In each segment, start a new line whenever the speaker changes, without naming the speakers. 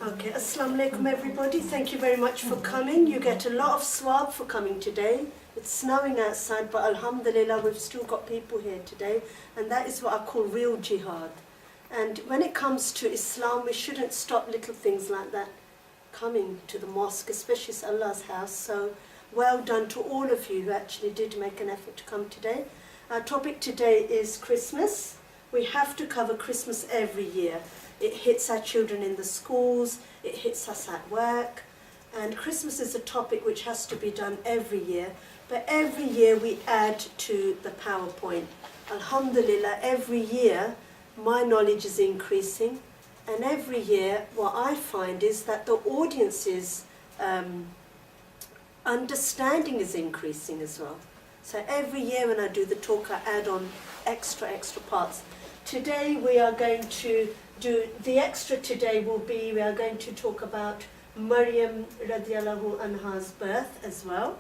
Okay, Assalamu alaikum everybody. Thank you very much for coming. You get a lot of swab for coming today. It's snowing outside, but alhamdulillah, we've still got people here today. And that is what I call real jihad. And when it comes to Islam, we shouldn't stop little things like that coming to the mosque, especially it's Allah's house. So well done to all of you who actually did make an effort to come today. Our topic today is Christmas. We have to cover Christmas every year. It hits our children in the schools, it hits us at work, and Christmas is a topic which has to be done every year, but every year we add to the PowerPoint. Alhamdulillah, every year my knowledge is increasing, and every year what I find is that the audience's understanding is increasing as well. So every year when I do the talk, I add on extra parts. Today we are going to the extra today will be, we are going to talk about Maryam radiallahu anha's birth as well,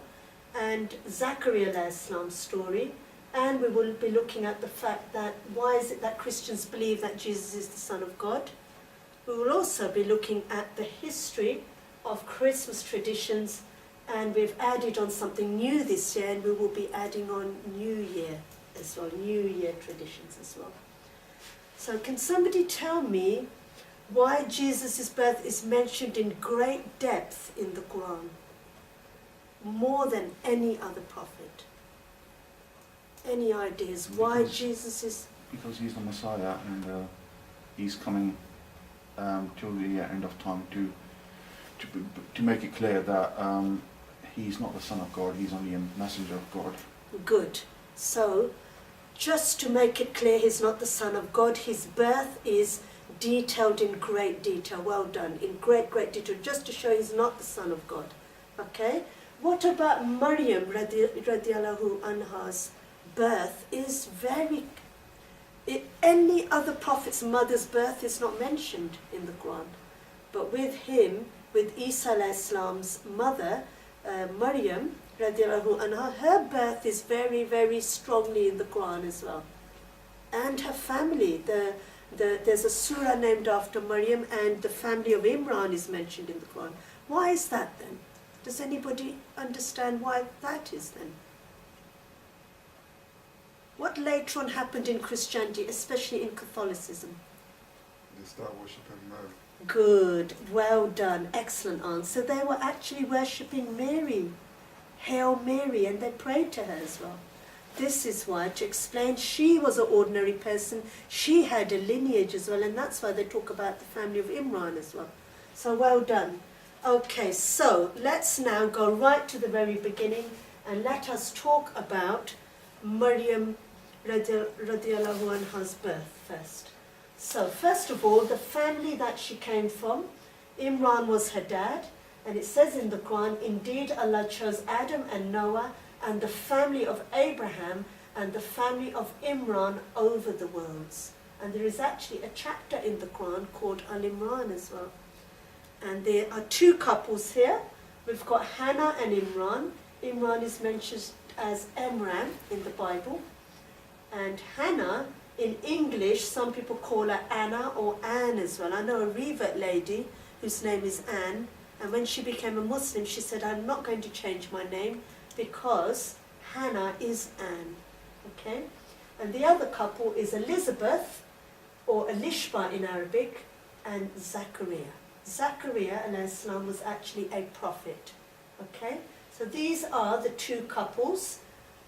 and Zakariya alayhi salam's story, and we will be looking at the fact that why is it that Christians believe that Jesus is the Son of God. We will also be looking at the history of Christmas traditions, and we've added on something new this year, and we will be adding on New Year as well, New Year traditions as well. So can somebody tell me why Jesus' birth is mentioned in great depth in the Quran? More than any other prophet. Any ideas why Jesus is...
Because he's the Messiah, and he's coming till the end of time to make it clear that he's not the Son of God, he's only a messenger of God.
Good. So, just to make it clear, he's not the Son of God. His birth is detailed in great detail. Well done. In great detail. Just to show he's not the Son of God. Okay? What about Maryam radiallahu anha's birth is very... any other prophet's mother's birth is not mentioned in the Quran. But with him, with Isa alayhi salam's mother, Maryam, radiallahu anha, her birth is very, very strongly in the Quran as well. And her family, there's a surah named after Maryam, and the family of Imran is mentioned in the Quran. Why is that then? Does anybody understand why that is then? What later on happened in Christianity, especially in Catholicism?
They start worshipping Mary.
Good, well done, excellent answer. They were actually worshipping Mary. Hail Mary, and they prayed to her as well. This is why, to explain, she was an ordinary person, she had a lineage as well, and that's why they talk about the family of Imran as well. So well done. Okay, so let's now go right to the very beginning, and let us talk about Maryam radiallahu anha's birth first. So first of all, the family that she came from, Imran was her dad. And it says in the Quran, indeed Allah chose Adam and Noah and the family of Abraham and the family of Imran over the worlds. And there is actually a chapter in the Quran called Al-Imran as well. And there are two couples here. We've got Hannah and Imran. Imran is mentioned as Emran in the Bible. And Hannah, in English, some people call her Anna or Anne as well. I know a revert lady whose name is Anne. And when she became a Muslim, she said, I'm not going to change my name because Hannah is Anne. Okay? And the other couple is Elizabeth, or Elishba in Arabic, and Zakariya. Zakariya alayhi salam was actually a prophet. Okay? So these are the two couples.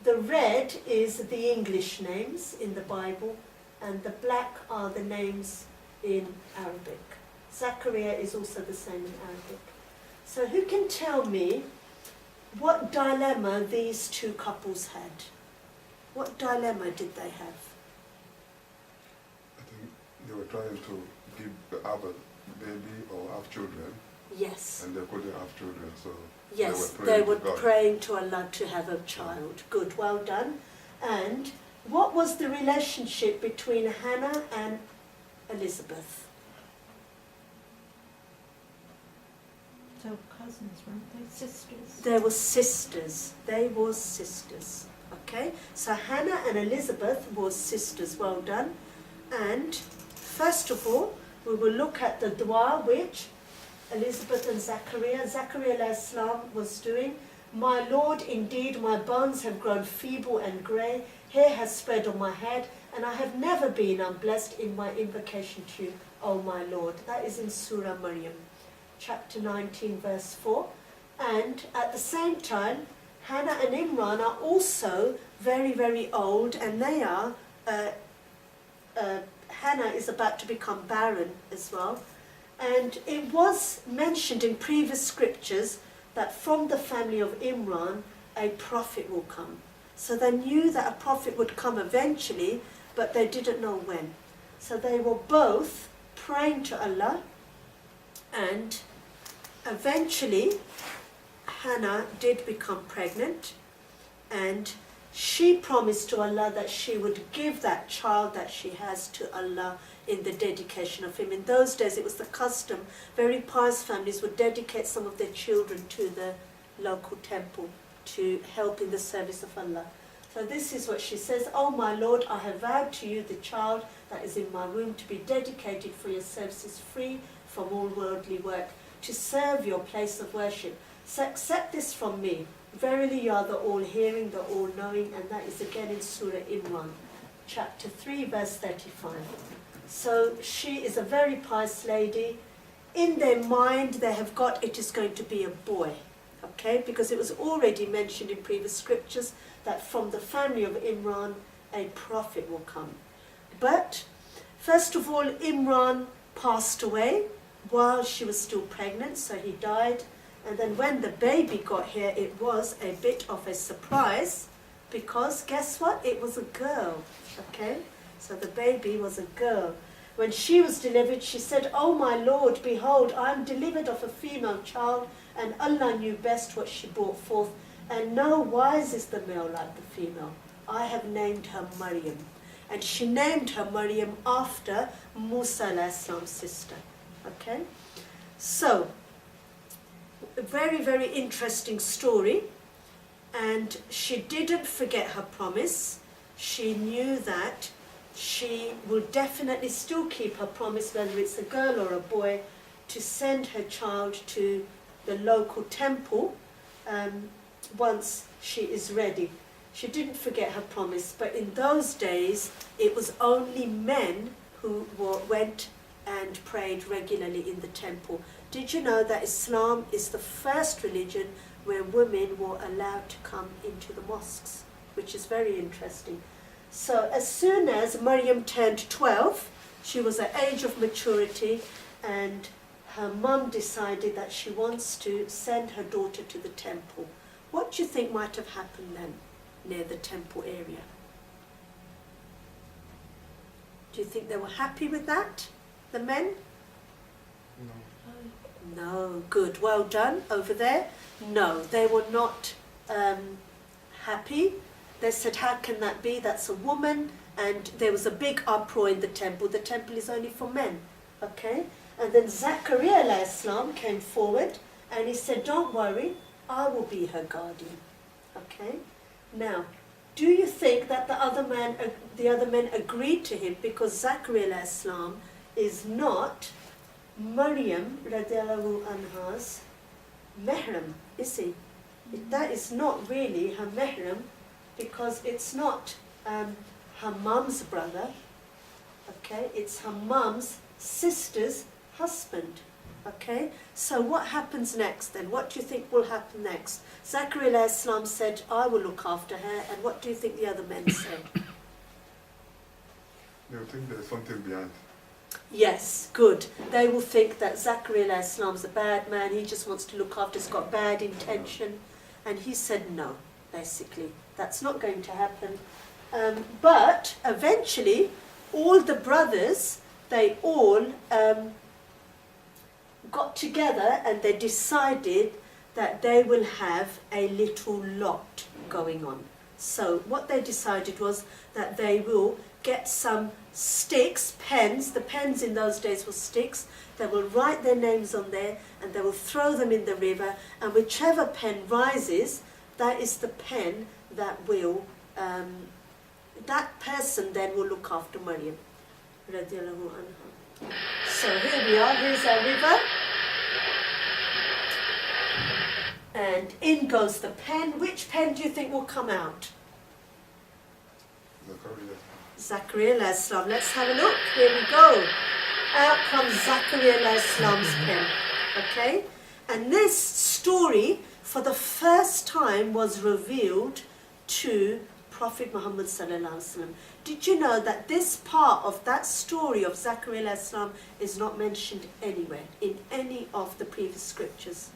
The red is the English names in the Bible, and the black are the names in Arabic. Zakariya is also the same in Arabic. So who can tell me what dilemma these two couples had? What dilemma did they have?
I think they were trying to have a baby or have children.
Yes.
And they couldn't have children, so
yes, they were praying to Allah to have a child. Good, well done. And what was the relationship between Hannah and Elizabeth?
They were cousins, weren't they? Sisters?
They were sisters. They were sisters. Okay? So Hannah and Elizabeth were sisters. Well done. And first of all, we will look at the dua which Elizabeth and Zakariya. Zakariya alayhi salam was doing, "My Lord, indeed my bones have grown feeble and grey, hair has spread on my head, and I have never been unblessed in my invocation to you, O my Lord." That is in Surah Maryam, chapter 19, verse 4. And at the same time, Hannah and Imran are also very, very old, and they are, Hannah is about to become barren as well. And it was mentioned in previous scriptures that from the family of Imran, a prophet will come. So they knew that a prophet would come eventually, but they didn't know when. So they were both praying to Allah, and eventually Hannah did become pregnant, and she promised to Allah that she would give that child that she has to Allah in the dedication of him. In those days it was the custom, very pious families would dedicate some of their children to the local temple to help in the service of Allah. So this is what she says, "Oh my Lord, I have vowed to you the child that is in my womb to be dedicated for your services, free from all worldly work, to serve your place of worship. So accept this from me. Verily you are the all-hearing, the all-knowing," and that is again in Surah Imran, chapter 3, verse 35. So she is a very pious lady. In their mind they have got it is going to be a boy, okay, because it was already mentioned in previous scriptures that from the family of Imran a prophet will come. But first of all, Imran passed away while she was still pregnant, so he died. And then when the baby got here, it was a bit of a surprise, because guess what? It was a girl, okay? So the baby was a girl. When she was delivered, she said, "Oh my Lord, behold, I am delivered of a female child, and Allah knew best what she brought forth, and no wise is the male like the female. I have named her Maryam." And she named her Maryam after Musa alayhi salam's sister, okay? So, a very, very interesting story. And she didn't forget her promise. She knew that she will definitely still keep her promise, whether it's a girl or a boy, to send her child to the local temple once she is ready. She didn't forget her promise, but in those days it was only men who went and prayed regularly in the temple. Did you know that Islam is the first religion where women were allowed to come into the mosques, which is very interesting. So as soon as Maryam turned 12, she was at age of maturity, and her mum decided that she wants to send her daughter to the temple. What do you think might have happened then near the temple area? Do you think they were happy with that, the men?
No.
No, good, well done, over there. No, they were not happy. They said, "How can that be? That's a woman." And there was a big uproar in the temple. The temple is only for men, okay? And then Zakariya alayhi salam came forward and he said, "Don't worry, I will be her guardian," okay? Now, do you think that the other men agreed to him, because Zakariya alayhi salam is not Maryam radiallahu anha's mahram, is he? That is not really her mahram, because it's not her mum's brother, okay? It's her mum's sister's husband, okay? So what happens next then? What do you think will happen next? Zakariya alayhi salam said, "I will look after her," and what do you think the other men said?
They think there's something behind.
Yes, good. They will think that Zakariya alayhi salam's a bad man, he just wants to look after, he's got bad intention. And he said no, basically. That's not going to happen. But eventually, all the brothers, they all got together and they decided that they will have a little lot going on. So what they decided was that they will get some sticks, pens. The pens in those days were sticks. They will write their names on there and they will throw them in the river, and whichever pen rises, that is the pen that will, that person then will look after Maryam radiallahu anha. So here we are, here's our river. in goes the pen. Which pen do you think will come out?
Zakariya.
Zakariya alayhi salam. Let's have a look. Here we go. Out comes Zakariya alayhi salam's pen. Okay? And this story, for the first time, was revealed to Prophet Muhammad sallallahu alaihi wasallam. Did you know that this part of that story of Zakariya alayhi salam is not mentioned anywhere in any of the previous scriptures?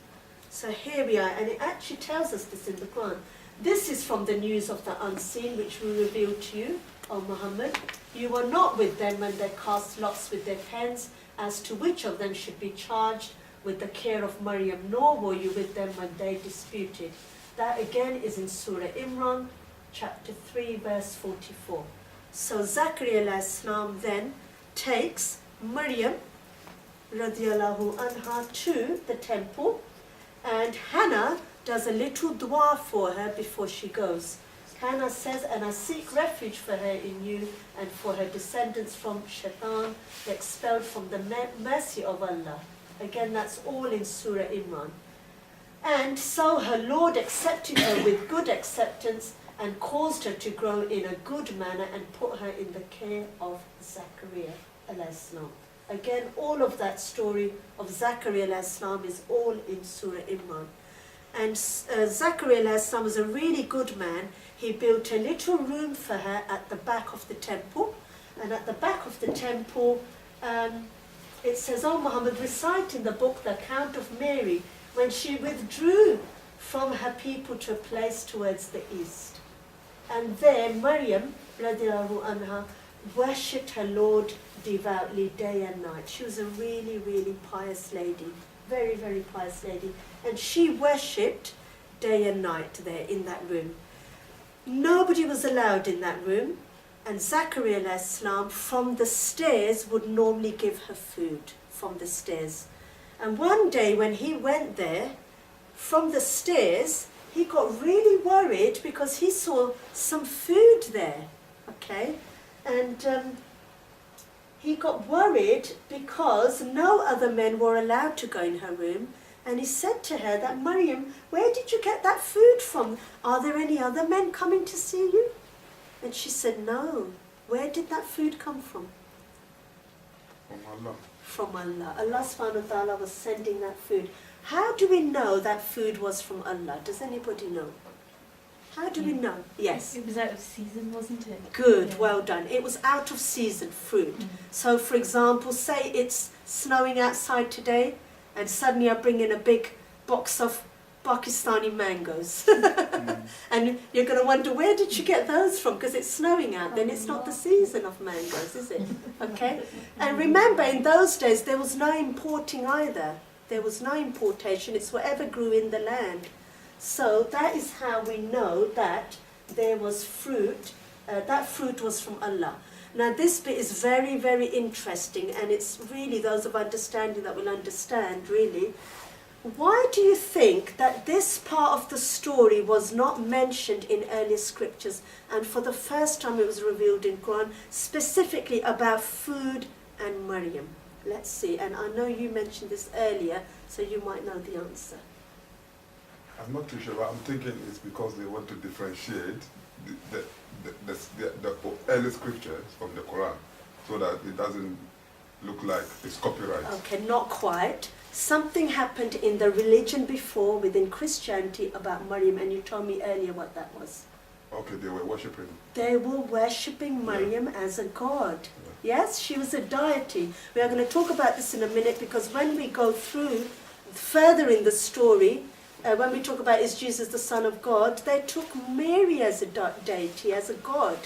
So here we are, and it actually tells us this in the Quran. This is from the news of the unseen, which we revealed to you, O Muhammad. You were not with them when they cast lots with their pens as to which of them should be charged with the care of Maryam, nor were you with them when they disputed. That again is in Surah Imran, chapter 3, verse 44. So Zakariya alayhi salam then takes Maryam radiallahu anha to the temple, and Hannah does a little dua for her before she goes. Hannah says, and I seek refuge for her in you and for her descendants from Shaitan, expelled from the mercy of Allah. Again, that's all in Surah Imran. And so her Lord accepted her with good acceptance and caused her to grow in a good manner and put her in the care of Zakariya alayhi salam. Again, all of that story of Zakariya alayhi salam is all in Surah Imran. And Zakariya alayhi salam was a really good man. He built a little room for her at the back of the temple. And at the back of the temple, it says, "O Muhammad, recite in the book the account of Mary when she withdrew from her people to a place towards the east. And there Maryam, radiallahu anha, worshipped her Lord devoutly day and night." She was a really, really pious lady. Very, very pious lady. And she worshipped day and night there in that room. Nobody was allowed in that room. And Zakariya alayhi salam from the stairs would normally give her food from the stairs. And one day when he went there from the stairs, he got really worried because he saw some food there. Okay? And he got worried because no other men were allowed to go in her room. And he said to her that, "Maryam, where did you get that food from? Are there any other men coming to see you?" And she said, "No." Where did that food come from?
From Allah.
From Allah. Allah subhanahu wa ta'ala was sending that food. How do we know that food was from Allah? Does anybody know? How do we know? Yes.
It was out of season, wasn't it?
Good,
Yeah.
well done. It was out of season fruit. So for example, say it's snowing outside today and suddenly I bring in a big box of Pakistani mangoes. And you're going to wonder, where did you get those from? Because it's snowing out, then it's not the season of mangoes, is it? Okay? And remember, in those days, there was no importing either. There was no importation. It's whatever grew in the land. So that is how we know that there was fruit. That fruit was from Allah. Now this bit is very, very interesting, and it's really those of understanding that will understand, really. Why do you think that this part of the story was not mentioned in earlier scriptures, and for the first time it was revealed in Quran, specifically about food and Maryam? Let's see, and I know you mentioned this earlier, so you might know the answer.
I'm not too sure, but I'm thinking it's because they want to differentiate the early scriptures from the Quran, so that it doesn't look like it's copyright.
Okay, not quite. Something happened in the religion before, within Christianity, about Maryam, and you told me earlier what that was.
Okay, they were worshipping.
They were worshipping Maryam as a god. Yes, she was a deity. We are going to talk about this in a minute, because when we go through further in the story, when we talk about is Jesus the Son of God, they took Mary as a deity, as a god.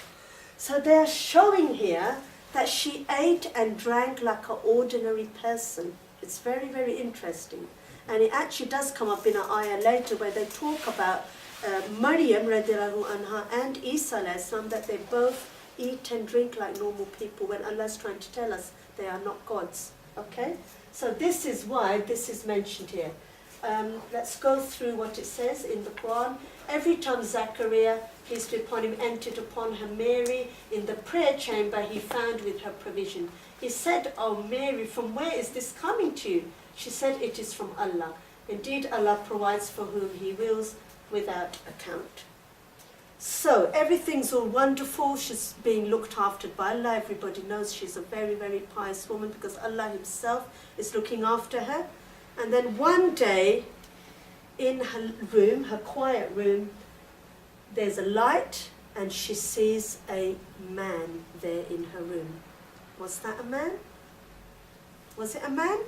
So they are showing here that she ate and drank like an ordinary person. It's very, very interesting. And it actually does come up in an ayah later where they talk about Maryam radiallahu anha and Isa alayhi salam, that they both eat and drink like normal people, when Allah's trying to tell us they are not gods. Okay? So this is why this is mentioned here. Let's go through what it says in the Quran. Every time Zakariya, peace be upon him, entered upon her Mary in the prayer chamber, he found with her provision. He said, "Oh Mary, from where is this coming to you?" She said, "It is from Allah." Indeed, Allah provides for whom He wills without account. So everything's all wonderful. She's being looked after by Allah. Everybody knows she's a very, very pious woman because Allah Himself is looking after her. And then one day, in her room, her quiet room, there's a light and she sees a man there in her room. Was that a man? Was it a man?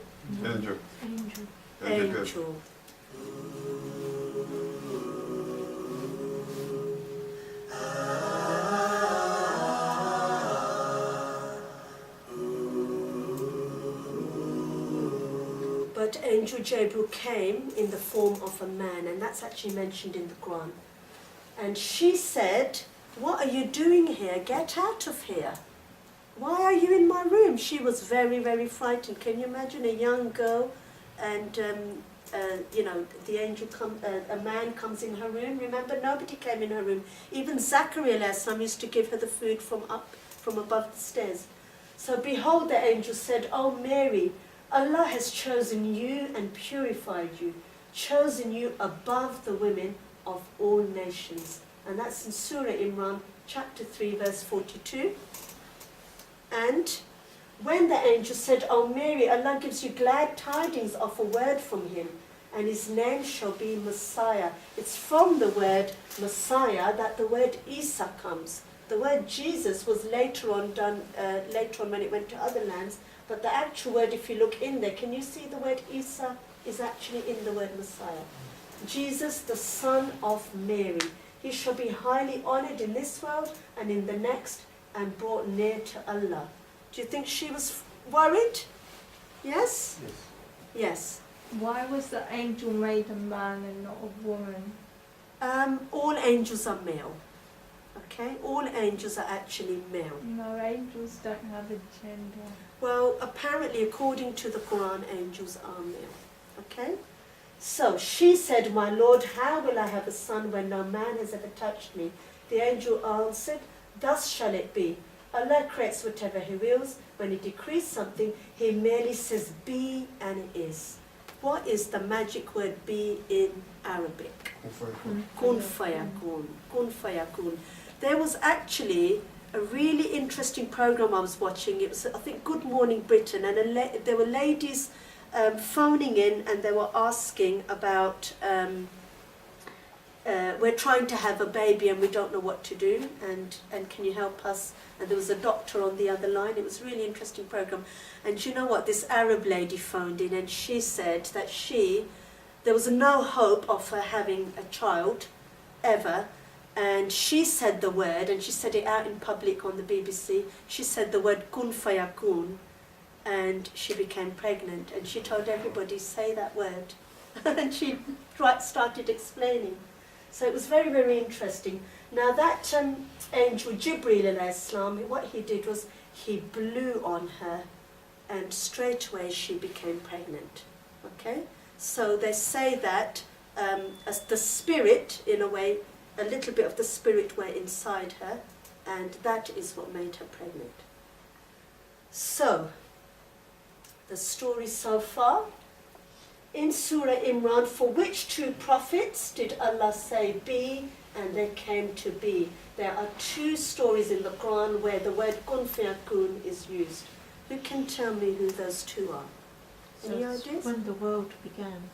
Angel.
Angel.
Angel. But Angel Gabriel came in the form of a man, and that's actually mentioned in the Quran. And she said, "What are you doing here? Get out of here. Why are you in my room?" She was very, very frightened. Can you imagine a young girl and, a man comes in her room? Remember, nobody came in her room. Even Zakariya used to give her the food from above the stairs. So behold, the angel said, "Oh Mary, Allah has chosen you and purified you, chosen you above the women of all nations." And that's in Surah Imran, chapter 3, verse 42. And when the angel said, "Oh Mary, Allah gives you glad tidings of a word from Him, and His name shall be Messiah." It's from the word Messiah that the word Isa comes. The word Jesus was later on when it went to other lands, but the actual word, if you look in there, can you see the word Isa is actually in the word Messiah? Jesus, the son of Mary. He shall be highly honored in this world and in the next, and brought near to Allah. Do you think she was worried? Yes?
Yes.
Yes.
Why was the angel made a man and not a woman?
All angels are male. Okay? All angels are actually male.
No, angels don't have a gender.
Well, apparently, according to the Quran, angels are male. Okay? So she said, "My Lord, how will I have a son when no man has ever touched me?" The angel answered, "Thus shall it be. Allah creates whatever He wills. When He decrees something, He merely says be, and it is." What is the magic word be in Arabic? Kun fayakun. Kun fayakun. There was actually a really interesting program I was watching. It was, I think, Good Morning Britain, and there were ladies phoning in, and they were asking about, we're trying to have a baby and we don't know what to do, and can you help us? And there was a doctor on the other line. It was a really interesting program. And you know what? This Arab lady phoned in, and she said that there was no hope of her having a child ever. And she said the word, and she said it out in public on the BBC. She said the word kun fayakun, and she became pregnant. And she told everybody, say that word. And she started explaining. So it was very, very interesting. Now that angel Jibreel alayhi salam, what he did was he blew on her, and straight away she became pregnant. Okay? So they say that as the spirit, in a way, a little bit of the spirit were inside her, and that is what made her pregnant. So, the story so far. In Surah Imran, for which two prophets did Allah say be, and they came to be? There are two stories in the Quran where the word kun fayakun is used. Who can tell me who those two are?
So
Any
it's
ideas?
when the world began.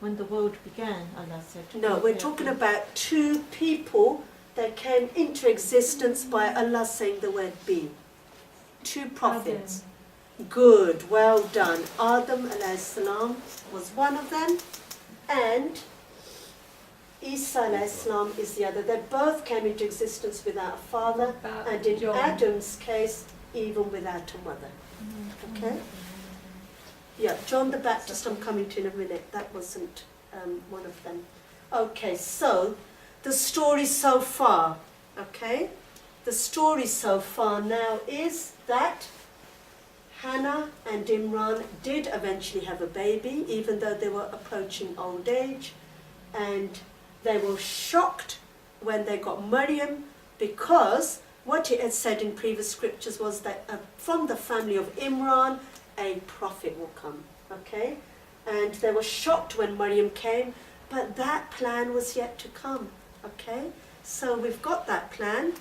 When the world began, Allah said.
No, we're talking about two people that came into existence by Allah saying the word be. Two prophets. Good, well done. Adam alayhi salam was one of them, and Isa alayhi salam is the other. They both came into existence without a father,
About
and in
John.
Adam's case, even without a mother. Okay? Yeah, John the Baptist I'm coming to in a minute. That wasn't one of them. Okay, so the story so far, okay? The story so far now is that Hannah and Imran did eventually have a baby, even though they were approaching old age, and they were shocked when they got Maryam, because what it had said in previous scriptures was that from the family of Imran, a prophet will come, okay? and they were shocked when Maryam came, but that plan was yet to come. Okay, so we've got that plan.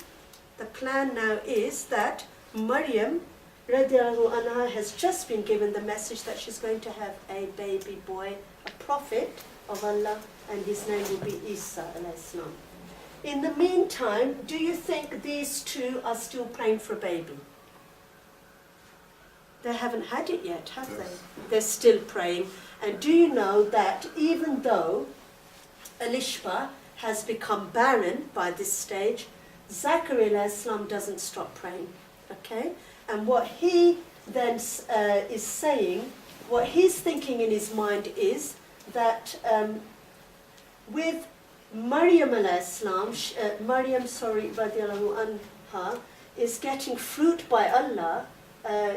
The plan now is that Maryam radiallahu anha has just been given the message that she's going to have a baby boy, a prophet of Allah, and his name will be Isa alayhi salam. In the meantime, do you think these two are still praying for a baby? They haven't had it yet, have they? They're still praying. And do you know that even though Elishba has become barren by this stage, Zakariya alayhi salam doesn't stop praying. Okay? And what he then is saying, what he's thinking in his mind is that with Maryam alayhi salam, radiallahu anha, is getting fruit by Allah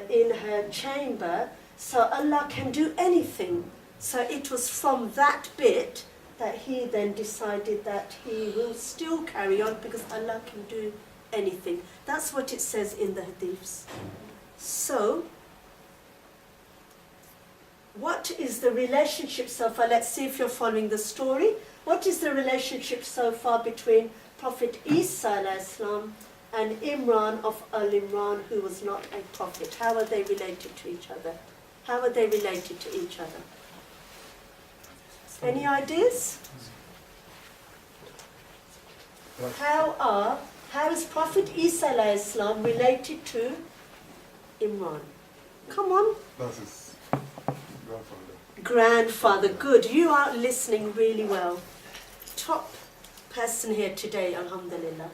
in her chamber, so Allah can do anything. So it was from that bit that he then decided that he will still carry on because Allah can do anything. That's what it says in the hadiths. So, what is the relationship so far? Let's see if you're following the story. What is the relationship so far between Prophet Isa alayhi salam and Imran of Al-Imran, who was not a prophet? How are they related to each other? How are they related to each other? Any ideas? How is Prophet Isa alayhi salam related to Imran? Come on.
That's his grandfather.
Grandfather, good. You are listening really well. Top person here today, alhamdulillah.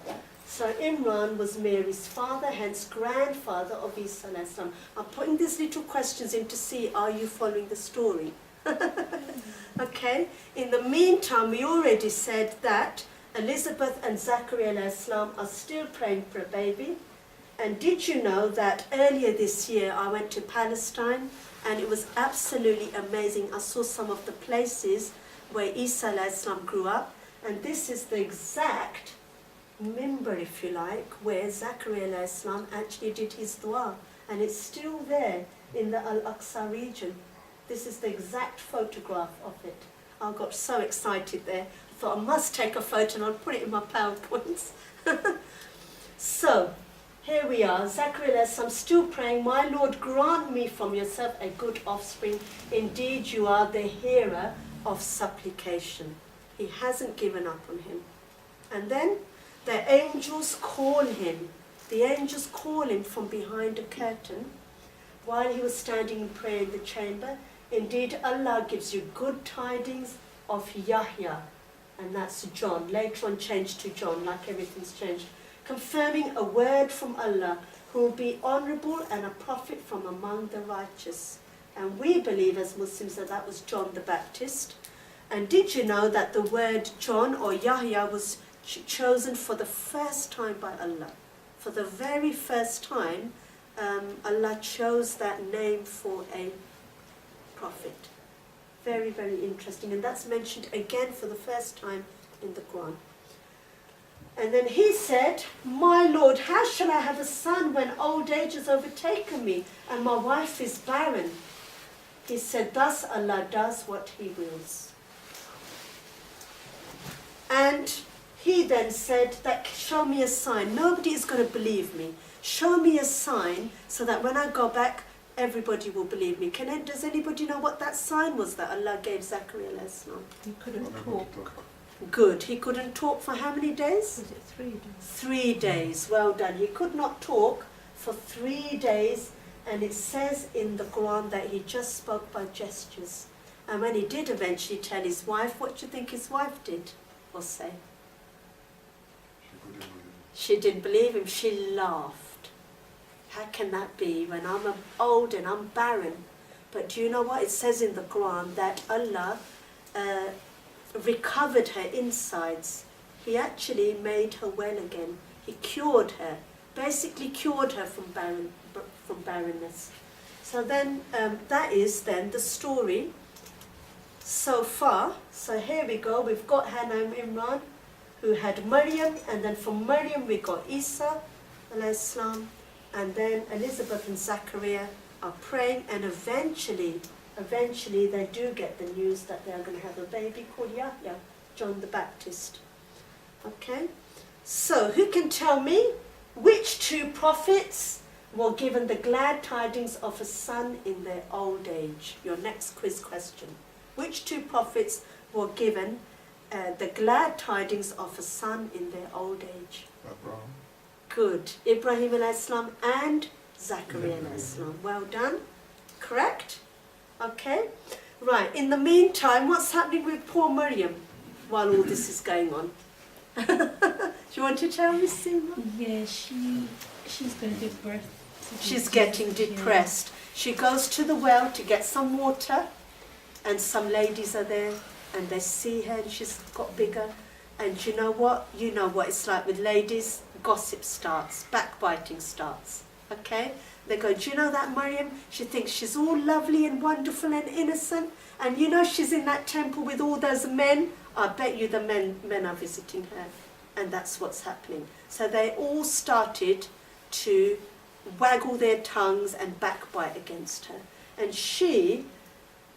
So Imran was Mary's father, hence grandfather of Isa alayhi salam. I'm putting these little questions in to see, are you following the story? Okay. In the meantime, we already said that Elizabeth and Zakariya alayhi salam are still praying for a baby. And did you know that earlier this year I went to Palestine and it was absolutely amazing. I saw some of the places where Isa alayhi salam grew up, and this is the exact mimbar, if you like, where Zakariya alayhi salam actually did his dua, and it's still there in the Al-Aqsa region. This is the exact photograph of it. I got so excited there. I thought I must take a photo and I'll put it in my PowerPoints. So, here we are. Zakariya salam still praying, my Lord, grant me from yourself a good offspring. Indeed, you are the hearer of supplication. He hasn't given up on him. And then the angels call him. The angels call him from behind a curtain while he was standing in prayer in the chamber. Indeed, Allah gives you good tidings of Yahya, and that's John. Later on changed to John, like everything's changed. Confirming a word from Allah, who will be honourable and a prophet from among the righteous. And we believe as Muslims that that was John the Baptist. And did you know that the word John or Yahya was chosen for the first time by Allah? For the very first time, Allah chose that name for a prophet. Very, very interesting. And that's mentioned again for the first time in the Quran. And then he said, my Lord, how shall I have a son when old age has overtaken me and my wife is barren? He said, thus Allah does what he wills. And he then said, that show me a sign. Nobody is going to believe me. Show me a sign so that when I go back, everybody will believe me. Does anybody know what that sign was that Allah gave Zakariya alayhi salam?
He couldn't talk.
Good. He couldn't talk for how many days?
Was it 3 days?
3 days. Well done. He could not talk for 3 days, and it says in the Quran that he just spoke by gestures. And when he did eventually tell his wife, what do you think his wife did or say? She didn't believe him. She laughed. How can that be when I'm old and I'm barren? But do you know what? It says in the Quran that Allah recovered her insides. He actually made her well again. He cured her, basically cured her from barrenness. So then that is then the story so far. So here we go. We've got Hannah and Imran, who had Maryam, and then from Maryam we got Isa alayhi salam, and then Elizabeth and Zakariya are praying, and eventually eventually they do get the news that they're going to have a baby called Yahya, John the Baptist. Okay? So, who can tell me which two prophets were given the glad tidings of a son in their old age? Your next quiz question. Which two prophets were given the glad tidings of a son in their old age?
Abraham.
Good. Ibrahim alayhi salam and Zakariya alayhi salam. Well done. Correct? Okay. Right. In the meantime, what's happening with poor Maryam while all this is going on? Do you want to tell me, Seema?
Yeah, she's going to give birth.
She's getting depressed. She goes to the well to get some water, and some ladies are there, and they see her, and she's got bigger. And you know what? You know what it's like with ladies. Gossip starts, backbiting starts. Okay? They go, do you know that Maryam? She thinks she's all lovely and wonderful and innocent. And you know she's in that temple with all those men. I bet you the men are visiting her. And that's what's happening. So they all started to waggle their tongues and backbite against her. And she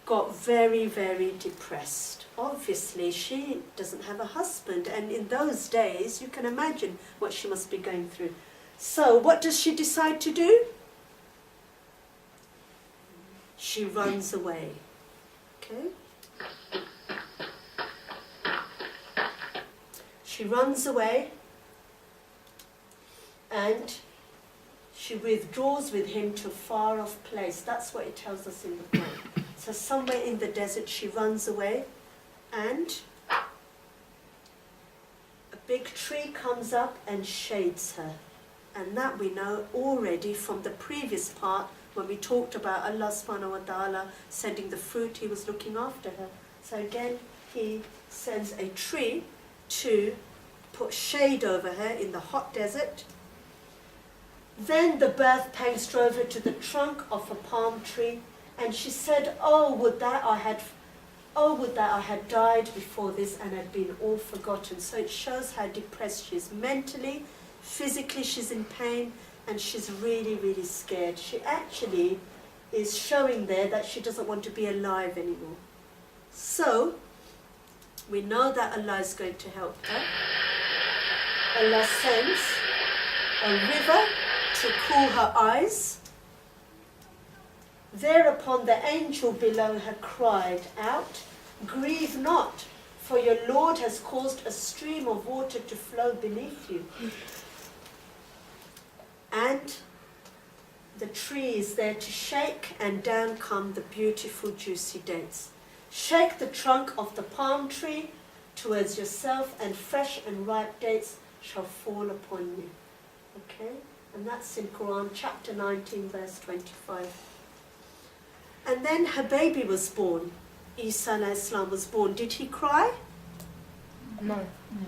got very, very depressed. Obviously, she doesn't have a husband. And in those days, you can imagine what she must be going through. So what does she decide to do? She runs away. Okay? She runs away and she withdraws with him to a far off place. That's what it tells us in the Quran. So somewhere in the desert she runs away, and a big tree comes up and shades her. And that we know already from the previous part when we talked about Allah subhanahu wa ta'ala sending the fruit, He was looking after her. So again, He sends a tree to put shade over her in the hot desert. Then the birth pangs drove her to the trunk of a palm tree, and she said, "Oh, would that I had died before this and had been all forgotten." So it shows how depressed she is mentally, physically. She's in pain, and she's really, really scared. She actually is showing there that she doesn't want to be alive anymore. So we know that Allah is going to help her. Allah sends a river to cool her eyes. Thereupon the angel below her cried out, "Grieve not, for your Lord has caused a stream of water to flow beneath you." And the tree is there to shake, and down come the beautiful juicy dates. Shake the trunk of the palm tree towards yourself, and fresh and ripe dates shall fall upon you. Okay? And that's in Quran chapter 19 verse 25. And then her baby was born. Isa alayhi salam was born. Did he cry?
No,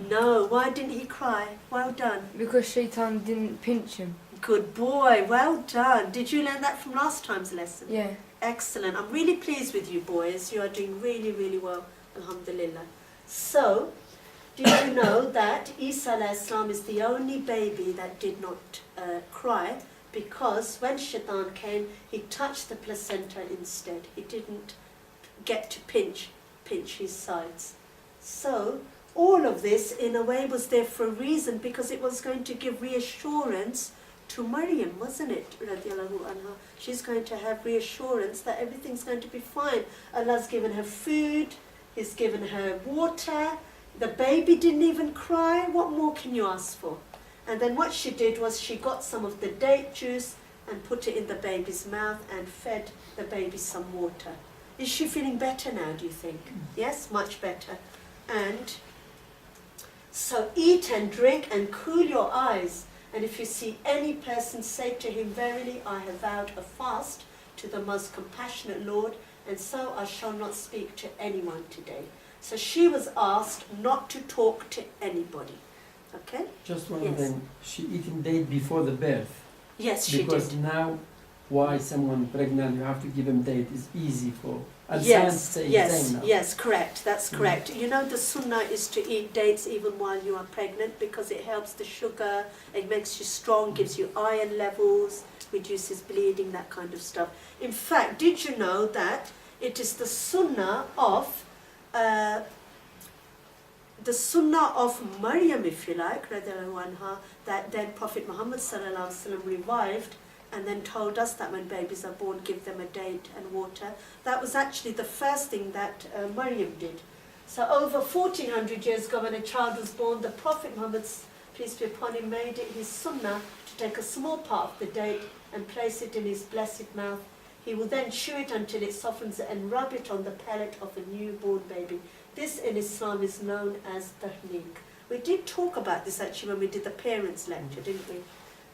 No. Why didn't he cry? Well done.
because Shaitan didn't pinch him.
Good boy. Well done. Did you learn that from last time's lesson?
Yeah.
Excellent. I'm really pleased with you boys. You are doing really, really well. Alhamdulillah. So, did you know that Isa alayhi salam is the only baby that did not cry, because when Shaitan came, he touched the placenta instead. He didn't get to pinch his sides. So, all of this in a way was there for a reason, because it was going to give reassurance to Maryam, wasn't it? Radiallahu anha. She's going to have reassurance that everything's going to be fine. Allah's given her food, He's given her water, the baby didn't even cry. What more can you ask for? And then what she did was she got some of the date juice and put it in the baby's mouth and fed the baby some water. Is she feeling better now, do you think? Yes, much better. And so eat and drink and cool your eyes. And if you see any person, say to him, "Verily I have vowed a fast to the most compassionate Lord, and so I shall not speak to anyone today." So she was asked not to talk to anybody. Okay?
Just one
Yes.
thing, she eating date before the birth.
Yes, she
Because
did.
now, why someone pregnant, you have to give them date is easy for. And science
Yes,
says
yes,
same now.
yes, correct. That's correct. You know, the sunnah is to eat dates even while you are pregnant, because it helps the sugar, it makes you strong, gives you iron levels, reduces bleeding, that kind of stuff. In fact, did you know that It is the sunnah of Maryam, if you like, radiallahu anha, that then Prophet Muhammad sallallahu alaihi wasallam revived and then told us that when babies are born, give them a date and water. That was actually the first thing that Maryam did. So over 1400 years ago, when a child was born, the Prophet Muhammad, peace be upon him, made it his sunnah to take a small part of the date and place it in his blessed mouth. He will then chew it until it softens and rub it on the palate of a newborn baby. This in Islam is known as tahniq. We did talk about this actually when we did the parents lecture, didn't we?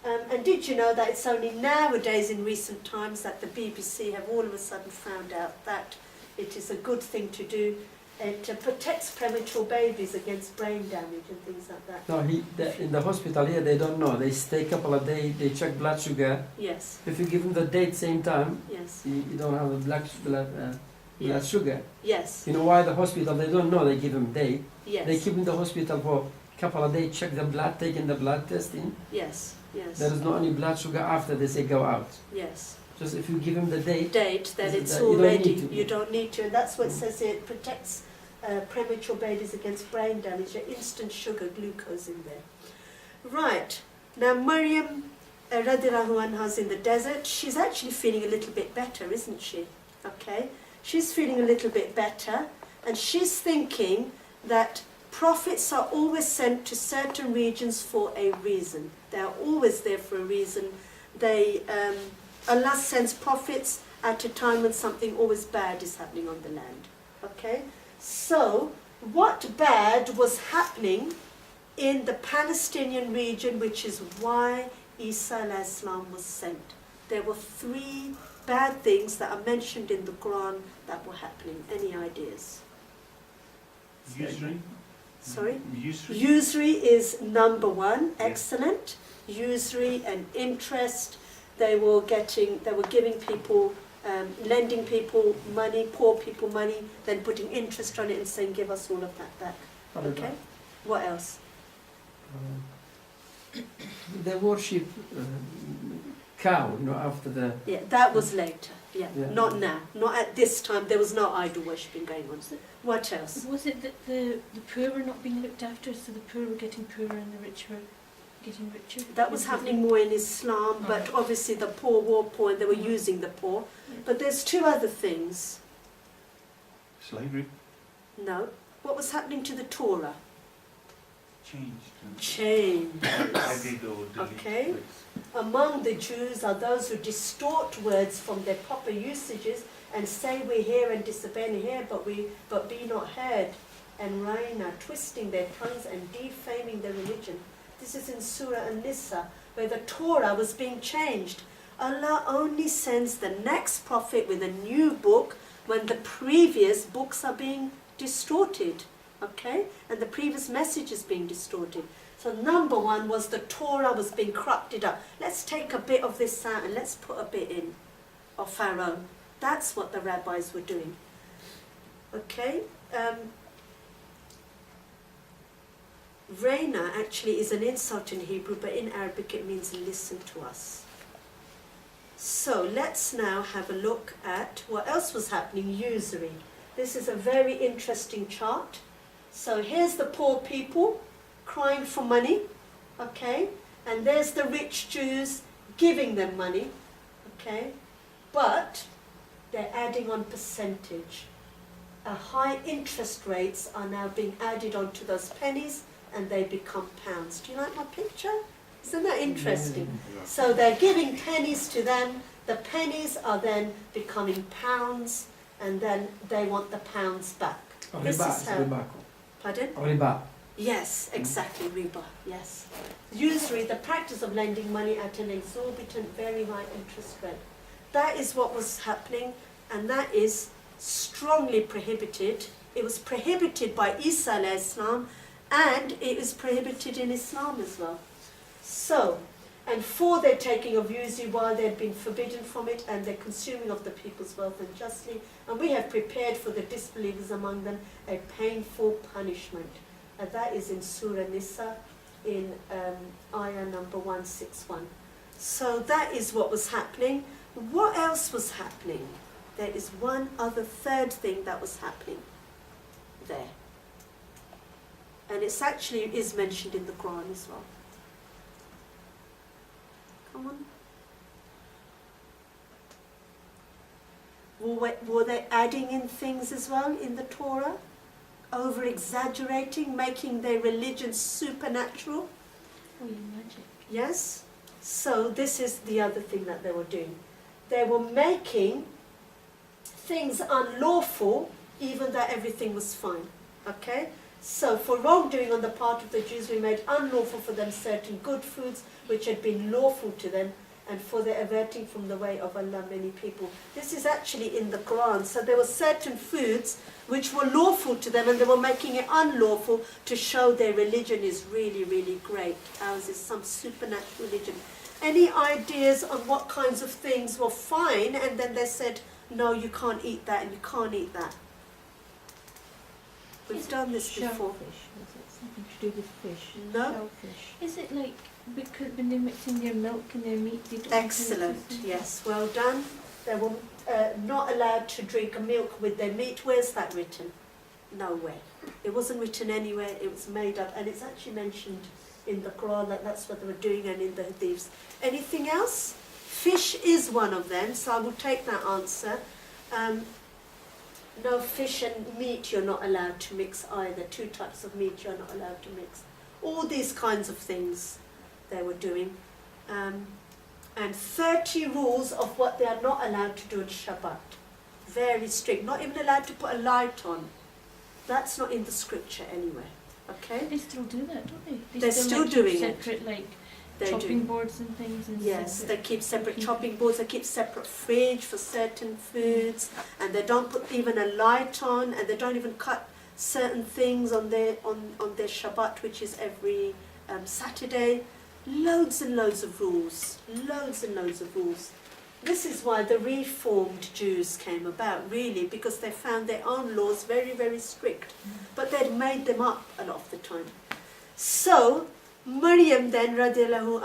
And did you know that it's only nowadays in recent times that the BBC have all of a sudden found out that it is a good thing to do. It protects premature babies against brain damage and things like that.
No, in the hospital here, they don't know. They stay a couple of days, they check blood sugar.
Yes,
If you give them the date same time,
yes,
you don't have a blood
yes,
sugar.
yes,
You know why the hospital, they don't know, they give them date.
yes,
They keep in the hospital for a couple of days, check the blood, taking the blood testing.
yes, yes,
There is no any blood sugar after they say go out.
yes.
Just if you give them the date,
Date, then
Is it
it's
that you don't
already,
need to?
you don't need to. And that's what it says here, it protects premature babies against brain damage, instant sugar, glucose in there. Right, now Maryam radiallahu anha's in the desert. She's actually feeling a little bit better, isn't she? Okay, she's feeling a little bit better, and she's thinking that prophets are always sent to certain regions for a reason. They are always there for a reason. Allah sends prophets at a time when something always bad is happening on the land. Okay? So, what bad was happening in the Palestinian region, which is why Isa alayhi salam was sent? There were 3 bad things that are mentioned in the Quran that were happening. Any ideas?
Usury?
Sorry?
Usury?
Usury is number 1, excellent. Usury and interest. They were giving people, lending people money, poor people money, then putting interest on it and saying, give us all of that back. Okay? What else?
they worship cow, after the...
Yeah, that was later. Yeah,
Yeah.
not now. Not at this time. There was no idol worshipping going on. What else?
Was it that the poor were not being looked after, so the poor were getting poorer and the rich were getting richer?
That was happening more in Islam, but obviously the poor were poor and they were using the poor. But there's 2 other things.
Slavery?
No. What was happening to the Torah?
Changed.
Change.
Added or deleted.
Okay. Among the Jews are those who distort words from their proper usages and say we hear and disobey and hear, but be not heard, and Raina, twisting their tongues and defaming their religion. This is in Surah An-Nisa, where the Torah was being changed. Allah only sends the next prophet with a new book when the previous books are being distorted, okay? And the previous message is being distorted. So number 1 was the Torah was being corrupted up. Let's take a bit of this out and let's put a bit in of our own. That's what the rabbis were doing. Okay? Reina actually is an insult in Hebrew, but in Arabic it means listen to us. So let's now have a look at what else was happening. Usury. This is a very interesting chart. So here's the poor people crying for money, okay? And there's the rich Jews giving them money, okay? But they're adding on percentage. High interest rates are now being added onto those pennies and they become pounds. Do you like my picture? Isn't that interesting?
Yeah.
So they're giving pennies to them, the pennies are then becoming pounds, and then they want the pounds back. This is how...
Riba.
Pardon?
Riba.
Yes, exactly, riba, yes. Usury, the practice of lending money at an exorbitant, very high interest rate. That is what was happening, and that is strongly prohibited. It was prohibited by Isa alayhi salam, and it is prohibited in Islam as well. So, and for their taking of usury while they had been forbidden from it, and their consuming of the people's wealth unjustly, and we have prepared for the disbelievers among them a painful punishment. And that is in Surah Nisa, in ayah number 161. So that is what was happening. What else was happening? there is one other third thing that was happening there. And it's actually is mentioned in the Quran as well. Come on. Were they adding in things as well in the Torah? Over exaggerating, making their religion supernatural?
Oh, your magic.
Yes? So this is the other thing that they were doing. They were making things unlawful even though everything was fine. Okay? So for wrongdoing on the part of the Jews, we made unlawful for them certain good foods which had been lawful to them, and for the averting from the way of Allah many people. This is actually in the Quran. So there were certain foods which were lawful to them and they were making it unlawful to show their religion is really, really great. Ours is some supernatural religion. Any ideas on what kinds of things were fine and then they said, no, you can't eat that and you can't eat that? We've done this before.
Shellfish, was it? Something to do with fish.
No.
Shellfish.
Is it like because when they're mixing their milk and their meat, they don't
Excellent, yes, well done. They were not allowed to drink milk with their meat. Where's that written? Nowhere. It wasn't written anywhere, it was made up, and it's actually mentioned in the Quran that that's what they were doing, and in the Hadiths. Anything else? Fish is one of them, so I will take that answer. No, fish and meat you're not allowed to mix either. Two types of meat you're not allowed to mix. All these kinds of things they were doing. And 30 rules of what they are not allowed to do in Shabbat. Very strict. Not even allowed to put a light on. That's not in the scripture anywhere. Okay?
They still do that, don't they?
They're still
like,
doing
keep
it.
separate, like
They
chopping
do.
boards and things. And
Yes, they
separate
keep separate
cooking.
chopping boards, they keep separate fridge for certain foods, and they don't put even a light on, and they don't even cut certain things on their Shabbat, which is every Saturday. Loads and loads of rules, loads and loads of rules. This is why the Reformed Jews came about, really, because they found their own laws very, very strict, but they'd made them up a lot of the time. So Maryam then, radiallahu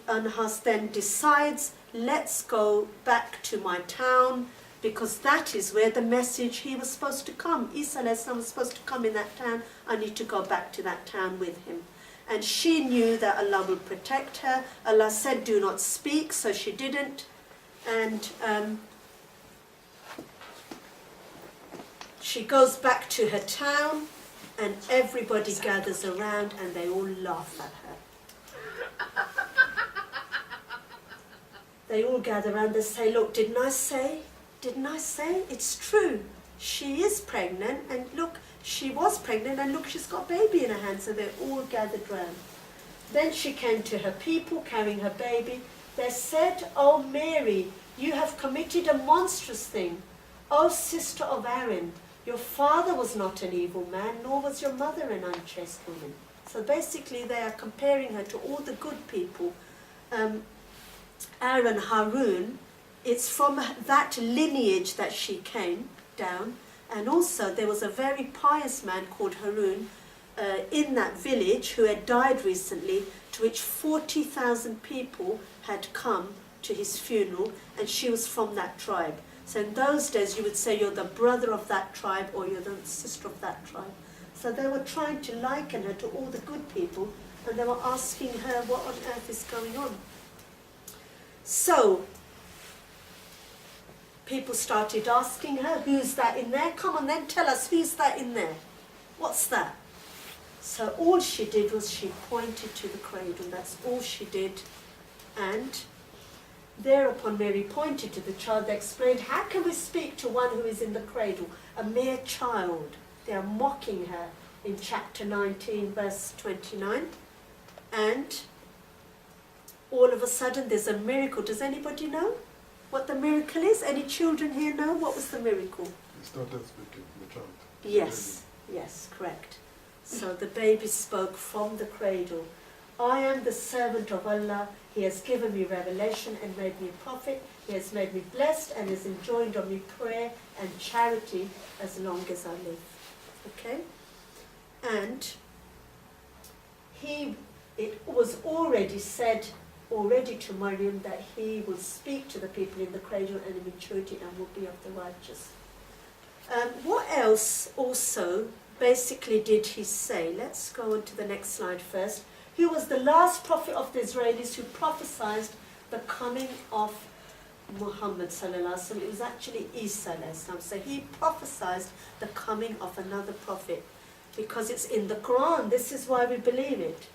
anha, then decides, let's go back to my town, because that is where the message he was supposed to come. Isa was supposed to come in that town. I need to go back to that town with him. And she knew that Allah will protect her. Allah said, do not speak, so she didn't. And she goes back to her town, and everybody gathers around and they all laugh at her. They all gather around and say, look, didn't I say? It's true. She is pregnant, and look, she was pregnant, and look, she's got a baby in her hand. So they all gathered round. Then she came to her people carrying her baby. They said, oh Mary, you have committed a monstrous thing. Oh sister of Aaron, your father was not an evil man, nor was your mother an unchaste woman. So basically they are comparing her to all the good people. Aaron, Harun, it's from that lineage that she came down. And also there was a very pious man called Harun in that village who had died recently, to which 40,000 people had come to his funeral, and she was from that tribe. So in those days you would say you're the brother of that tribe or you're the sister of that tribe. So they were trying to liken her to all the good people, and they were asking her what on earth is going on. So people started asking her, who's that in there? Come on then, tell us, who's that in there? What's that? So all she did was she pointed to the cradle. That's all she did. And thereupon Mary pointed to the child. They explained, how can we speak to one who is in the cradle? A mere child. They are mocking her in chapter 19, verse 29. And all of a sudden there's a miracle. Does anybody know what the miracle is? Any children here know? What was the miracle?
He started speaking, the child.
Yes, yes, correct. So the baby spoke from the cradle. I am the servant of Allah. He has given me revelation and made me a prophet. He has made me blessed and has enjoined on me prayer and charity as long as I live. Okay? And it was already said already to Maryam that he will speak to the people in the cradle and in maturity and will be of the righteous. What else also basically did he say? Let's go on to the next slide first. He was the last prophet of the Israelis who prophesied the coming of Muhammad sallallahu alaihi wasallam. It was actually Isa alayhi salam. So he prophesied the coming of another prophet because it's in the Quran. This is why we believe it.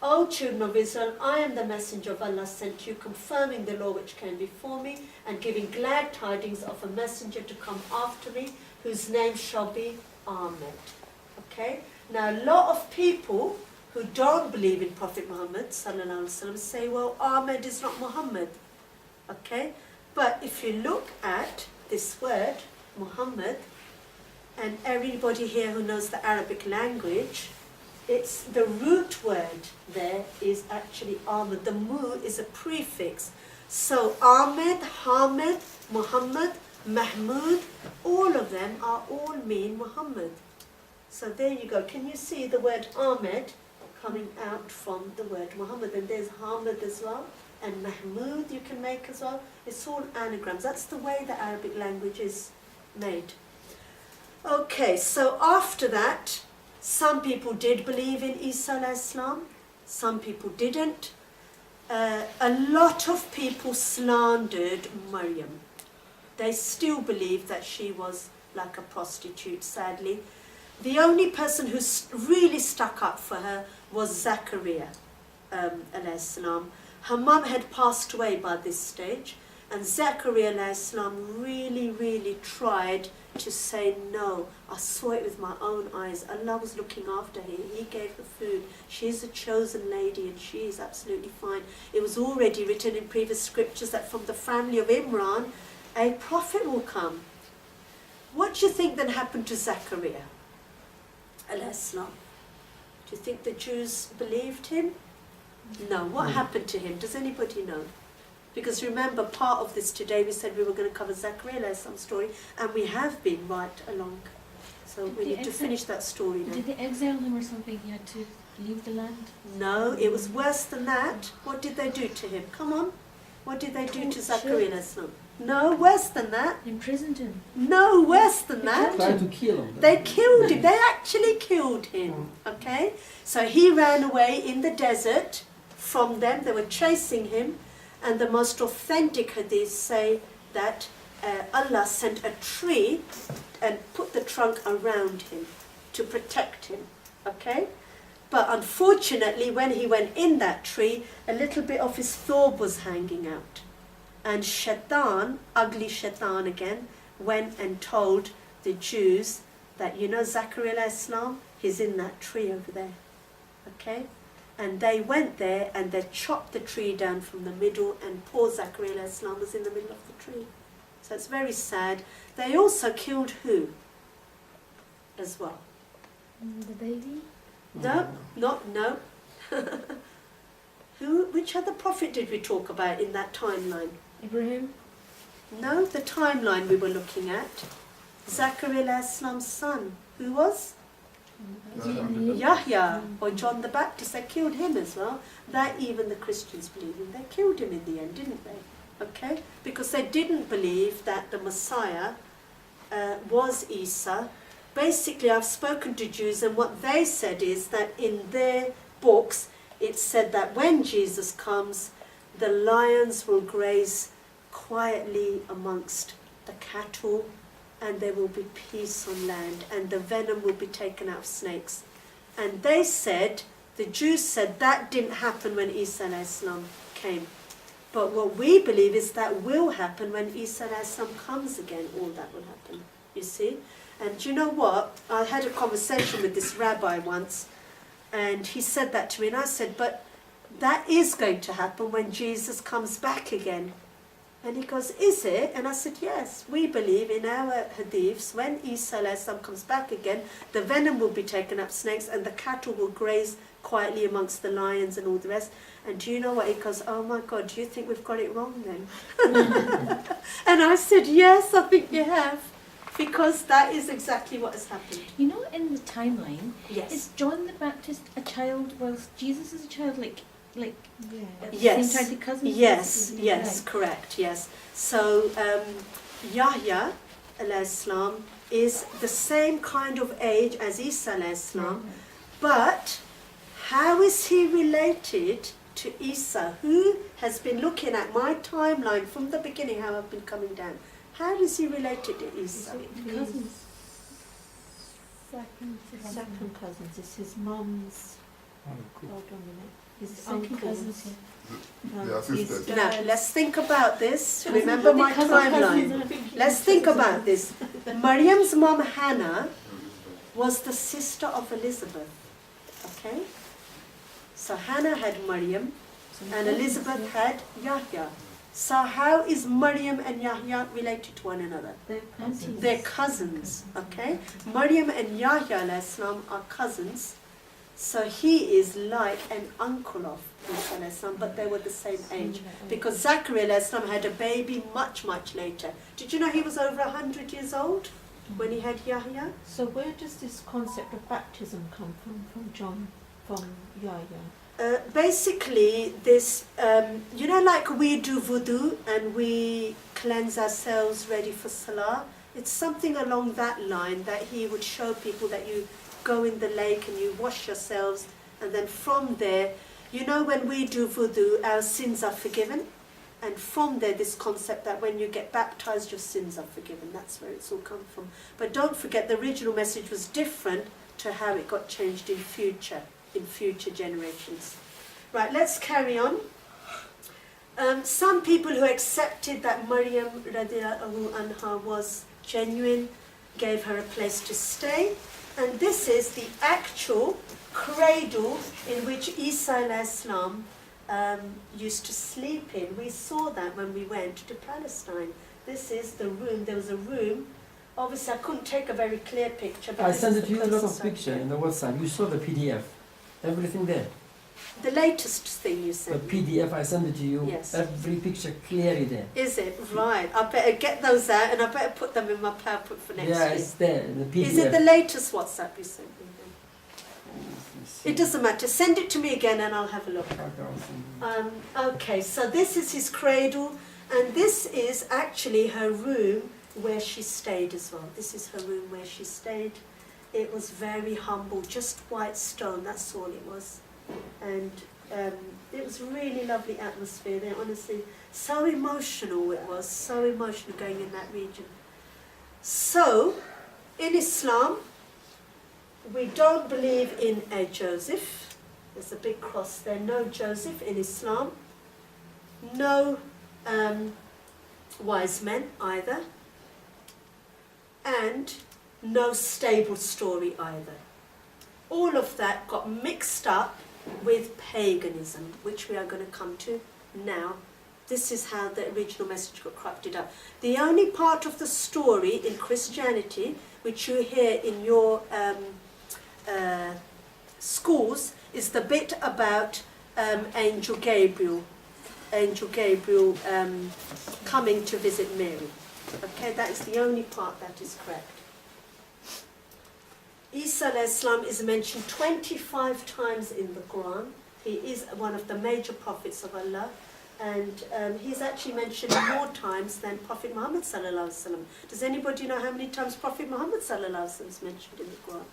O children of Israel, I am the messenger of Allah sent to you, confirming the law which came before me and giving glad tidings of a messenger to come after me, whose name shall be Ahmed. Okay? Now a lot of people who don't believe in Prophet Muhammad sallallahu alaihi wasallam say, well, Ahmed is not Muhammad. Okay? But if you look at this word, Muhammad, and everybody here who knows the Arabic language, it's the root word there is actually Ahmed. The mu is a prefix. So Ahmed, Hamid, Muhammad, Mahmud, all of them are all mean Muhammad. So there you go. Can you see the word Ahmed coming out from the word Muhammad? And there's Hamid as well. And Mahmud you can make as well. It's all anagrams. That's the way the Arabic language is made. Okay, so after that, some people did believe in Isa alayhi salam, some people didn't. A lot of people slandered Maryam. They still believe that she was like a prostitute, sadly. The only person who really stuck up for her was Zakariya alayhi salam. Her mum had passed away by this stage, and Zakariya alayhi salam really tried to say no. I saw it with my own eyes. Allah was looking after her. He gave her food. She is a chosen lady and she is absolutely fine. It was already written in previous scriptures that from the family of Imran, a prophet will come. What do you think then happened to Zakariya alayhi salam? Do you think the Jews believed him? No. What happened to him? Does anybody know? Because remember, part of this today, we said we were going to cover Zakariya some story, and we have been right along. So we need to finish that story now.
Did they exile him or something? He had to leave the land?
No, it was worse than that. What did they do to him? Come on. What did they do to Zakariya? No, worse than that.
Imprisoned him?
No, worse than that.
Tried to kill him.
They killed him. They actually killed him. Okay? So he ran away in the desert from them. They were chasing him. And the most authentic hadiths say that Allah sent a tree and put the trunk around him to protect him. Okay? But unfortunately, when he went in that tree, a little bit of his thorb was hanging out. And Shaitan, ugly Shaitan again, went and told the Jews that, you know, Zakariya alayhi salam, he's in that tree over there. Okay? And they went there and they chopped the tree down from the middle, and poor Zakariya alayhi salam was in the middle of the tree. So it's very sad. They also killed who as well?
The baby?
No. Which other prophet did we talk about in that timeline?
Ibrahim?
No, the timeline we were looking at. Zakariya alayhi salam's son. Who was? Yahya, or John the Baptist. They killed him as well. That even the Christians believe in. They killed him in the end, didn't they? Okay? Because they didn't believe that the Messiah was Isa. Basically, I've spoken to Jews, and what they said is that in their books, it said that when Jesus comes, the lions will graze quietly amongst the cattle, and there will be peace on land, and the venom will be taken out of snakes. And they said, the Jews said, that didn't happen when Isa alayhi salam came. But what we believe is that will happen when Isa alayhi salam comes again. All that will happen, you see. And do you know what? I had a conversation with this rabbi once, and he said that to me, and I said, but that is going to happen when Jesus comes back again. And he goes, is it? And I said, yes, we believe in our hadiths, when Isa alayhi salam comes back again, the venom will be taken up snakes, and the cattle will graze quietly amongst the lions and all the rest. And do you know what? He goes, oh my God, do you think we've got it wrong then? And I said, yes, I think you have. Because that is exactly what has happened.
You know, in the timeline,
Yes.
is John the Baptist a child whilst Jesus is a child? Like, like
Yeah.
at the
Yes.
same time the cousins?
Yes,
Right.
yes, correct, yes. So Yahya alayhi salam is the same kind of age as Isa alayhi salam, but how is he related to Isa, who has been looking at my timeline from the beginning, how I've been coming down? How is he related to Isa?
The cousins,
Second.
second cousins. It's his mum's.
Uncle.
Hold on a minute. His Second uncles. cousins.
They are sisters.
Now, let's think about this.
Cousins,
Remember my
cousin,
timeline.
cousins.
Let's think about this. Maryam's mom, Hannah, was the sister of Elizabeth. Okay? So Hannah had Maryam, and Elizabeth had Yahya. So how is Maryam and Yahya related to one another?
They're cousins.
They're cousins, okay? Maryam and Yahya alayhi salam are cousins. So he is like an uncle of Isa alayhi salam, but they were the same age. Because Zakariya alayhi salam had a baby much, much later. Did you know he was over 100 years old when he had Yahya?
So where does this concept of baptism come from John, from Yahya?
Basically, this, you know, like we do wudu and we cleanse ourselves ready for salah. It's something along that line that he would show people, that you go in the lake and you wash yourselves, and then from there, you know, when we do wudu, our sins are forgiven. And from there, this concept that when you get baptized, your sins are forgiven. That's where it's all come from. But don't forget, the original message was different to how it got changed in future generations. Right, let's carry on. Some people who accepted that Maryam radiallahu anha was genuine gave her a place to stay, and this is the actual cradle in which Isa alayhi salam used to sleep in. We saw that when we went to Palestine. This is the room. There was a room. Obviously, I couldn't take a very clear picture. But
I
this
sent
is
it to
the
you a lot of
closest I
picture
can.
in the WhatsApp. You saw the PDF. Everything there.
The latest thing you
The
sent me.
PDF I sent it to you.
Yes.
Every picture clearly there.
Is it? Right. I better get those out and I better put them in my PowerPoint for next
Yeah,
year.
it's there in the PDF.
Is it the latest WhatsApp you sent me then? It doesn't matter. Send it to me again and I'll have a look. Okay, so this is his cradle, and this is actually her room where she stayed as well. This is her room where she stayed. It was very humble, just white stone, that's all it was. And it was really lovely atmosphere there, honestly. So emotional it was, so emotional going in that region. So, in Islam, we don't believe in a Joseph. There's a big cross there. No Joseph in Islam. No wise men either. And no stable story either. All of that got mixed up with paganism, which we are going to come to now. This is how the original message got corrupted up. The only part of the story in Christianity which you hear in your schools is the bit about Angel Gabriel coming to visit Mary. Okay, that is the only part that is correct. Isa alayhi salam is mentioned 25 times in the Quran. He is one of the major prophets of Allah, and he's actually mentioned more times than Prophet Muhammad sallallahu alaihi wasallam. Does anybody know how many times Prophet Muhammad sallallahu alaihi wasallam is mentioned in the Quran?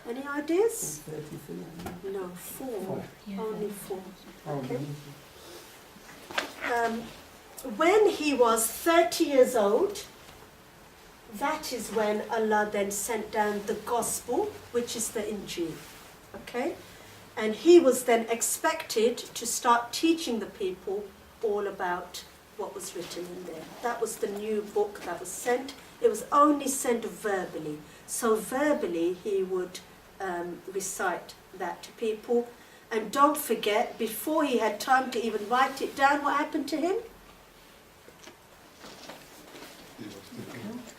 Any ideas?
33.
No, 4.
Yeah.
Only 4.
Oh,
Okay. When he was 30 years old, that is when Allah then sent down the gospel, which is the Injil. Okay? And he was then expected to start teaching the people all about what was written in there. That was the new book that was sent. It was only sent verbally. So verbally he would recite that to people. And don't forget, before he had time to even write it down, what happened to him?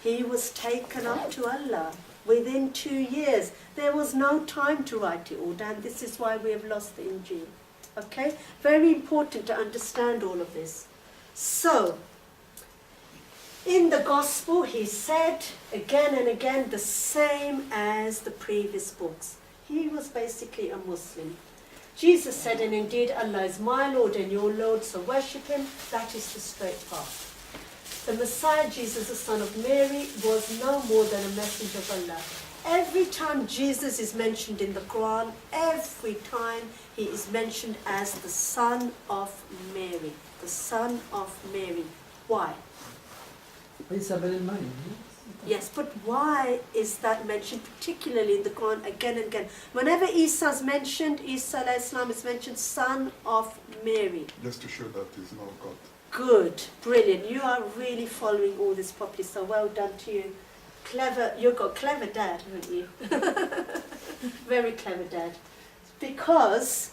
He was taken up to Allah within 2 years. There was no time to write it all down. This is why we have lost the Injil. Okay? Very important to understand all of this. So, in the Gospel, he said again and again the same as the previous books. He was basically a Muslim. Jesus said, and indeed Allah is my Lord and your Lord, so worship him. That is the straight path. The Messiah, Jesus, the son of Mary, was no more than a messenger of Allah. Every time Jesus is mentioned in the Quran, every time he is mentioned as the son of Mary. The son of Mary. Why?
Isa bin al-Maryam.
Yes, but why is that mentioned, particularly in the Quran, again and again? Whenever Isa is mentioned, Isa alayhi salam is mentioned, son of Mary.
Just to show that he's not God.
Good, brilliant. You are really following all this properly, so well done to you. Clever, you've got a clever dad, haven't you? Very clever dad. Because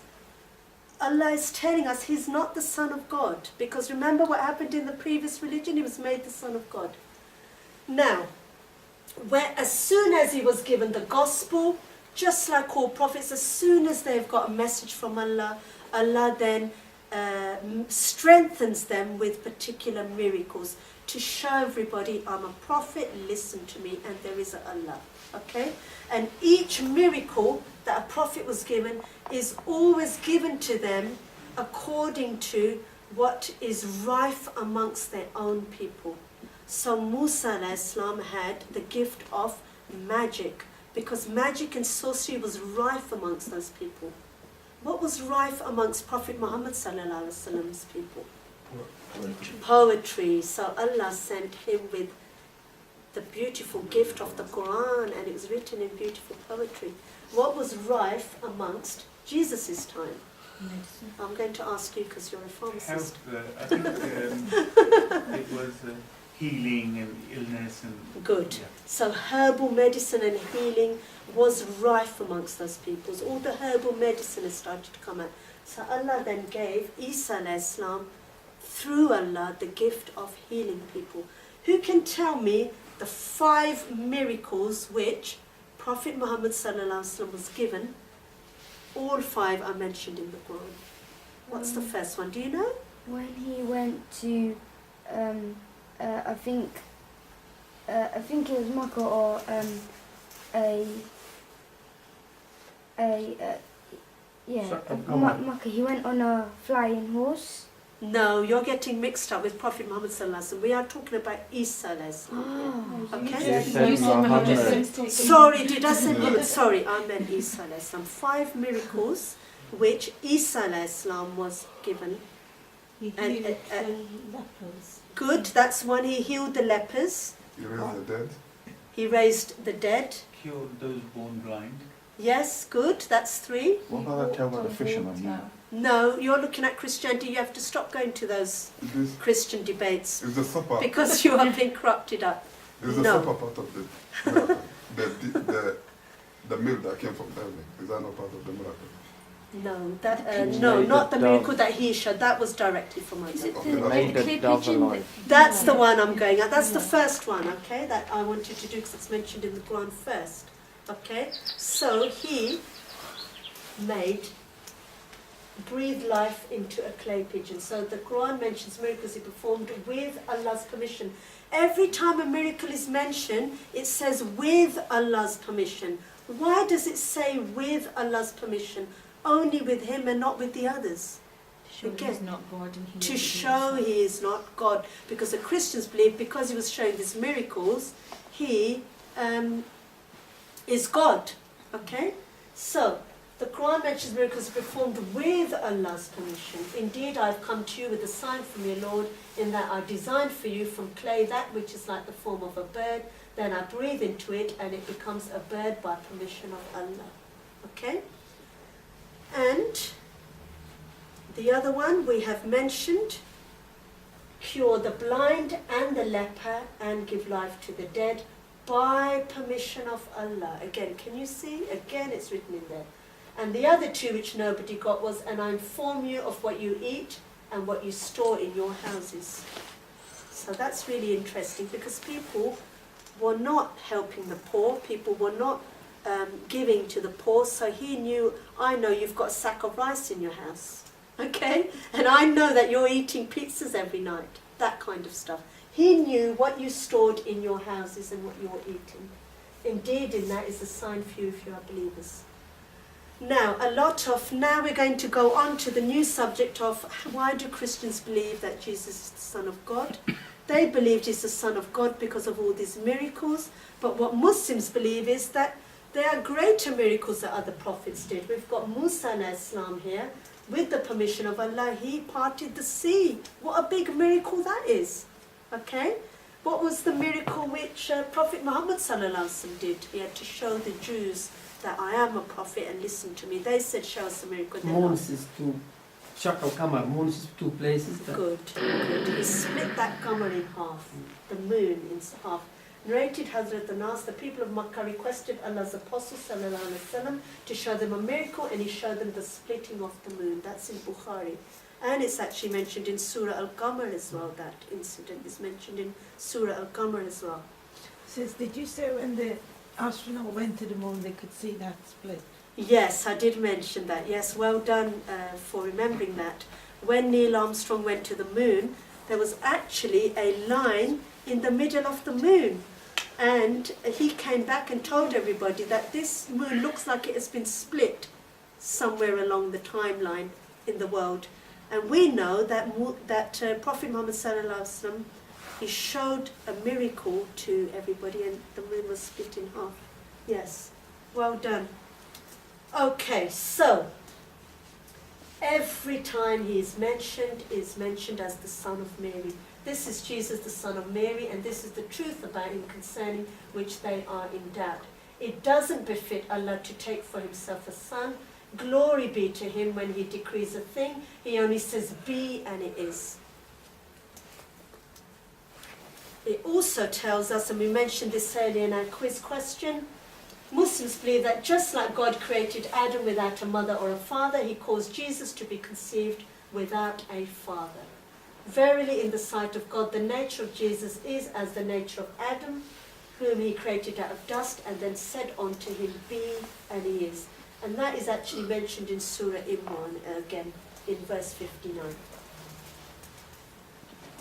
Allah is telling us he's not the son of God. Because remember what happened in the previous religion? He was made the son of God. Now, as soon as he was given the gospel, just like all prophets, as soon as they've got a message from Allah, Allah then strengthens them with particular miracles to show everybody, I'm a prophet, listen to me, and there is an Allah. Okay? And each miracle that a prophet was given is always given to them according to what is rife amongst their own people. So Musa alayhi salam had the gift of magic, because magic and sorcery was rife amongst those people. What was rife amongst Prophet Muhammad sallallahu alaihi wasallam's people? Poetry. So Allah sent him with the beautiful gift of the Quran, and it was written in beautiful poetry. What was rife amongst Jesus' time? I'm going to ask you because you're a pharmacist.
I think it was healing and illness and...
Good.
Yeah.
So herbal medicine and healing was rife amongst those peoples. All the herbal medicine has started to come out. So Allah then gave Isa alayhi salam, through Allah, the gift of healing people. Who can tell me the 5 miracles which Prophet Muhammad sallallahu alaihi wasallam was given? All 5 are mentioned in the Quran. What's the first one? Do you know?
When he went to, I think it was Makkah or Makkah. He went on a flying horse.
No, you're getting mixed up with Prophet Muhammad sallallahu alaihi wasallam. We are talking about Isa alayhi salam. Okay?
You said Muhammad.
Sorry, did I say Muhammad? Sorry, I meant Isa alayhi salam. 5 miracles which Isa alayhi salam was given.
He
And-
healed the lepers.
Good, that's one. He healed the lepers.
He raised the dead.
He raised the dead.
Cured those born blind.
Yes, good, that's 3.
What about that tale about the fisherman? Yeah.
No, you're looking at Christianity. You have to stop going to those
This
Christian debates
is the supper.
because you are being corrupted up.
Is the
No.
supper part of the miracle? the meal that came from heaven. Is that not part of the miracle?
No, that
He
no,
made
not
the
the
dove.
miracle that he showed. That was directly from
Is
Allah.
it
Okay,
the,
Made
the
the
clay
dove
pigeon?
alive.
That's the one I'm going at. That's the first one, okay, that I wanted to do because it's mentioned in the Quran first. Okay, so he breathed life into a clay pigeon. So the Quran mentions miracles he performed with Allah's permission. Every time a miracle is mentioned, it says with Allah's permission. Why does it say with Allah's permission? Only with him and not with the others.
To show
Again,
he's not God and he
To
knows
show
himself.
he is not God. Because the Christians believe because he was showing these miracles, he is God. Okay? So, the Quran mentions miracles performed with Allah's permission. Indeed, I've come to you with a sign from your Lord, in that I designed for you from clay that which is like the form of a bird. Then I breathe into it and it becomes a bird by permission of Allah. Okay? And the other one we have mentioned, cure the blind and the leper and give life to the dead by permission of Allah. Again, can you see? Again, it's written in there. And the other 2 which nobody got was, and I inform you of what you eat and what you store in your houses. So that's really interesting because people were not helping the poor, people were not giving to the poor, so he knew, I know you've got a sack of rice in your house, okay? And I know that you're eating pizzas every night, that kind of stuff. He knew what you stored in your houses and what you're eating. Indeed, in that is a sign for you if you are believers. Now, now we're going to go on to the new subject of why do Christians believe that Jesus is the Son of God? They believe Jesus is the Son of God because of all these miracles, but what Muslims believe is that there are greater miracles that other prophets did. We've got Musa alayhi salam here, with the permission of Allah, he parted the sea. What a big miracle that is, okay? What was the miracle which Prophet Muhammad sallallahu alaihi wasallam did? He had to show the Jews that I am a prophet and listen to me. They said, show us a miracle.
Moons is two, Shaq al-Qamar, moons is two places.
Good. He split that Qamar in half, the moon in half. Narrated Hazrat Anas, the people of Makkah requested Allah's Apostle sallallahu alaihi wasallam to show them a miracle, and he showed them the splitting of the moon. That's in Bukhari. And it's actually mentioned in Surah Al-Qamar as well. That incident is mentioned in Surah Al-Qamar as well.
Says, did you say when the astronaut went to the moon they could see that split?
Yes, I did mention that. Yes, well done for remembering that. When Neil Armstrong went to the moon, there was actually a line in the middle of the moon. And he came back and told everybody that this moon looks like it has been split somewhere along the timeline in the world. And we know that Prophet Muhammad sallallahu alaihi wasallam, he showed a miracle to everybody, and the moon was split in half. Yes, well done. Okay, so every time he is mentioned as the son of Mary. This is Jesus, the son of Mary, and this is the truth about him concerning which they are in doubt. It doesn't befit Allah to take for himself a son. Glory be to him when he decrees a thing. He only says be, and it is. It also tells us, and we mentioned this earlier in our quiz question, Muslims believe that just like God created Adam without a mother or a father, he caused Jesus to be conceived without a father. Verily, in the sight of God, the nature of Jesus is as the nature of Adam, whom he created out of dust, and then said unto him, be, and he is. And that is actually mentioned in Surah Imran, again, in verse 59.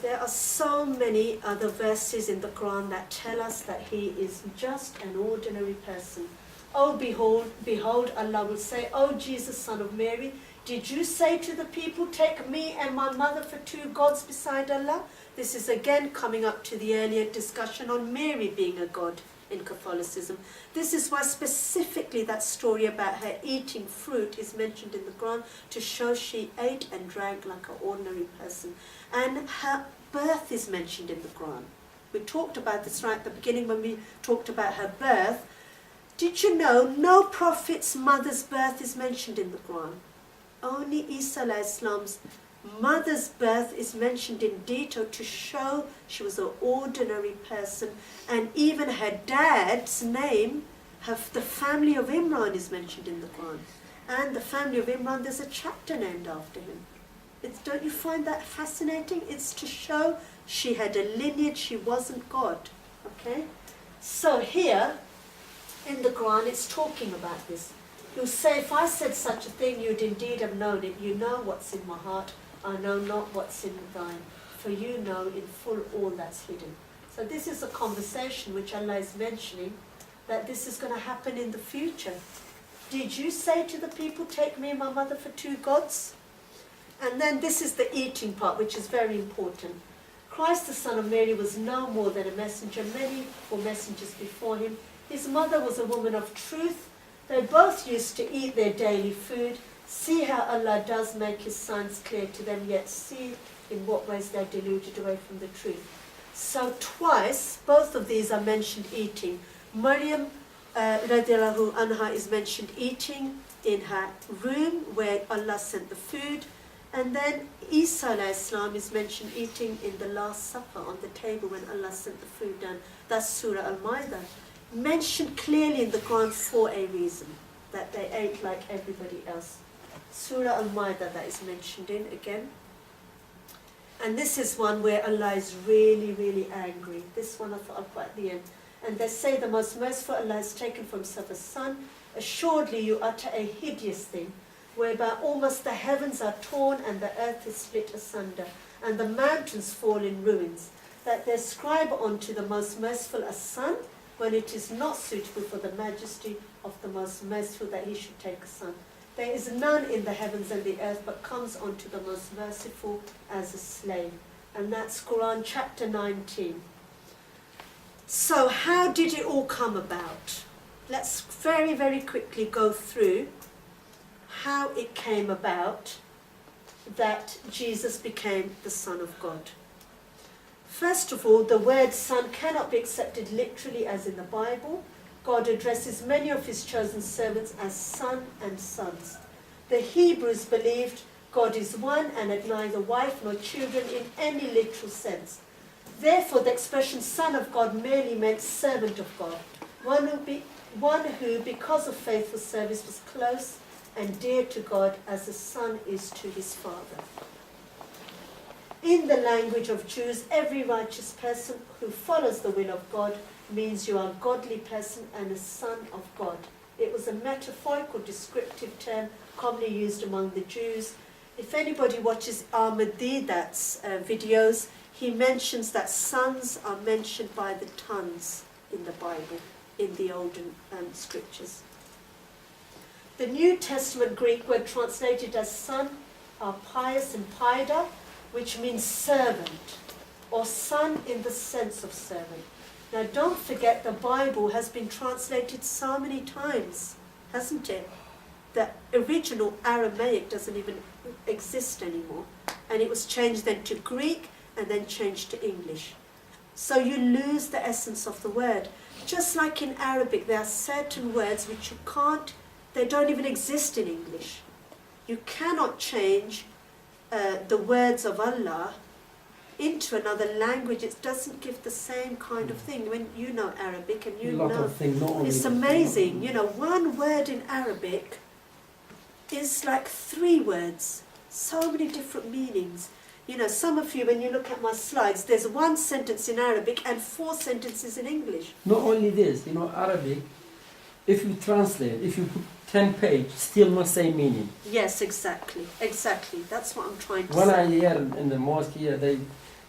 There are so many other verses in the Quran that tell us that he is just an ordinary person. Oh, behold, Allah will say, oh, Jesus, son of Mary, did you say to the people, take me and my mother for two gods beside Allah? This is again coming up to the earlier discussion on Mary being a god in Catholicism. This is why specifically that story about her eating fruit is mentioned in the Quran, to show she ate and drank like an ordinary person. And her birth is mentioned in the Quran. We talked about this right at the beginning when we talked about her birth. Did you know no prophet's mother's birth is mentioned in the Quran? Only Isa alayhi salam's mother's birth is mentioned in detail to show she was an ordinary person. And even her dad's name, the family of Imran, is mentioned in the Quran. And the family of Imran, there's a chapter named after him. Don't you find that fascinating? It's to show she had a lineage, she wasn't God. Okay? So here, in the Quran, it's talking about this. He'll say, if I said such a thing, you'd indeed have known it. You know what's in my heart. I know not what's in thine. For you know in full all that's hidden. So this is a conversation which Allah is mentioning, that this is going to happen in the future. Did you say to the people, take me and my mother for two gods? And then this is the eating part, which is very important. Christ, the son of Mary, was no more than a messenger. Many were messengers before him. His mother was a woman of truth. They both used to eat their daily food. See how Allah does make his signs clear to them, yet see in what ways they're deluded away from the truth. So twice, both of these are mentioned eating. Maryam radiallahu anha is mentioned eating in her room where Allah sent the food. And then Isa alayhi salam is mentioned eating in the Last Supper on the table when Allah sent the food down. That's Surah Al-Ma'idah. Mentioned clearly in the Quran for a reason, that they ate like everybody else. Surah Al-Ma'idah that is mentioned in again. And this is one where Allah is really, really angry. This one I thought I'd put at the end. And they say, the most merciful Allah has taken for himself a son. Assuredly you utter a hideous thing, whereby almost the heavens are torn and the earth is split asunder, and the mountains fall in ruins, that they ascribe unto the most merciful a son, when it is not suitable for the majesty of the most merciful that he should take a son. There is none in the heavens and the earth but comes unto the most merciful as a slave. And that's Quran chapter 19. So how did it all come about? Let's very, very quickly go through how it came about that Jesus became the Son of God. First of all, the word son cannot be accepted literally as in the Bible. God addresses many of his chosen servants as son and sons. The Hebrews believed God is one and had neither wife nor children in any literal sense. Therefore, the expression son of God merely meant servant of God, one who, because of faithful service, was close and dear to God as a son is to his father. In the language of Jews, every righteous person who follows the will of God means you are a godly person and a son of God. It was a metaphorical descriptive term commonly used among the Jews. If anybody watches Ahmed Deedat's videos, he mentions that sons are mentioned by the tons in the Bible, in the olden scriptures. The New Testament Greek word translated as son are pious and paida, which means servant, or son in the sense of servant. Now don't forget the Bible has been translated so many times, hasn't it? The original Aramaic doesn't even exist anymore. And it was changed then to Greek and then changed to English. So you lose the essence of the word. Just like in Arabic, there are certain words which you can't, they don't even exist in English. You cannot change the words of Allah into another language. It doesn't give the same kind of thing. When you know Arabic and you know,
of things, not only
it's
the-
amazing. You know, one word in Arabic is like 3 words, so many different meanings. You know, some of you, when you look at my slides, there's 1 sentence in Arabic and 4 sentences in English.
Not only this, Arabic, if you translate, if you put 10 pages, still not same meaning.
Yes, exactly. That's what I'm trying to
When
say.
I hear in the mosque here, they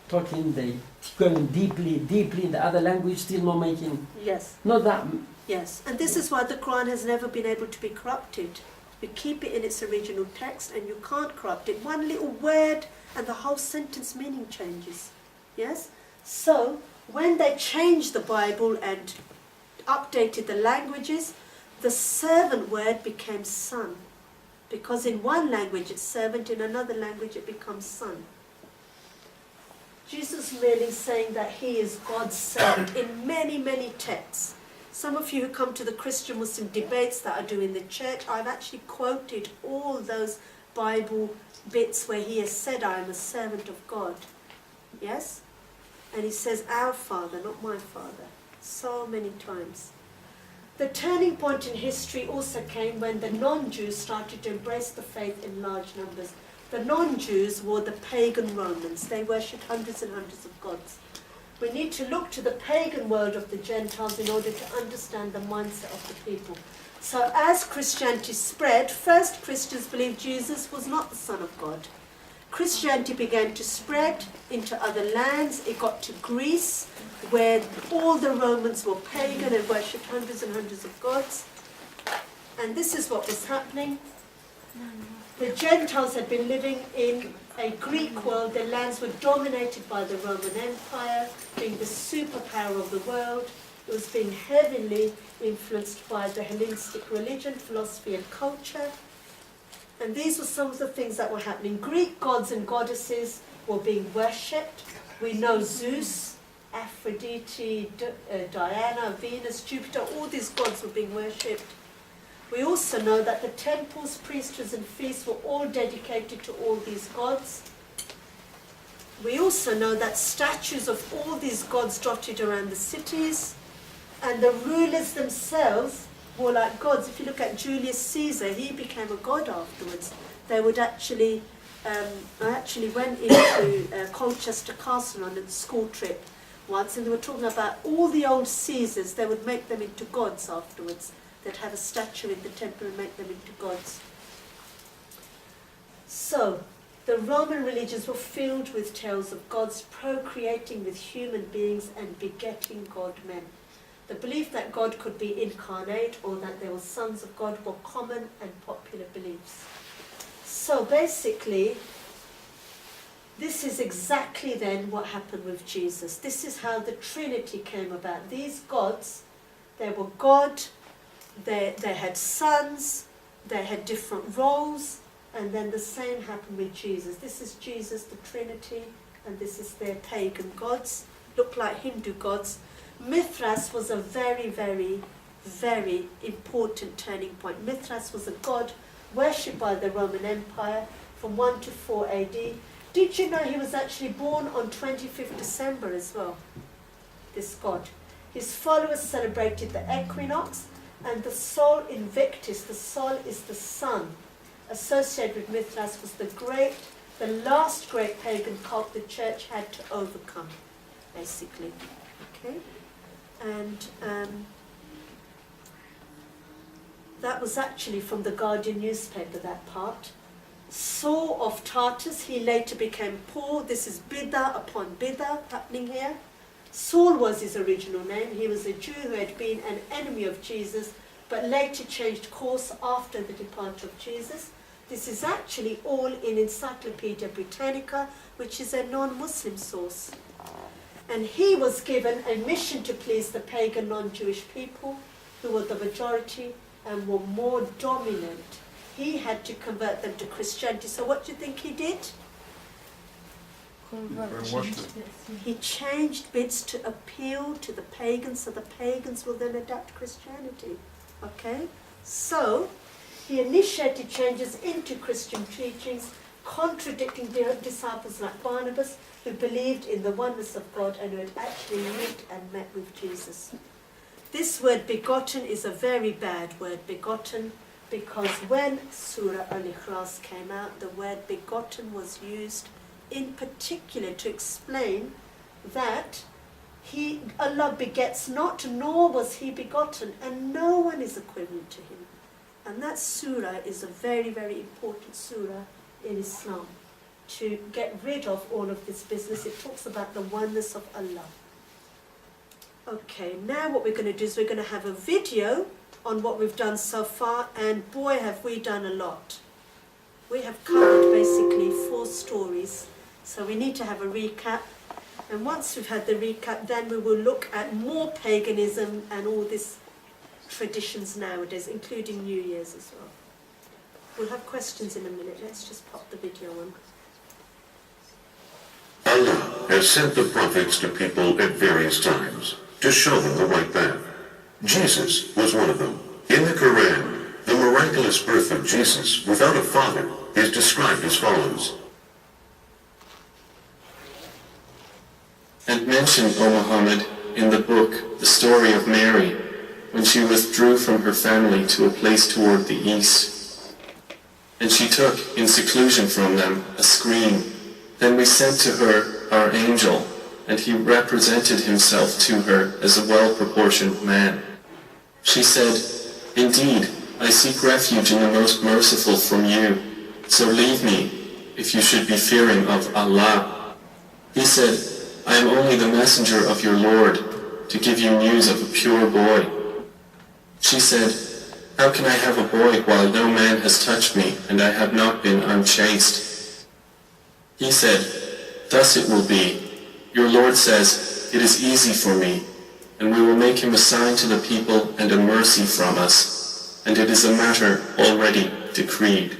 talking, they going deeply in the other language, still not making,
Yes,
not that,
yes. And this is why the Quran has never been able to be corrupted. You keep it in its original text and you can't corrupt it. One little word and the whole sentence meaning changes. Yes? So, when they changed the Bible and updated the languages, the servant word became son. Because in one language it's servant, in another language it becomes son. Jesus merely saying that he is God's servant in many, many texts. Some of you who come to the Christian-Muslim debates that I do in the church, I've actually quoted all those Bible bits where he has said, I am a servant of God. Yes? And he says, our Father, not my Father. So many times. The turning point in history also came when the non-Jews started to embrace the faith in large numbers. The non-Jews were the pagan Romans. They worshipped hundreds and hundreds of gods. We need to look to the pagan world of the Gentiles in order to understand the mindset of the people. So as Christianity spread, first Christians believed Jesus was not the Son of God. Christianity began to spread into other lands. It got to Greece, where all the Romans were pagan and worshipped hundreds and hundreds of gods. And this is what was happening. The Gentiles had been living in a Greek world. Their lands were dominated by the Roman Empire, being the superpower of the world. It was being heavily influenced by the Hellenistic religion, philosophy and culture. And these were some of the things that were happening. Greek gods and goddesses were being worshipped. We know Zeus, Aphrodite, Diana, Venus, Jupiter, all these gods were being worshipped. We also know that the temples, priesthoods and feasts were all dedicated to all these gods. We also know that statues of all these gods dotted around the cities, and the rulers themselves were like gods. If you look at Julius Caesar, he became a god afterwards. They would actually, I actually went into Colchester Castle on a school trip once, and they were talking about all the old Caesars. They would make them into gods afterwards. They'd have a statue in the temple and make them into gods. So, the Roman religions were filled with tales of gods procreating with human beings and begetting god-men. The belief that God could be incarnate or that there were sons of God were common and popular beliefs. So basically, this is exactly then what happened with Jesus. This is how the Trinity came about. These gods, they were God, they had sons, they had different roles, and then the same happened with Jesus. This is Jesus, the Trinity, and this is their pagan gods, look like Hindu gods. Mithras was a very, very, very important turning point. Mithras was a god worshipped by the Roman Empire from 1 to 4 AD. Did you know he was actually born on 25th December as well, this god? His followers celebrated the equinox, and the Sol Invictus, the Sol is the sun, associated with Mithras, was the last great pagan cult the church had to overcome, basically. Okay? And that was actually from the Guardian newspaper, that part. Saul of Tarsus, he later became Paul. This is Bid'ah upon Bid'ah happening here. Saul was his original name. He was a Jew who had been an enemy of Jesus, but later changed course after the departure of Jesus. This is actually all in Encyclopedia Britannica, which is a non-Muslim source. And he was given a mission to please the pagan non-Jewish people, who were the majority and were more dominant. He had to convert them to Christianity. So what do you think he did? He changed bits to appeal to the pagans, so the pagans will then adapt Christianity. Okay? So, he initiated changes into Christian teachings, contradicting disciples like Barnabas, who believed in the oneness of God and who had actually lived and met with Jesus. This word begotten is a very bad word, begotten, because when Surah Al-Ikhlas came out, the word begotten was used in particular to explain that Allah begets not, nor was he begotten, and no one is equivalent to him. And that surah is a very, very important surah in Islam to get rid of all of this business. It talks about the oneness of Allah. Okay, now what we're going to do is we're going to have a video on what we've done so far, and boy have we done a lot. We have covered basically 4 stories, so we need to have a recap. And once we've had the recap, then we will look at more paganism and all these traditions nowadays, including New Year's as well. We'll have questions in a minute. Let's just pop the video on.
Allah has sent the prophets to people at various times to show them the right path. Jesus was one of them. In the Quran, the miraculous birth of Jesus without a father is described as follows.
And mention, O Muhammad, in the book the story of Mary, when she withdrew from her family to a place toward the east. And she took, in seclusion from them, a screen. Then we sent to her our angel, and he represented himself to her as a well-proportioned man. She said, Indeed, I seek refuge in the most merciful from you, so leave me, if you should be fearing of Allah. He said, I am only the messenger of your Lord, to give you news of a pure boy. She said, How can I have a boy while no man has touched me, and I have not been unchaste? He said, Thus it will be. Your Lord says, It is easy for me, and we will make him a sign to the people and a mercy from us, and it is a matter already decreed.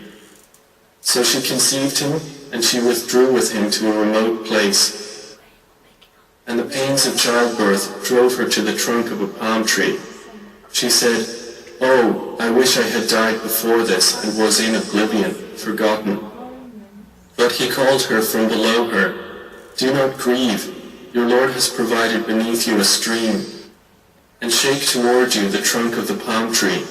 So she conceived him, and she withdrew with him to a remote place. And the pains of childbirth drove her to the trunk of a palm tree. She said, Oh, I wish I had died before this and was in oblivion, forgotten. But he called her from below her, Do not grieve, your Lord has provided beneath you a stream. And shake toward you the trunk of the palm tree.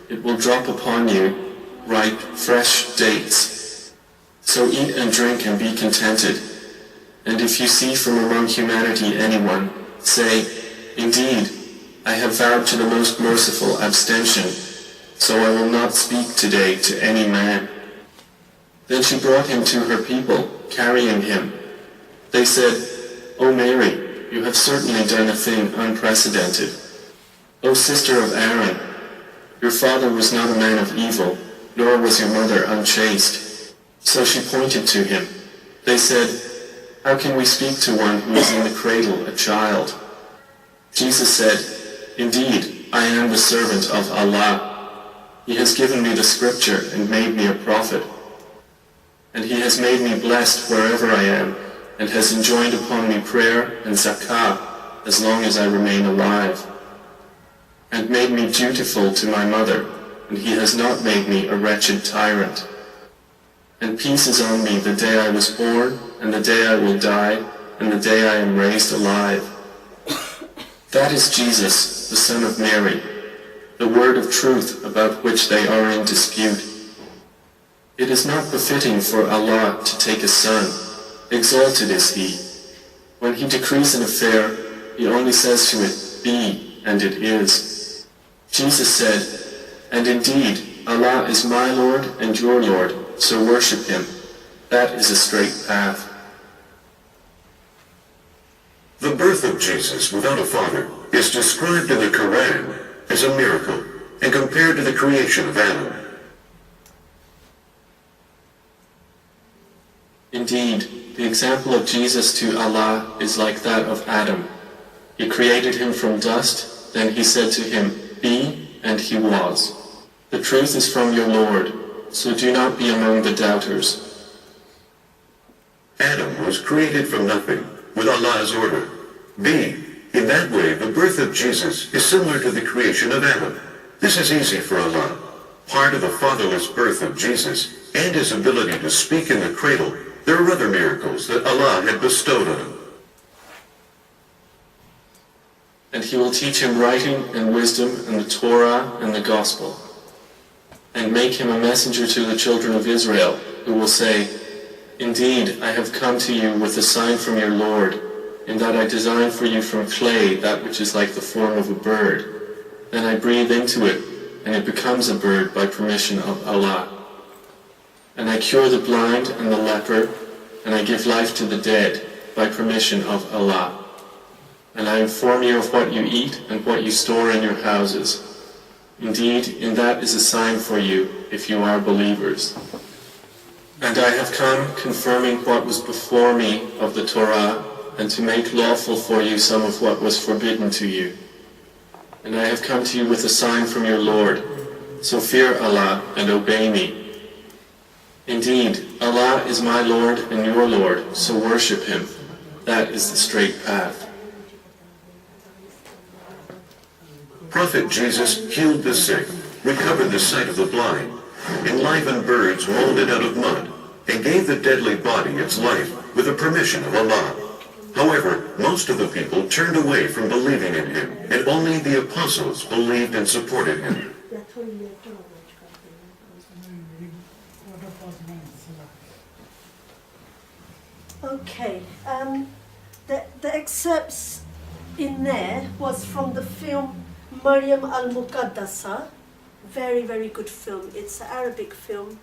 It will drop upon you ripe, fresh dates. So eat and drink and be contented. And if you see from among humanity anyone, say, Indeed, I have vowed to the most merciful abstention, so I will not speak today to any man. Then she brought him to her people, carrying him. They said, O Mary, you have certainly done a thing unprecedented. O sister of Aaron, your father was not a man of evil, nor was your mother unchaste. So she pointed to him. They said, how can we speak to one who is in the cradle, a child? Jesus said, indeed, I am the servant of Allah. He has given me the scripture and made me a prophet. And he has made me blessed wherever I am, and has enjoined upon me prayer and zakah as long as I remain alive, and made me dutiful to my mother, and he has not made me a wretched tyrant. And peace is on me the day I was born, and the day I will die, and the day I am raised alive. That is Jesus, the Son of Mary, the word of truth about which they are in dispute. It is not befitting for Allah to take a son. Exalted is He. When He decrees an affair, He only says to it, be, and it is. Jesus said, and indeed, Allah is my Lord and your Lord, so worship Him. That is a straight path.
The birth of Jesus without a father is described in the Quran as a miracle and compared to the creation of Adam.
Indeed, the example of Jesus to Allah is like that of Adam. He created him from dust, then He said to him, be, and he was. The truth is from your Lord, so do not be among the doubters.
Adam was created from nothing, with Allah's order. B. In that way, the birth of Jesus is similar to the creation of Adam. This is easy for Allah. Part of the fatherless birth of Jesus and His ability to speak in the cradle, there are other miracles that Allah had bestowed on Him.
And He will teach him writing and wisdom and the Torah and the Gospel, and make him a messenger to the children of Israel, who will say, indeed, I have come to you with a sign from your Lord, in that I design for you from clay that which is like the form of a bird. Then I breathe into it, and it becomes a bird by permission of Allah. And I cure the blind and the leper, and I give life to the dead by permission of Allah. And I inform you of what you eat and what you store in your houses. Indeed, in that is a sign for you, if you are believers. And I have come confirming what was before me of the Torah, and to make lawful for you some of what was forbidden to you. And I have come to you with a sign from your Lord, so fear Allah and obey me. Indeed, Allah is my Lord and your Lord, so worship Him. That is the straight path.
Prophet Jesus healed the sick, recovered the sight of the blind, enlivened birds molded out of mud, and gave the deadly body its life with the permission of Allah. However, most of the people turned away from believing in Him, and only the apostles believed and supported Him.
Okay, the excerpts in there was from the film Maryam al-Muqaddasa. Very, very good film. It's an Arabic film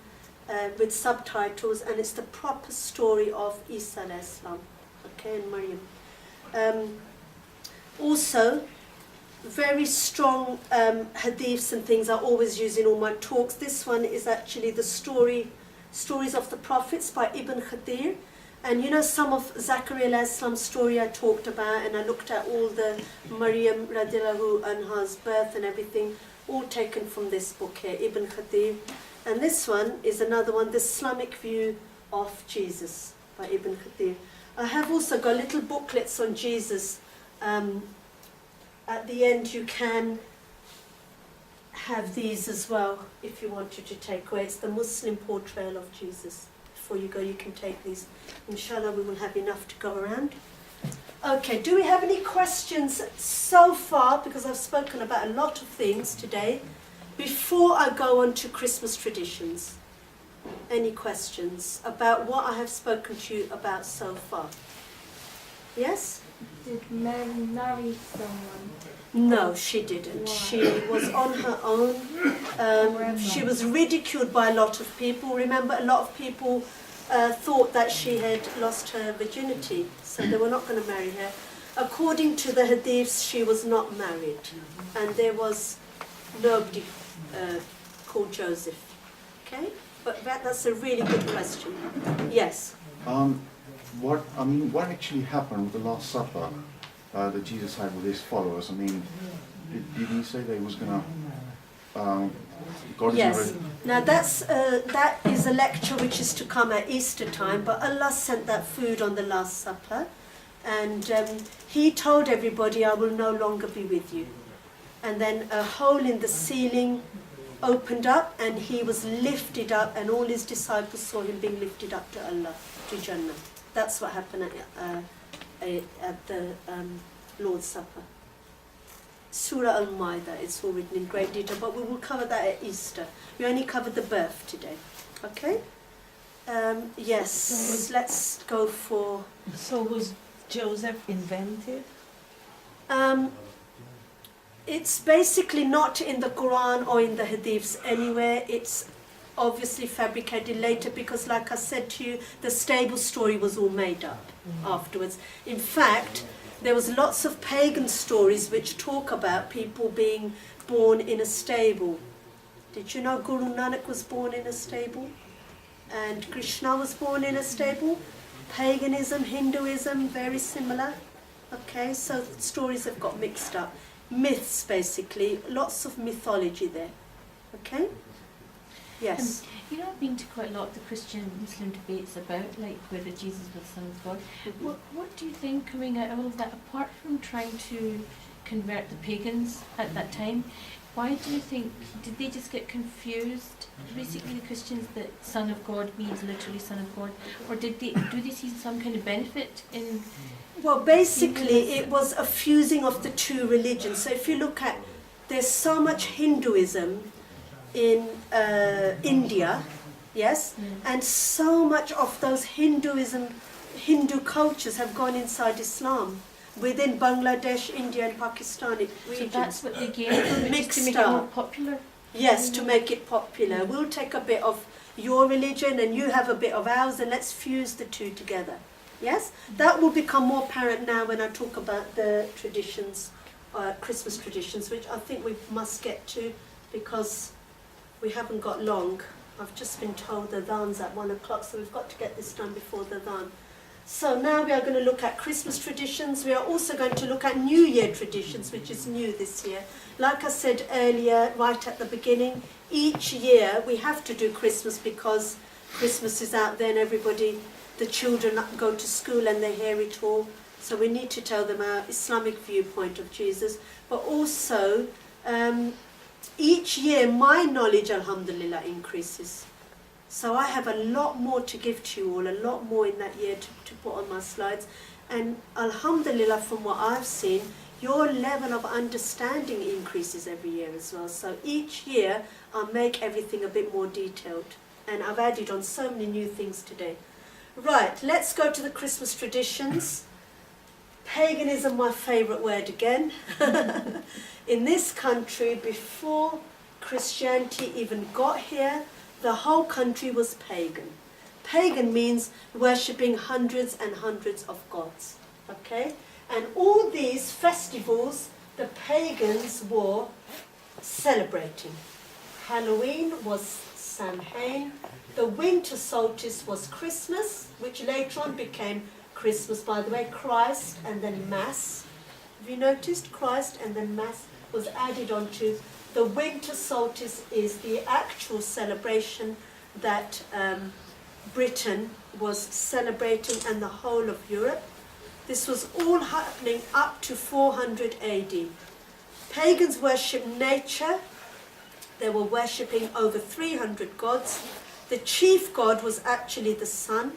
with subtitles, and it's the proper story of Isa alayhi salam. Okay, and Maryam. Also, very strong hadiths and things I always use in all my talks. This one is actually the stories of the prophets by Ibn Khadir. And you know some of Zakariya alayhi salam's story I talked about, and I looked at all the Maryam radiallahu anha's birth and everything, all taken from this book here, Ibn Khadir. And this one is another one, the Islamic view of Jesus by Ibn Khadir. I have also got little booklets on Jesus. At the end you can have these as well if you wanted to take away. It's the Muslim portrayal of Jesus. Before you go, you can take these. Inshallah, we will have enough to go around. Okay, do we have any questions so far? Because I've spoken about a lot of things today. Before I go on to Christmas traditions, any questions about what I have spoken to you about so far? Yes?
Did Mary marry someone?
No, she didn't.
Why?
She was on her own. She was ridiculed by a lot of people. Remember, a lot of people thought that she had lost her virginity, so they were not going to marry her. according to the hadiths, she was not married, and there was nobody called Joseph. Okay, but that's a really good question. Yes.
What actually happened with the Last Supper that Jesus had with his followers? I mean, did he say that he was gonna? God
Yes.
is already.
Now that is a lecture which is to come at Easter time. But Allah sent that food on the Last Supper, and He told everybody, "I will no longer be with you." And then a hole in the ceiling opened up, and He was lifted up, and all His disciples saw Him being lifted up to Allah, to Jannah. That's what happened at the Lord's Supper. Surah Al-Ma'idah, it's all written in great detail, but we will cover that at Easter. We only covered the birth today. Okay? Yes, let's go for...
So was Joseph invented?
It's basically not in the Quran or in the Hadiths anywhere. It's obviously fabricated later because, like I said to you, the stable story was all made up afterwards. In fact, there was lots of pagan stories which talk about people being born in a stable. Did you know Guru Nanak was born in a stable? And Krishna was born in a stable? Paganism, Hinduism, very similar. Okay, so stories have got mixed up. Myths, basically, lots of mythology there. Okay? Yes.
You know, I've been to quite a lot of the Christian-Muslim debates about, like, whether Jesus was the Son of God. What do you think coming out of all of that, apart from trying to convert the pagans at that time, why do you think, did they just get confused, basically the Christians, that Son of God means literally Son of God, or do they see some kind of benefit in...
Well, basically, it was a fusing of the two religions. So if you look at, there's so much Hinduism in India, yes, and so much of those Hindu cultures have gone inside Islam within Bangladesh, India, and Pakistani regions.
So that's what they gained from it, just to make it more popular?
Yes, to make it popular. We'll take a bit of your religion and you have a bit of ours, and let's fuse the two together. Yes, that will become more apparent now when I talk about the traditions, Christmas traditions, which I think we must get to because we haven't got long. I've just been told the Adhan's at 1 o'clock, so we've got to get this done before the Adhan. So now we are going to look at Christmas traditions. We are also going to look at New Year traditions, which is new this year. Like I said earlier, right at the beginning, each year we have to do Christmas because Christmas is out there and everybody, the children go to school and they hear it all. So we need to tell them our Islamic viewpoint of Jesus. But also, each year my knowledge, alhamdulillah, increases. So I have a lot more to give to you all, a lot more in that year to put on my slides. And alhamdulillah, from what I've seen, your level of understanding increases every year as well. So each year I make everything a bit more detailed. And I've added on so many new things today. Right, let's go to the Christmas traditions. Paganism, my favourite word again. In this country, before Christianity even got here, the whole country was pagan. Pagan means worshipping hundreds and hundreds of gods. Okay? And all these festivals the pagans were celebrating. Halloween was Samhain. The winter solstice was Christmas, which later on became Christmas, by the way, Christ and then Mass. Have you noticed? Christ and then Mass was added onto. The winter solstice is the actual celebration that Britain was celebrating and the whole of Europe. This was all happening up to 400 AD. Pagans worshipped nature. They were worshipping over 300 gods. The chief god was actually the sun,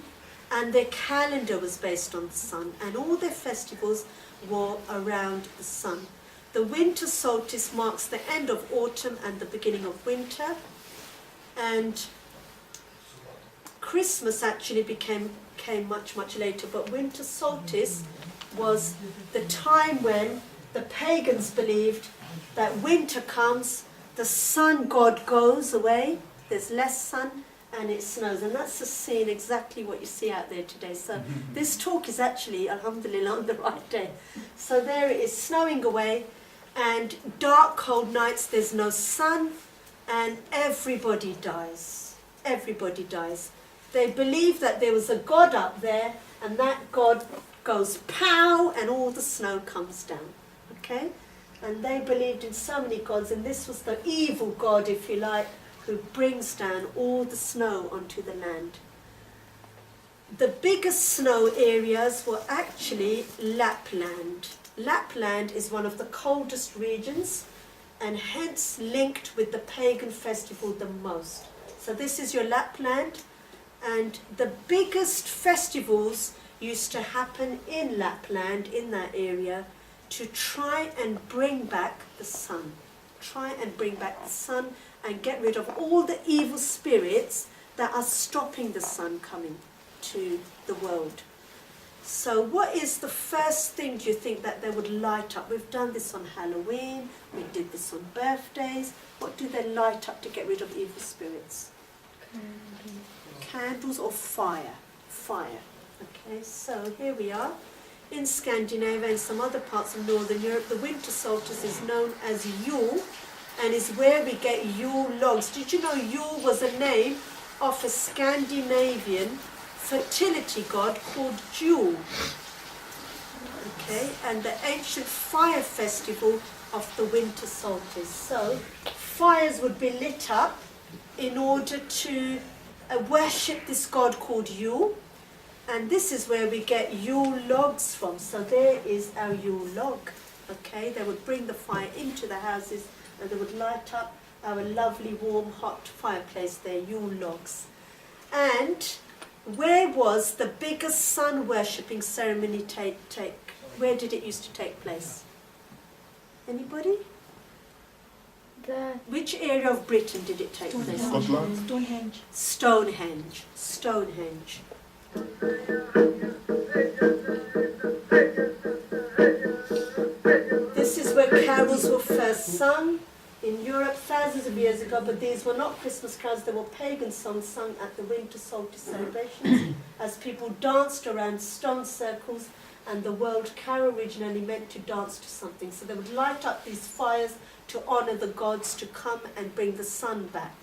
and their calendar was based on the sun, and all their festivals were around the sun. The winter solstice marks the end of autumn and the beginning of winter, and Christmas actually came much, much later, but winter solstice was the time when the pagans believed that winter comes, the sun god goes away, there's less sun, and it snows. And that's the scene, exactly what you see out there today. So this talk is actually, alhamdulillah, on the right day. So there it is, snowing away, and dark, cold nights, there's no sun, and everybody dies. Everybody dies. They believe that there was a God up there, and that God goes pow, and all the snow comes down. Okay? And they believed in so many gods, and this was the evil God, if you like, who brings down all the snow onto the land. The biggest snow areas were actually Lapland. Lapland is one of the coldest regions, and hence linked with the pagan festival the most. So this is your Lapland, and the biggest festivals used to happen in Lapland, in that area, to try and bring back the sun. Try and bring back the sun and get rid of all the evil spirits that are stopping the sun coming to the world. So what is the first thing, do you think, that they would light up? We've done this on Halloween, we did this on birthdays. What do they light up to get rid of evil spirits? Candles or fire? Fire. Okay, so here we are. In Scandinavia and some other parts of Northern Europe, the winter solstice is known as Yule, and is where we get Yule logs. Did you know Yule was a name of a Scandinavian fertility god called Jule? Okay, and the ancient fire festival of the winter solstice. So fires would be lit up in order to worship this god called Yule. And this is where we get Yule logs from. So there is our Yule log. Okay, they would bring the fire into the houses, and they would light up our lovely, warm, hot fireplace there, Yule logs. And where was the biggest sun worshipping ceremony where did it used to take place? Anybody? Which area of Britain did it take place?
Scotland?
Stonehenge.
Stonehenge. Stonehenge. This is where carols were first sung in Europe thousands of years ago, but these were not Christmas carols, they were pagan songs sung at the winter solstice celebrations as people danced around stone circles, and the word carol originally meant to dance to something. So they would light up these fires to honour the gods to come and bring the sun back.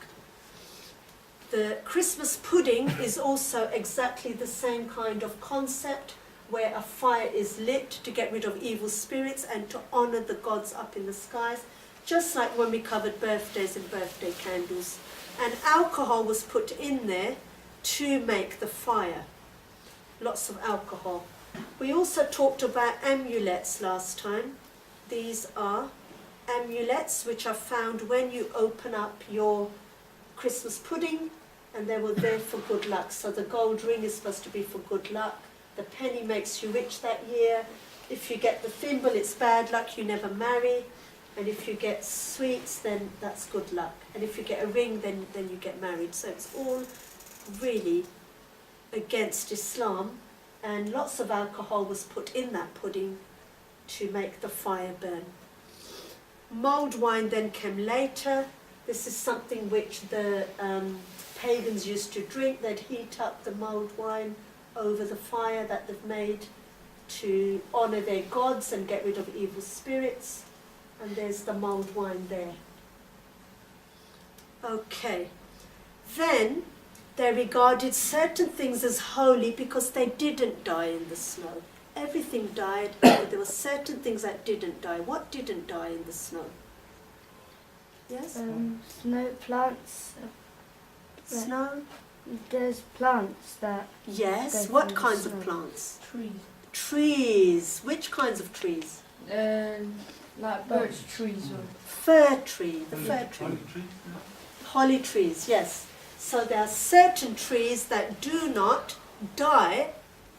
The Christmas pudding is also exactly the same kind of concept, where a fire is lit to get rid of evil spirits and to honour the gods up in the skies, just like when we covered birthdays and birthday candles. And alcohol was put in there to make the fire. Lots of alcohol. We also talked about amulets last time. These are amulets which are found when you open up your Christmas pudding, and they were there for good luck. So the gold ring is supposed to be for good luck. The penny makes you rich that year. If you get the thimble, it's bad luck, you never marry. And if you get sweets, then that's good luck. And if you get a ring, then you get married. So it's all really against Islam. And lots of alcohol was put in that pudding to make the fire burn. Mulled wine then came later. This is something which the pagans used to drink. They'd heat up the mulled wine over the fire that they've made to honour their gods and get rid of evil spirits. And there's the mulled wine there. Okay. Then they regarded certain things as holy because they didn't die in the snow. Everything died, but there were certain things that didn't die. What didn't die in the snow? Yes?
Snow plants.
Snow?
There's plants that...
Yes.
go
What
through
kinds
the
of
snow.
plants?
Trees.
Trees. Which kinds of trees?
Like birch trees or...
Fir tree. The fir tree. Holly trees, yes. So there are certain trees that do not die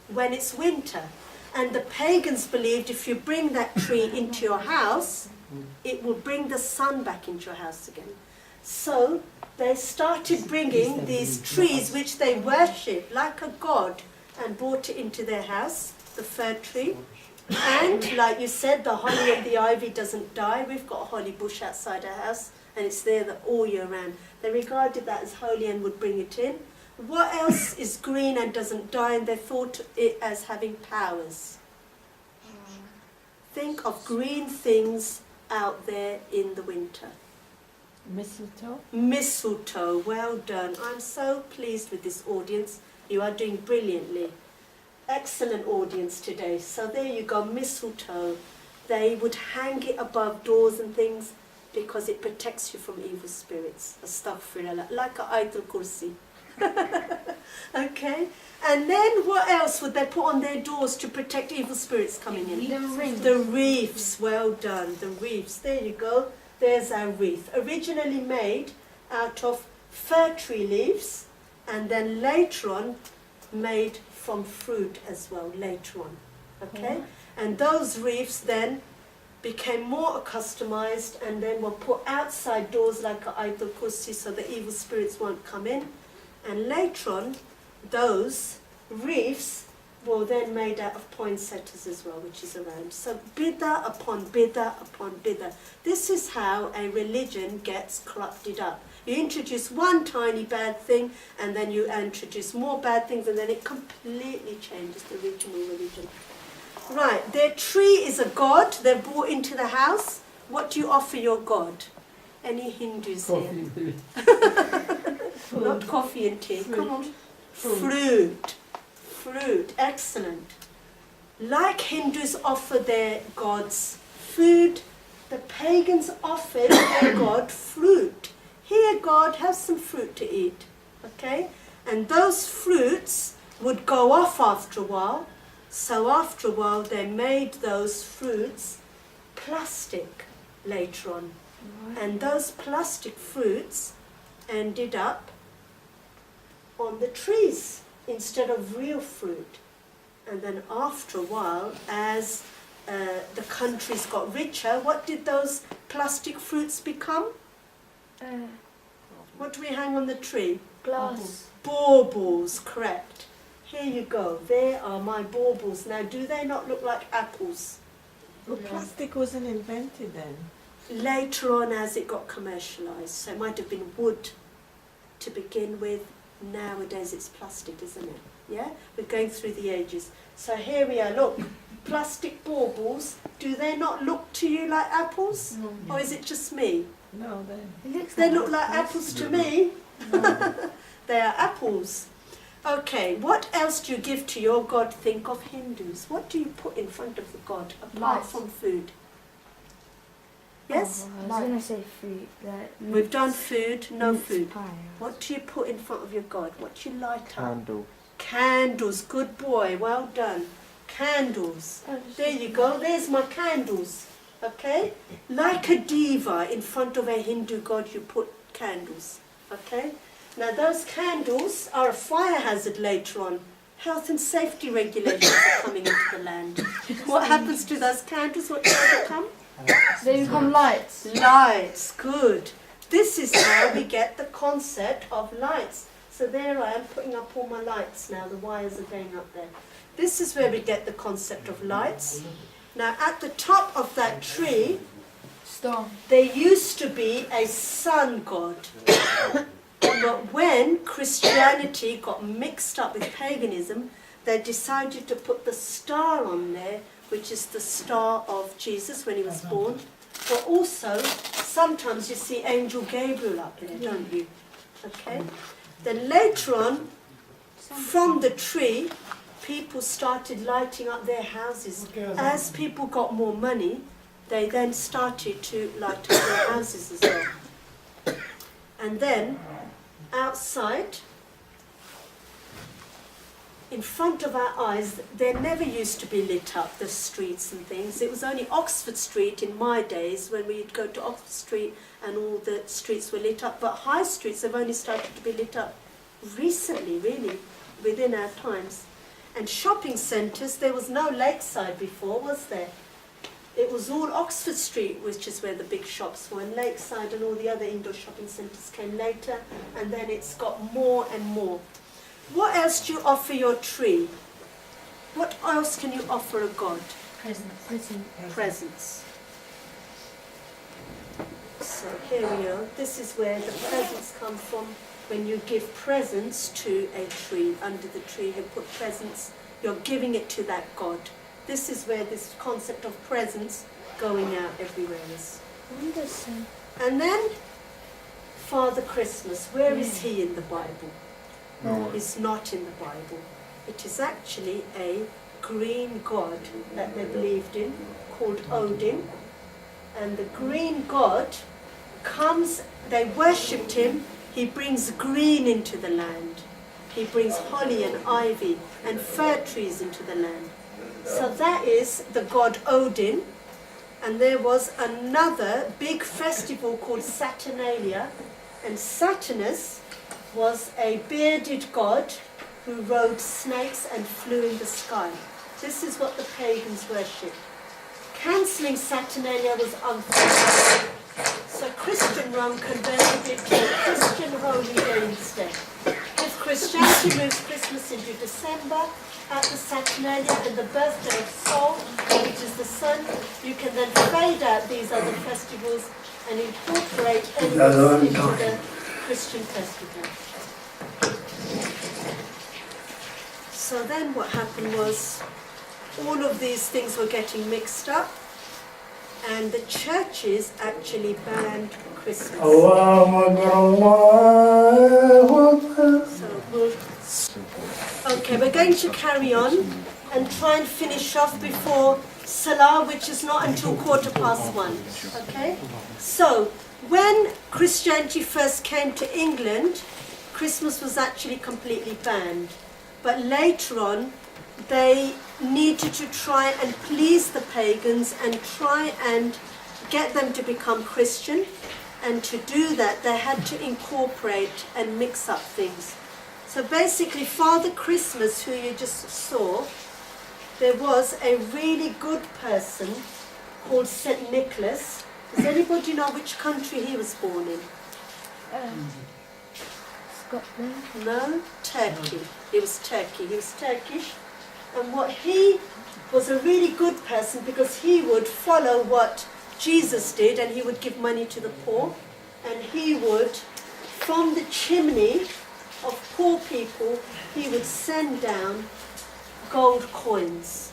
when it's winter. And the pagans believed if you bring that tree into your house, it will bring the sun back into your house again. So they started bringing these trees which they worship like a god and brought it into their house, the fir tree. And like you said, the holly and the ivy doesn't die. We've got a holly bush outside our house and it's there all year round. They regarded that as holy and would bring it in. What else is green and doesn't die, and they thought it as having powers? Think of green things out there in the winter.
Mistletoe.
Mistletoe, well done. I'm so pleased with this audience. You are doing brilliantly. Excellent audience today. So there you go, mistletoe. They would hang it above doors and things because it protects you from evil spirits. Astaghfirullah, like a Ayatul Kursi. Okay? And then what else would they put on their doors to protect evil spirits coming in? The wreaths, well done, the wreaths. There you go. There's our wreath. Originally made out of fir tree leaves, and then later on made from fruit as well, later on. Okay? And those wreaths then became more customized and then were put outside doors like a Ayatul Kursi so the evil spirits won't come in. And later on, those wreaths were then made out of poinsettias as well, which is around. So bid'ah upon bid'ah upon bid'ah. This is how a religion gets corrupted up. You introduce one tiny bad thing, and then you introduce more bad things, and then it completely changes the original religion. Right, their tree is a god they've brought into the house. What do you offer your god? Any Hindus here? Not coffee and tea. Come on. Fruit. Fruit. Excellent. Like Hindus offer their gods food, the pagans offered their god fruit. Here, God, have some fruit to eat. Okay? And those fruits would go off after a while. So after a while, they made those fruits plastic later on. And those plastic fruits ended up on the trees instead of real fruit. And then after a while, as the countries got richer, what did those plastic fruits become? What do we hang on the tree?
Glass.
Baubles, correct. Here you go. There are my baubles. Now, do they not look like apples?
Well, plastic wasn't invented then.
Later on, as it got commercialised. So it might have been wood to begin with. Nowadays, it's plastic, isn't it? Yeah? We're going through the ages. So here we are. Look, plastic baubles. Do they not look to you like apples?
No.
Or is it just me?
No,
They look like apples to me. They are apples. Okay, what else do you give to your God? Think of Hindus. What do you put in front of the God apart from food? Yes?
I was going to say fruit.
We've done food, no food. What do you put in front of your God? What do you light up?
Candle.
Candles, good boy, well done. Candles. There you go, there's my candles. Okay? Like a diva in front of a Hindu god, you put candles. Okay? Now those candles are a fire hazard later on. Health and safety regulations are coming into the land. What happens to those candles? What do they become?
They become lights.
Lights, good. This is how we get the concept of lights. So there I am putting up all my lights now. The wires are going up there. This is where we get the concept of lights. Now at the top of that tree, there used to be a sun god. But when Christianity got mixed up with paganism, they decided to put the star on there, which is the star of Jesus when he was born. But also, sometimes you see Angel Gabriel up there, don't you? Okay? Then later on, from the tree, people started lighting up their houses. As people got more money, they then started to light up their houses as well. And then, outside, in front of our eyes, there never used to be lit up, the streets and things. It was only Oxford Street in my days when we'd go to Oxford Street and all the streets were lit up. But high streets have only started to be lit up recently, really, within our times. And shopping centres, there was no Lakeside before, was there? It was all Oxford Street, which is where the big shops were, and Lakeside and all the other indoor shopping centres came later, and then it's got more and more. What else do you offer your tree? What else can you offer a god?
Presents.
Presents. So here we are. This is where the presents come from. When you give presents to a tree, under the tree, you put presents, you're giving it to that God. This is where this concept of presents going out everywhere is.
Wonderful.
And then Father Christmas, where is he in the Bible?
No.
He's not in the Bible. It is actually a green god that they believed in, called Odin. And the green god comes, they worshipped him, he brings green into the land. He brings holly and ivy and fir trees into the land. So that is the god Odin. And there was another big festival called Saturnalia, and Saturnus was a bearded god who rode snakes and flew in the sky. This is what the pagans worshipped. Cancelling Saturnalia was unfair. So Christian Rome converted it to a Christian holy day instead. If Christianity moves Christmas into December, at the Saturnalia and the birthday of Sol, which is the sun, you can then fade out these other festivals and incorporate elements into the Christian festival. So then what happened was, all of these things were getting mixed up, and the churches actually banned Christmas. Okay, we're going to carry on and try and finish off before Salah, which is not until 1:15. Okay? So, when Christianity first came to England, Christmas was actually completely banned. But later on, they needed to try and please the pagans and try and get them to become Christian. And to do that, they had to incorporate and mix up things. So basically, Father Christmas, who you just saw, there was a really good person called St. Nicholas. Does anybody know which country he was born in?
Scotland.
No? Turkey. He was Turkey. He was Turkish. And what he was a really good person because he would follow what Jesus did, and he would give money to the poor. And he would, from the chimney of poor people, he would send down gold coins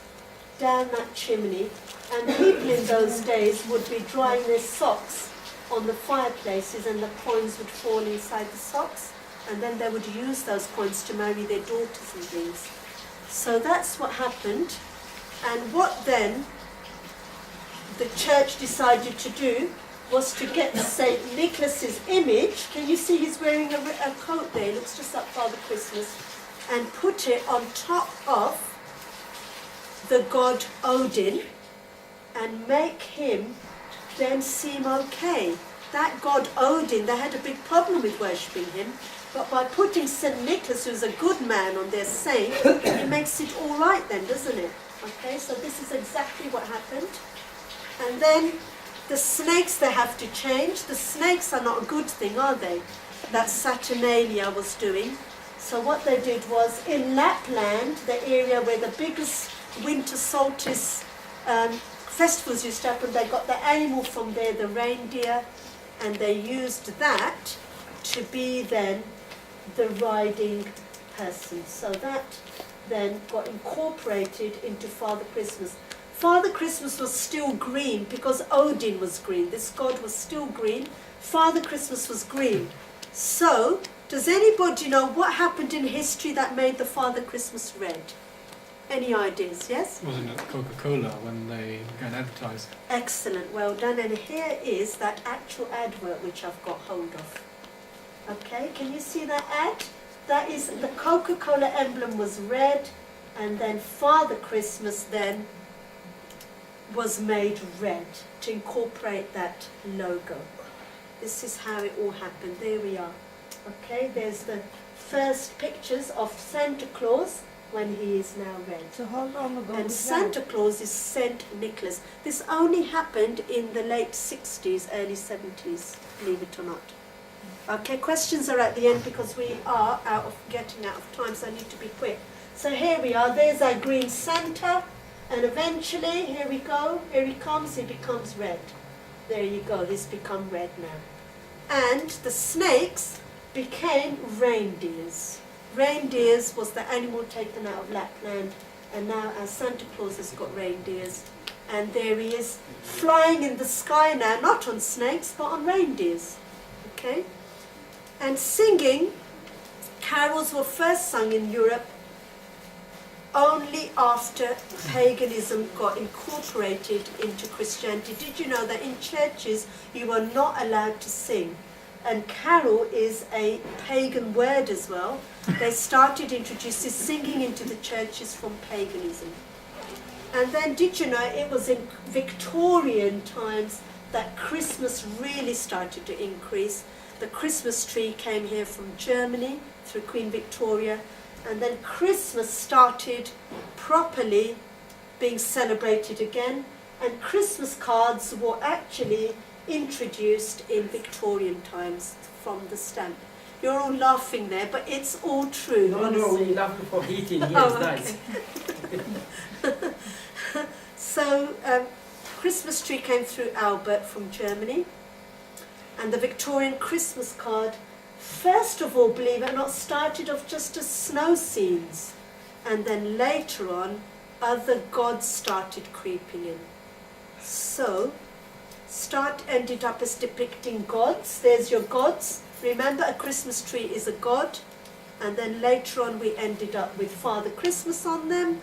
down that chimney, and people in those days would be drying their socks on the fireplaces, and the coins would fall inside the socks, and then they would use those coins to marry their daughters and things. So that's what happened. And what then the church decided to do was to get St. Nicholas's image. Can you see he's wearing a coat there? It looks just like Father Christmas. And put it on top of the god Odin and make him then seem okay. That god Odin, they had a big problem with worshipping him, but by putting St. Nicholas, who's a good man, on their saint, it makes it all right then, doesn't it? Okay, so this is exactly what happened. And then the snakes, they have to change. The snakes are not a good thing, are they? That Saturnalia was doing. So what they did was, in Lapland, the area where the biggest winter solstice festivals used to happen, they got the animal from there, the reindeer, and they used that to be then the riding person. So that then got incorporated into Father Christmas. Father Christmas was still green because Odin was green. This god was still green. Father Christmas was green. So, does anybody know what happened in history that made the Father Christmas red? Any ideas, yes?
Wasn't it Coca-Cola when they began advertising?
Excellent, well done. And here is that actual advert which I've got hold of. Okay, can you see that ad? That is, the Coca-Cola emblem was red, and then Father Christmas then was made red to incorporate that logo. This is how it all happened. There we are. Okay, there's the first pictures of Santa Claus when he is now red.
So how long ago
And
was
Santa Claus is Saint Nicholas. This only happened in the late 60s, early 70s, believe it or not. Okay, questions are at the end because we are getting out of time, so I need to be quick. So here we are, there's our green Santa, and eventually, here we go, here he comes, he becomes red. There you go, he's become red now. And the snakes became reindeers. Reindeers was the animal taken out of Lapland, and now our Santa Claus has got reindeers. And there he is, flying in the sky now, not on snakes, but on reindeers. Okay? And singing, carols were first sung in Europe only after paganism got incorporated into Christianity. Did you know that in churches you were not allowed to sing? And carol is a pagan word as well. They started introducing singing into the churches from paganism. And then did you know it was in Victorian times that Christmas really started to increase. The Christmas tree came here from Germany through Queen Victoria, and then Christmas started properly being celebrated again, and Christmas cards were actually introduced in Victorian times from the stamp. You're all laughing there, but it's all true.
No,
honestly.
we laugh for eating. Yes,
Oh,
nice.
okay. So, Christmas tree came through Albert from Germany, and the Victorian Christmas card, first of all, believe it or not, started off just as snow scenes, and then later on, other gods started creeping in. So, ended up as depicting gods. There's your gods. Remember, a Christmas tree is a god. And then later on we ended up with Father Christmas on them.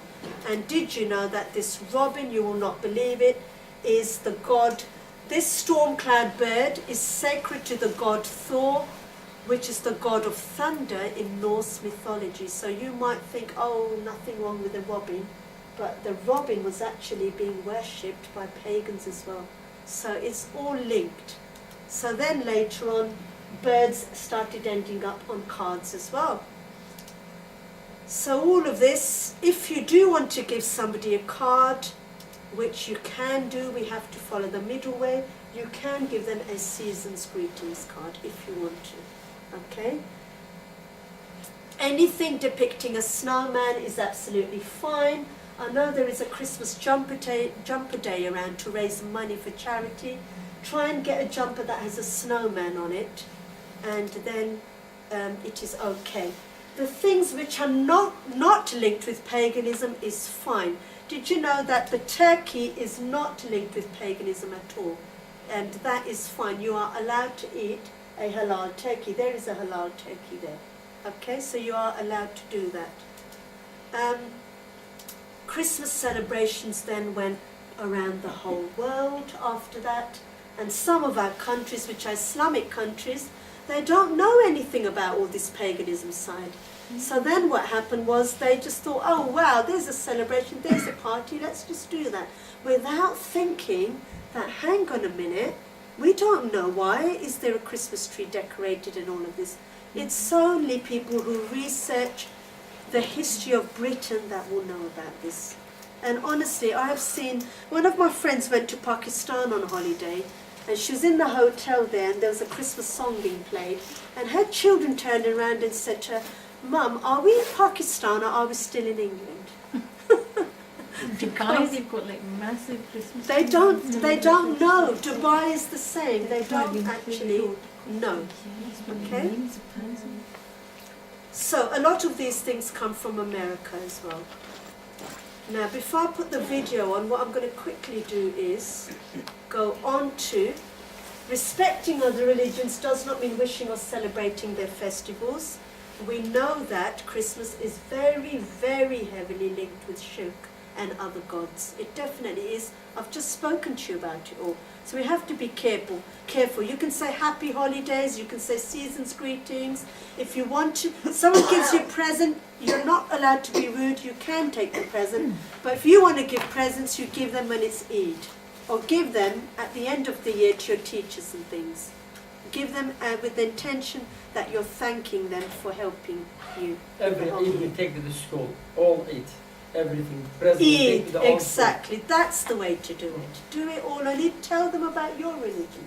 And did you know that this robin, you will not believe it, is the god, this storm-cloud bird is sacred to the god Thor, which is the god of thunder in Norse mythology. So you might think, oh, nothing wrong with the robin, but the robin was actually being worshipped by pagans as well. So it's all linked. So then later on, birds started ending up on cards as well. So all of this, if you do want to give somebody a card, which you can do, we have to follow the middle way, you can give them a season's greetings card if you want to, okay? Anything depicting a snowman is absolutely fine. I know there is a Christmas jumper day around to raise money for charity. Try and get a jumper that has a snowman on it, and then it is okay. The things which are not linked with paganism is fine. Did you know that the turkey is not linked with paganism at all? And that is fine. You are allowed to eat a halal turkey. There is a halal turkey there. Okay, so you are allowed to do that. Christmas celebrations then went around the whole world after that. And some of our countries, which are Islamic countries, they don't know anything about all this paganism side. So then what happened was they just thought, oh wow, there's a celebration, there's a party, let's just do that. Without thinking that, hang on a minute, we don't know why is there a Christmas tree decorated and all of this. It's only people who research the history of Britain that will know about this. And honestly, I have seen, one of my friends went to Pakistan on holiday, and she was in the hotel there, and there was a Christmas song being played, and her children turned around and said to her, Mum, are we in Pakistan or are we still in England?
Dubai, they've got like massive Christmas
They
trees.
don't know. Dubai is the same. They don't actually know. Okay? So a lot of these things come from America as well. Now, before I put the video on, what I'm going to quickly do is go on to respecting other religions does not mean wishing or celebrating their festivals. We know that Christmas is very, very heavily linked with shirk and other gods. It definitely is. I've just spoken to you about it all. So we have to be careful. You can say happy holidays, you can say season's greetings. If you want to, someone gives you a present, you're not allowed to be rude, you can take the present. But if you want to give presents, you give them when it's Eid. Or give them at the end of the year to your teachers and things. Give them with the intention that you're thanking them for helping you.
Everything we take to the school, all eat, everything. Present we take
Eid,
to the old
exactly. That's the way to do it. Do it all and tell them about your religion.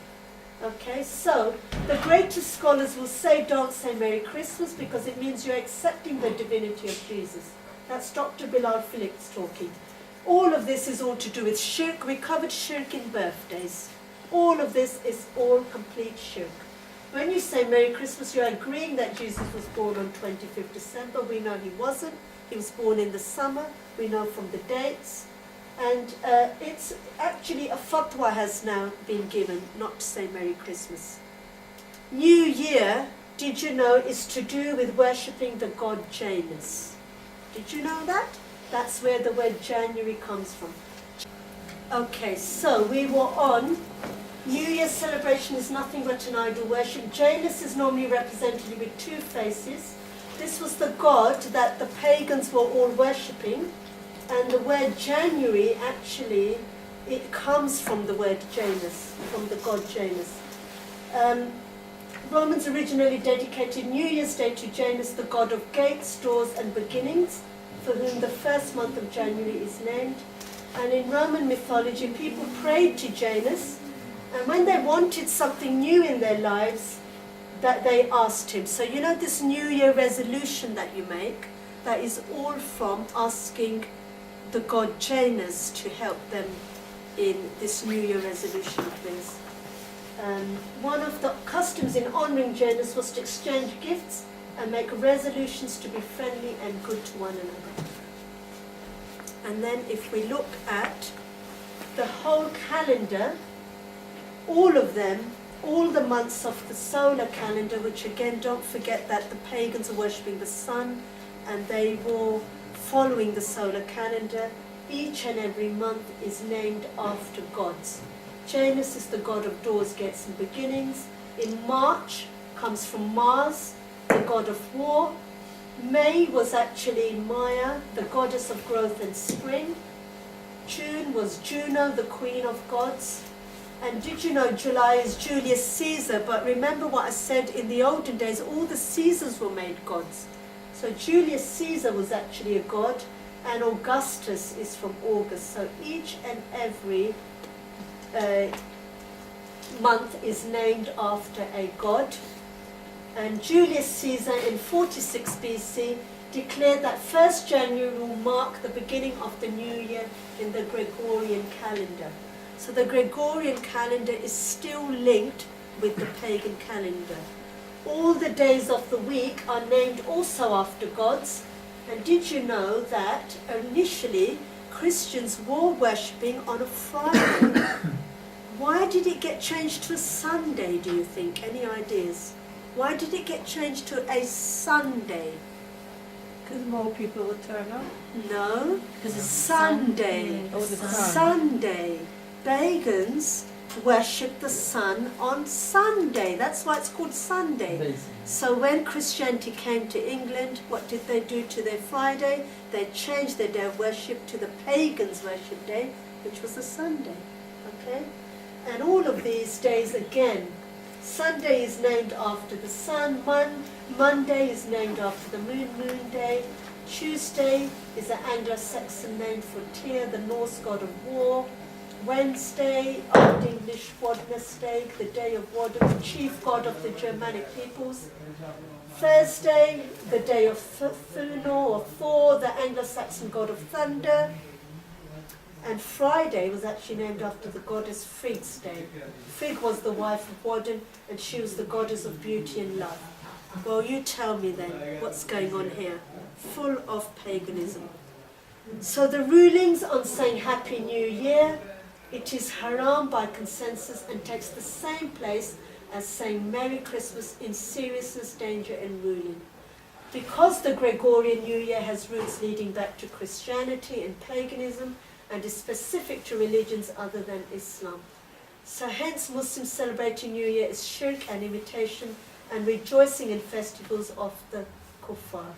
Okay, so the greatest scholars will say don't say Merry Christmas because it means you're accepting the divinity of Jesus. That's Dr. Bilal Phillips talking. All of this is all to do with shirk. We covered shirk in birthdays. All of this is all complete shirk. When you say Merry Christmas, you're agreeing that Jesus was born on 25th December. We know he wasn't. He was born in the summer. We know from the dates. And it's actually a fatwa has now been given not to say Merry Christmas. New Year, did you know, is to do with worshipping the god Janus. Did you know that? That's where the word January comes from. Okay, so we were on New Year's celebration is nothing but an idol worship. Janus is normally represented with two faces. This was the god that the pagans were all worshipping. And the word January, actually, it comes from the word Janus, from the god Janus. Romans originally dedicated New Year's Day to Janus, the god of gates, doors, and beginnings, for whom the first month of January is named. And in Roman mythology, people prayed to Janus, and when they wanted something new in their lives, that they asked him. So you know this New Year resolution that you make, that is all from asking the god Janus to help them in this New Year resolution of theirs. One of the customs in honouring Janus was to exchange gifts and make resolutions to be friendly and good to one another. And then if we look at the whole calendar, all of them, all the months of the solar calendar, which again, don't forget that the pagans are worshipping the sun and they were following the solar calendar, each and every month is named after gods. Janus is the god of doors, gates and beginnings. In March comes from Mars, the god of war. May was actually Maya, the goddess of growth and spring. June was Juno, the queen of gods. And did you know July is Julius Caesar? But remember what I said, in the olden days, all the Caesars were made gods. So Julius Caesar was actually a god, and Augustus is from August. So each and every month is named after a god. And Julius Caesar in 46 BC declared that 1st January will mark the beginning of the new year in the Gregorian calendar. So the Gregorian calendar is still linked with the pagan calendar. All the days of the week are named also after gods. And did you know that initially Christians were worshipping on a Friday? Why did it get changed to a Sunday, do you think? Any ideas? Why did it get changed to a Sunday?
Because more people would turn up.
No, because it's Sunday.
Oh, the sun.
Sunday. Pagans worship the sun on Sunday. That's why it's called Sunday. So when Christianity came to England, what did they do to their Friday? They changed their day of worship to the pagans' worship day, which was a Sunday. Okay? And all of these days again, Sunday is named after the sun, Monday is named after the moon day, Tuesday is an Anglo-Saxon name for Tyr, the Norse god of war, Wednesday, Old English Wadnesday, the day of Wadden, the chief god of the Germanic peoples, Thursday, the day of Thuno or Thor, the Anglo-Saxon god of thunder, and Friday was actually named after the goddess Frigg's day. Frigg was the wife of Wadden, and she was the goddess of beauty and love. Well, you tell me then, what's going on here? Full of paganism. So the rulings on saying Happy New Year, it is haram by consensus and takes the same place as saying Merry Christmas in seriousness, danger and ruling. Because the Gregorian New Year has roots leading back to Christianity and paganism, and is specific to religions other than Islam. So hence Muslims celebrating New Year is shirk and imitation and rejoicing in festivals of the kuffar.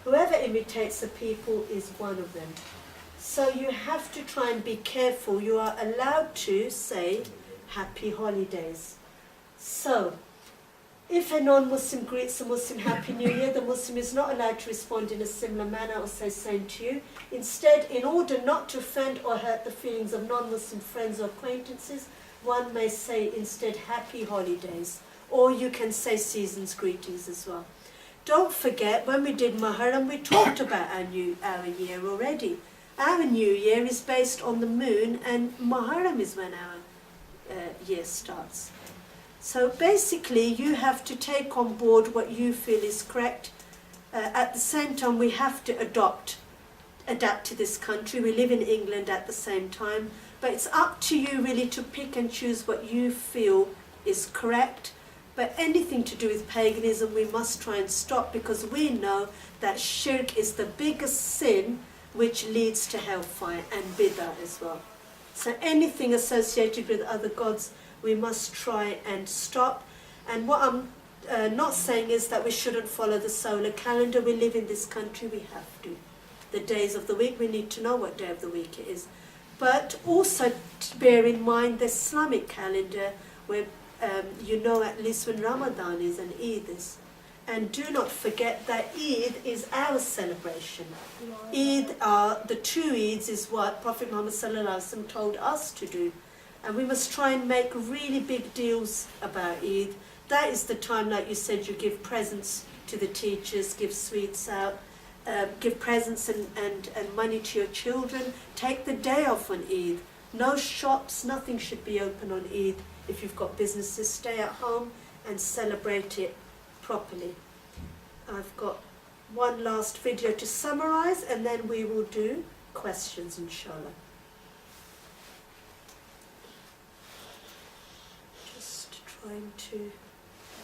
Whoever imitates the people is one of them. So you have to try and be careful. You are allowed to say happy holidays. So if a non-Muslim greets a Muslim Happy New Year, the Muslim is not allowed to respond in a similar manner or say same to you. Instead, in order not to offend or hurt the feelings of non-Muslim friends or acquaintances, one may say instead Happy Holidays, or you can say Season's Greetings as well. Don't forget, when we did Muharram, we talked about our year already. Our New Year is based on the moon, and Muharram is when our year starts. So basically you have to take on board what you feel is correct. At the same time we have to adapt to this country. We live in England at the same time, but it's up to you really to pick and choose what you feel is correct. But anything to do with paganism we must try and stop, because we know that shirk is the biggest sin which leads to hellfire, and bid'ah as well. So anything associated with other gods we must try and stop. And what I'm not saying is that we shouldn't follow the solar calendar. We live in this country, we have to. The days of the week, we need to know what day of the week it is. But also bear in mind the Islamic calendar, where you know at least when Ramadan is and Eid is. And do not forget that Eid is our celebration. Eid, the true Eids is what Prophet Muhammad ﷺ told us to do. And we must try and make really big deals about Eid. That is the time, like you said, you give presents to the teachers, give sweets out, give presents and money to your children. Take the day off on Eid. No shops, nothing should be open on Eid. If you've got businesses, stay at home and celebrate it properly. I've got one last video to summarize, and then we will do questions, inshallah. Just trying to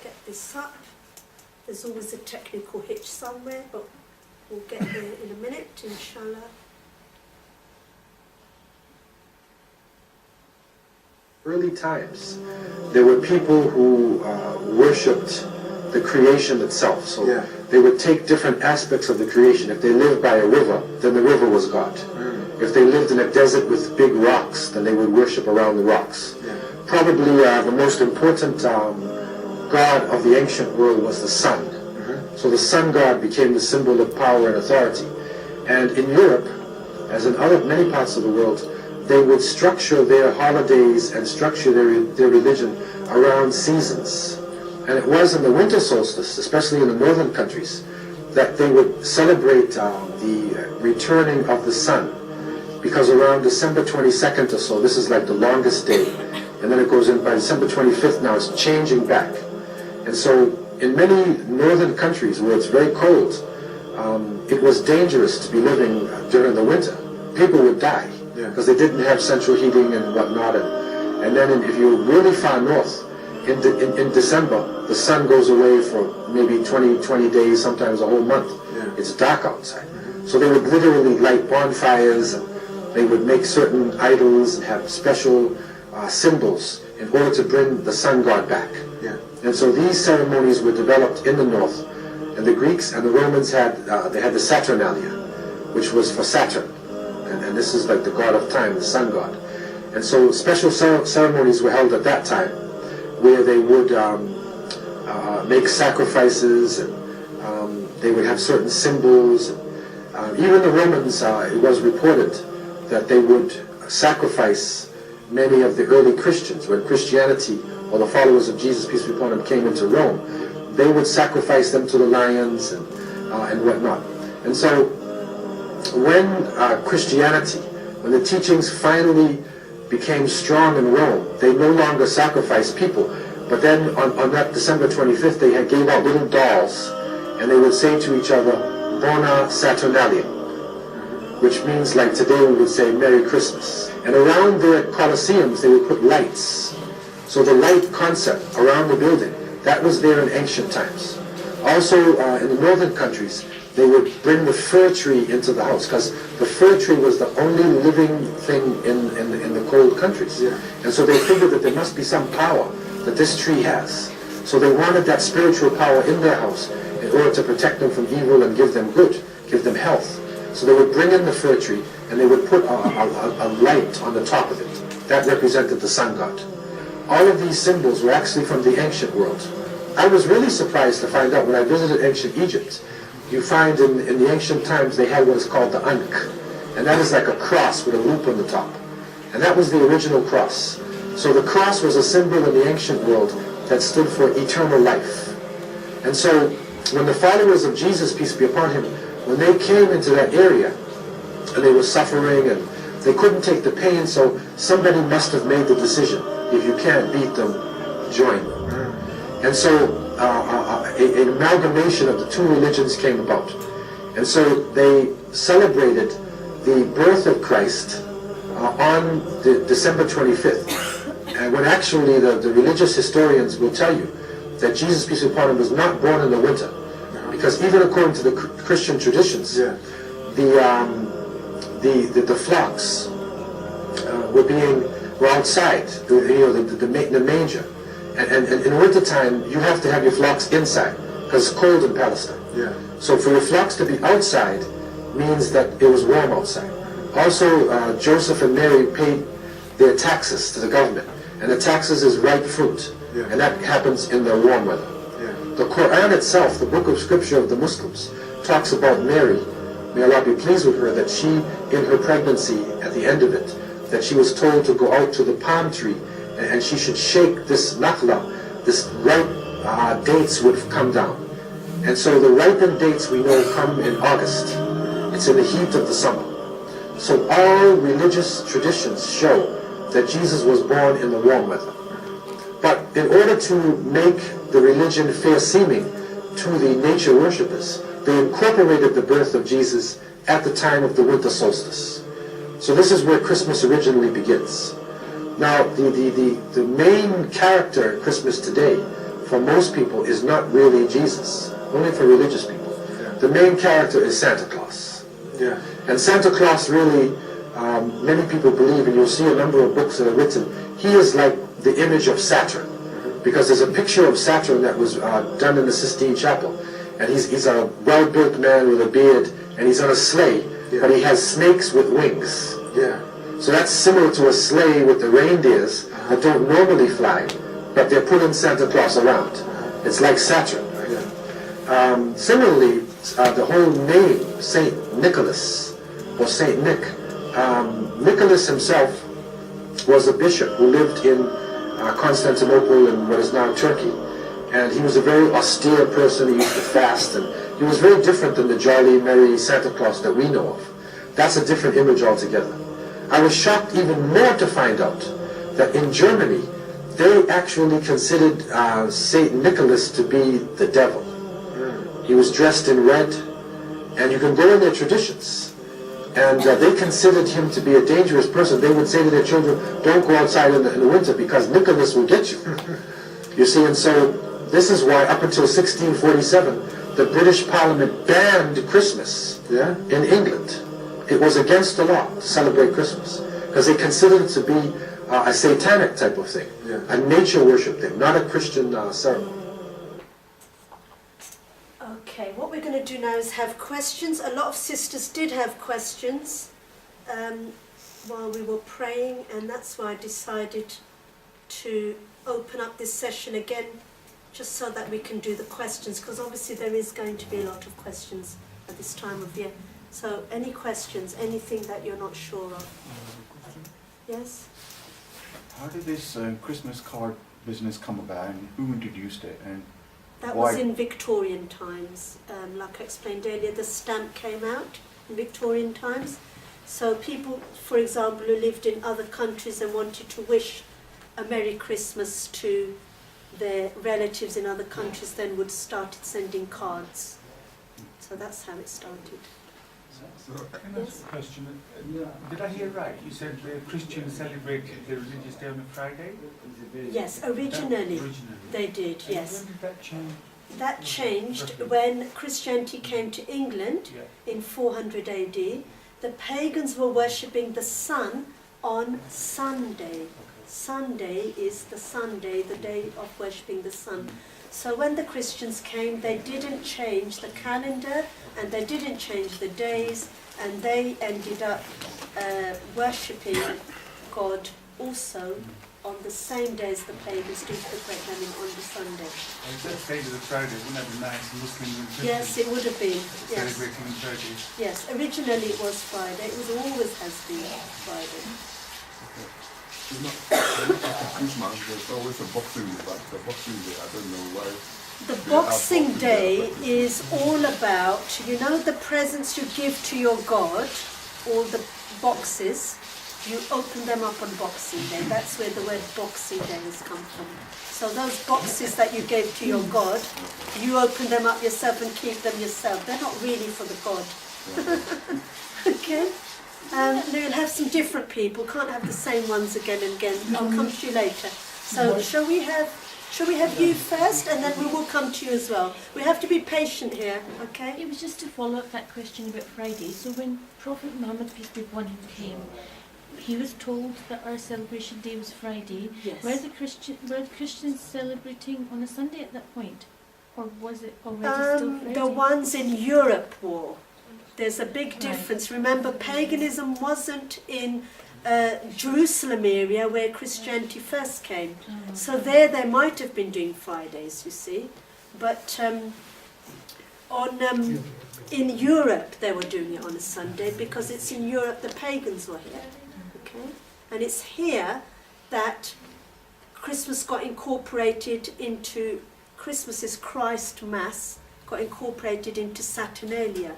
get this up. There's always a technical hitch somewhere, but we'll get there in a minute, inshallah.
Early times, there were people who worshipped the creation itself. So they would take different aspects of the creation. If they lived by a river, then the river was God. If they lived in a desert with big rocks, then they would worship around the rocks. Probably the most important god of the ancient world was the sun. So the sun god became the symbol of power and authority. And in Europe, as in many parts of the world, they would structure their holidays and structure their religion around seasons. And it was in the winter solstice, especially in the northern countries, that they would celebrate the returning of the sun. Because around December 22nd or so, this is like the longest day, and then it goes in by December 25th now, it's changing back. And so in many northern countries where it's very cold, it was dangerous to be living during the winter. People would die because they didn't have central heating and whatnot. And then if you're really far north, in December, the sun goes away for maybe 20 days, sometimes a whole month. It's dark outside. So they would literally light bonfires, and they would make certain idols and have special symbols in order to bring the sun god back. And so these ceremonies were developed in the north. And the Greeks and the Romans had the Saturnalia, which was for Saturn. And this is like the god of time, the sun god. And so special ceremonies were held at that time, where they would make sacrifices, and they would have certain symbols. Even the Romans, it was reported that they would sacrifice many of the early Christians. When Christianity, or the followers of Jesus, peace be upon him, came into Rome, they would sacrifice them to the lions and whatnot. And so when Christianity, when the teachings finally became strong in Rome, they no longer sacrificed people. But then on that December 25th, they gave out little dolls, and they would say to each other, Bona Saturnalia, which means, like today we would say, Merry Christmas. And around their colosseums, they would put lights. So the light concept around the building, that was there in ancient times. Also, in the northern countries, they would bring the fir tree into the house, because the fir tree was the only living thing in the cold countries. And so they figured that there must be some power that this tree has. So they wanted that spiritual power in their house in order to protect them from evil and give them good, give them health. So they would bring in the fir tree, and they would put a light on the top of it. That represented the sun god. All of these symbols were actually from the ancient world. I was really surprised to find out when I visited ancient Egypt. You find in the ancient times they had what is called the Ankh, and that is like a cross with a loop on the top. And that was the original cross. So the cross was a symbol in the ancient world that stood for eternal life. And so when the followers of Jesus, peace be upon him, when they came into that area, and they were suffering, and They couldn't take the pain, so somebody must have made the decision. If you can't beat them, join them. And so an amalgamation of the two religions came about. And so they celebrated the birth of Christ on December 25th. And when actually the religious historians will tell you that Jesus, peace be upon him, was not born in the winter. Because even according to the Christian traditions, the flocks were outside, the manger. And in wintertime, you have to have your flocks inside, because it's cold in Palestine. So for your flocks to be outside means that it was warm outside. Also, Joseph and Mary paid their taxes to the government. And the taxes is ripe fruit. And that happens in the warm weather. The Quran itself, the book of scripture of the Muslims, talks about Mary. May Allah be pleased with her, that she, in her pregnancy, at the end of it, that she was told to go out to the palm tree and she should shake this nakhla, this ripe dates would come down. And so the ripened dates we know come in August. It's in the heat of the summer. So all religious traditions show that Jesus was born in the warm weather. But in order to make the religion fair-seeming to the nature worshippers, they incorporated the birth of Jesus at the time of the winter solstice. So this is where Christmas originally begins. Now, the main character in Christmas today, for most people, is not really Jesus, only for religious people. The main character is Santa Claus. And Santa Claus really, many people believe, and you'll see a number of books that are written, he is like the image of Saturn. Because there's a picture of Saturn that was done in the Sistine Chapel. And he's a well-built man with a beard, and he's on a sleigh, but he has snakes with wings. So that's similar to a sleigh with the reindeers that don't normally fly, but they're pulling Santa Claus around. It's like Saturn. Similarly, the whole name, Saint Nicholas, or Saint Nick, Nicholas himself was a bishop who lived in Constantinople in what is now Turkey. And he was a very austere person. He used to fast, and he was very different than the jolly, merry Santa Claus that we know of. That's a different image altogether. I was shocked even more to find out that in Germany, they actually considered Saint Nicholas to be the devil. He was dressed in red, and you can go in their traditions, and they considered him to be a dangerous person. They would say to their children, don't go outside in the winter because Nicholas will get you. You see, and so this is why up until 1647, the British Parliament banned Christmas in England. It was against the law to celebrate Christmas because they considered it to be a satanic type of thing, a nature worship thing, not a Christian ceremony.
Okay, what we're going to do now is have questions. A lot of sisters did have questions while we were praying, and that's why I decided to open up this session again, just so that we can do the questions, because obviously there is going to be a lot of questions at this time of year. So any questions, anything that you're not sure of? Yes?
How did this Christmas card business come about, and who introduced it, and
That
why?
was in Victorian times. Like I explained earlier, the stamp came out in Victorian times. So people, for example, who lived in other countries and wanted to wish a Merry Christmas to their relatives in other countries, then would start sending cards. So that's how it started.
Can I ask a question? Did I hear right? You said the Christians celebrated the religious day on a Friday?
Yes, originally they did, yes.
When did that change?
That changed when Christianity came to England in 400 AD. The pagans were worshipping the sun on Sunday. Sunday is the Sunday, the day of worshipping the sun. So when the Christians came, they didn't change the calendar and they didn't change the days, and they ended up worshipping God also on the same day as the pagans do, the great learning on the Sunday.
Well, if that stayed as a Friday, wouldn't that be nice? Muslims and Christians
Yes, it would have been. Yes.
celebrating on Friday.
Yes, originally it was Friday. It was always has been Friday.
It's not Christmas, there's always a Boxing Day, but the Boxing Day, I don't know why.
The Boxing Day is all about, you know, the presents you give to your God, all the boxes. you open them up on Boxing Day. That's where the word Boxing Day has come from. So those boxes that you gave to your God, you open them up yourself and keep them yourself. They're not really for the God. Okay? Now you'll have some different people. Can't have the same ones again and again. I'll come to you later. So shall we have you first, and then we will come to you as well. We have to be patient here, okay?
It was just to follow up that question about Friday. So when Prophet Muhammad, peace be upon him, came, he was told that our celebration day was Friday.
Yes.
Were the Christians celebrating on a Sunday at that point? Or was it already still Friday?
The ones in Europe were. There's a big difference. Remember, paganism wasn't in Jerusalem area where Christianity first came. So there they might have been doing Fridays, you see. But in Europe they were doing it on a Sunday because it's in Europe the pagans were here. Okay? And it's here that Christmas got incorporated into, Christmas's Christ Mass got incorporated into Saturnalia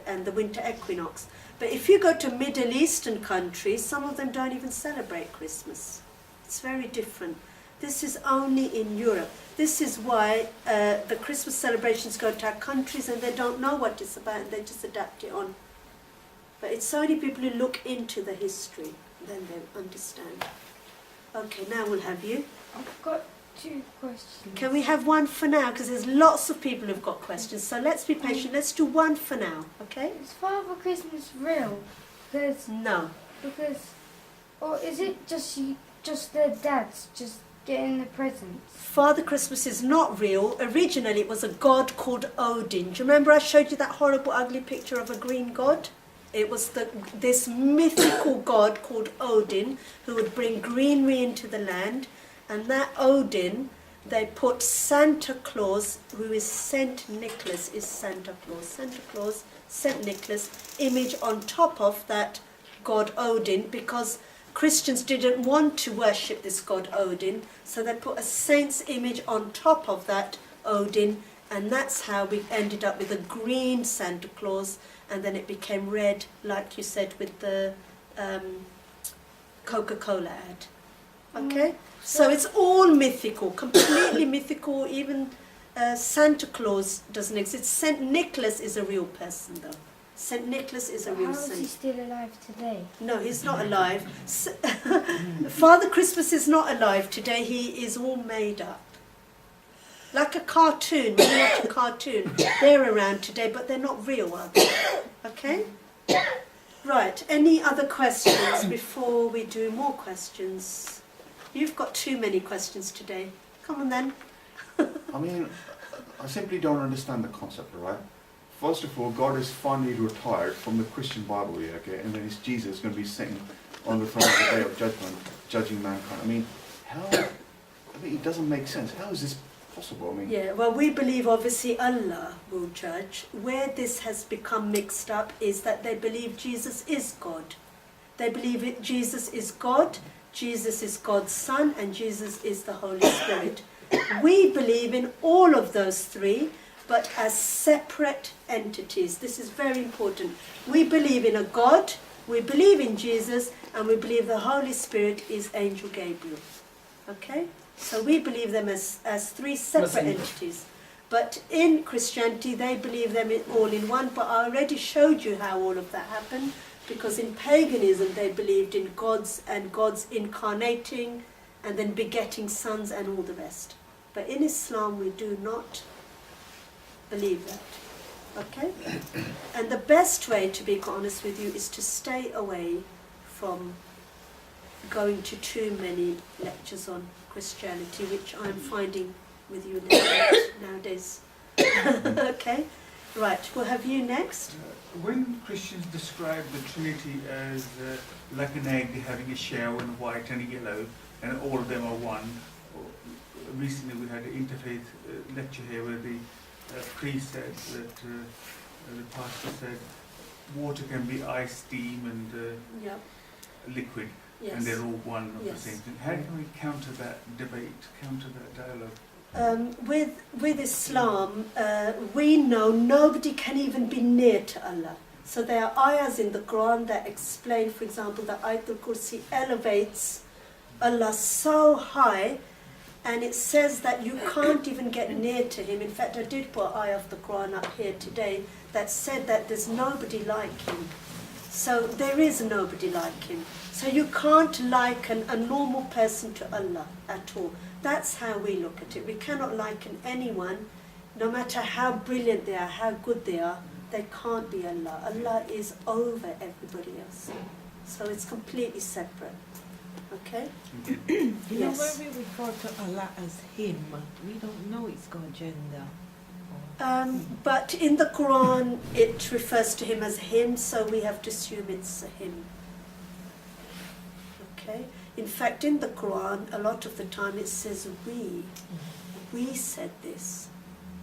and the winter equinox. But if you go to Middle Eastern countries, some of them don't even celebrate Christmas. It's very different. This is only in Europe. This is why the Christmas celebrations go to our countries and they don't know what it's about and they just adapt it on. But it's only people who look into the history, then they understand. Okay, now we'll have you.
I've got 2 questions.
Can we have one for now? Because there's lots of people who've got questions. So let's be patient. Let's do one for now, okay?
Is Father Christmas real?
No.
Or is it just their dads just getting the presents?
Father Christmas is not real. Originally it was a god called Odin. Do you remember I showed you that horrible ugly picture of a green god? It was this mythical god called Odin who would bring greenery into the land. And that Odin, they put Santa Claus, who is Saint Nicholas, is Santa Claus. Santa Claus, Saint Nicholas, image on top of that god Odin, because Christians didn't want to worship this god Odin, so they put a saint's image on top of that Odin, and that's how we ended up with a green Santa Claus, and then it became red, like you said, with the Coca-Cola ad. Okay? So it's all mythical, completely mythical. Even Santa Claus doesn't exist. Saint Nicholas is a real person, though. Saint Nicholas is a real saint.
How is he still alive today?
No, he's not alive. Father Christmas is not alive today. He is all made up. Like a cartoon. When you watch a cartoon, they're around today, but they're not real, are they? Okay? Right. Any other questions before we do more questions? You've got too many questions today. Come on then.
I mean, I simply don't understand the concept, right? First of all, God is finally retired from the Christian Bible here, okay? And then it's Jesus going to be sitting on the throne of the day of judgment, judging mankind. I mean, it doesn't make sense. How is this possible? I mean,
yeah, well, we believe obviously Allah will judge. Where this has become mixed up is that they believe Jesus is God. They believe Jesus is God, Jesus is God's Son, and Jesus is the Holy Spirit. We believe in all of those three, but as separate entities. This is very important. We believe in a God, we believe in Jesus, and we believe the Holy Spirit is Angel Gabriel. Okay? So we believe them as three separate entities. But in Christianity, they believe them all in one, but I already showed you how all of that happened, because in paganism they believed in gods and gods incarnating and then begetting sons and all the rest. But in Islam we do not believe that. Okay? And the best way, to be honest with you, is to stay away from going to too many lectures on Christianity, which I'm finding with you nowadays. Okay? Right, we'll have you next.
When Christians describe the Trinity as like an egg having a shell and white and yellow, and all of them are one, recently we had an interfaith lecture here where the priest said that, the pastor said, water can be ice, steam and liquid, and they're all one of the same thing. How can we counter that debate, counter that dialogue?
With Islam, we know nobody can even be near to Allah. So there are ayahs in the Quran that explain, for example, that Ayatul Kursi elevates Allah so high, and it says that you can't even get near to him. In fact, I did put an ayah of the Quran up here today that said that there's nobody like him. So there is nobody like him. So you can't liken a normal person to Allah at all. That's how we look at it. We cannot liken anyone, no matter how brilliant they are, how good they are, they can't be Allah. Allah is over everybody else. So it's completely separate. Okay?
You know,
Yes.
when we refer to Allah as Him, we don't know it's got gender.
But in the Quran, it refers to him as him, so we have to assume it's a him. Okay? In fact, in the Quran, a lot of the time it says we. We said this.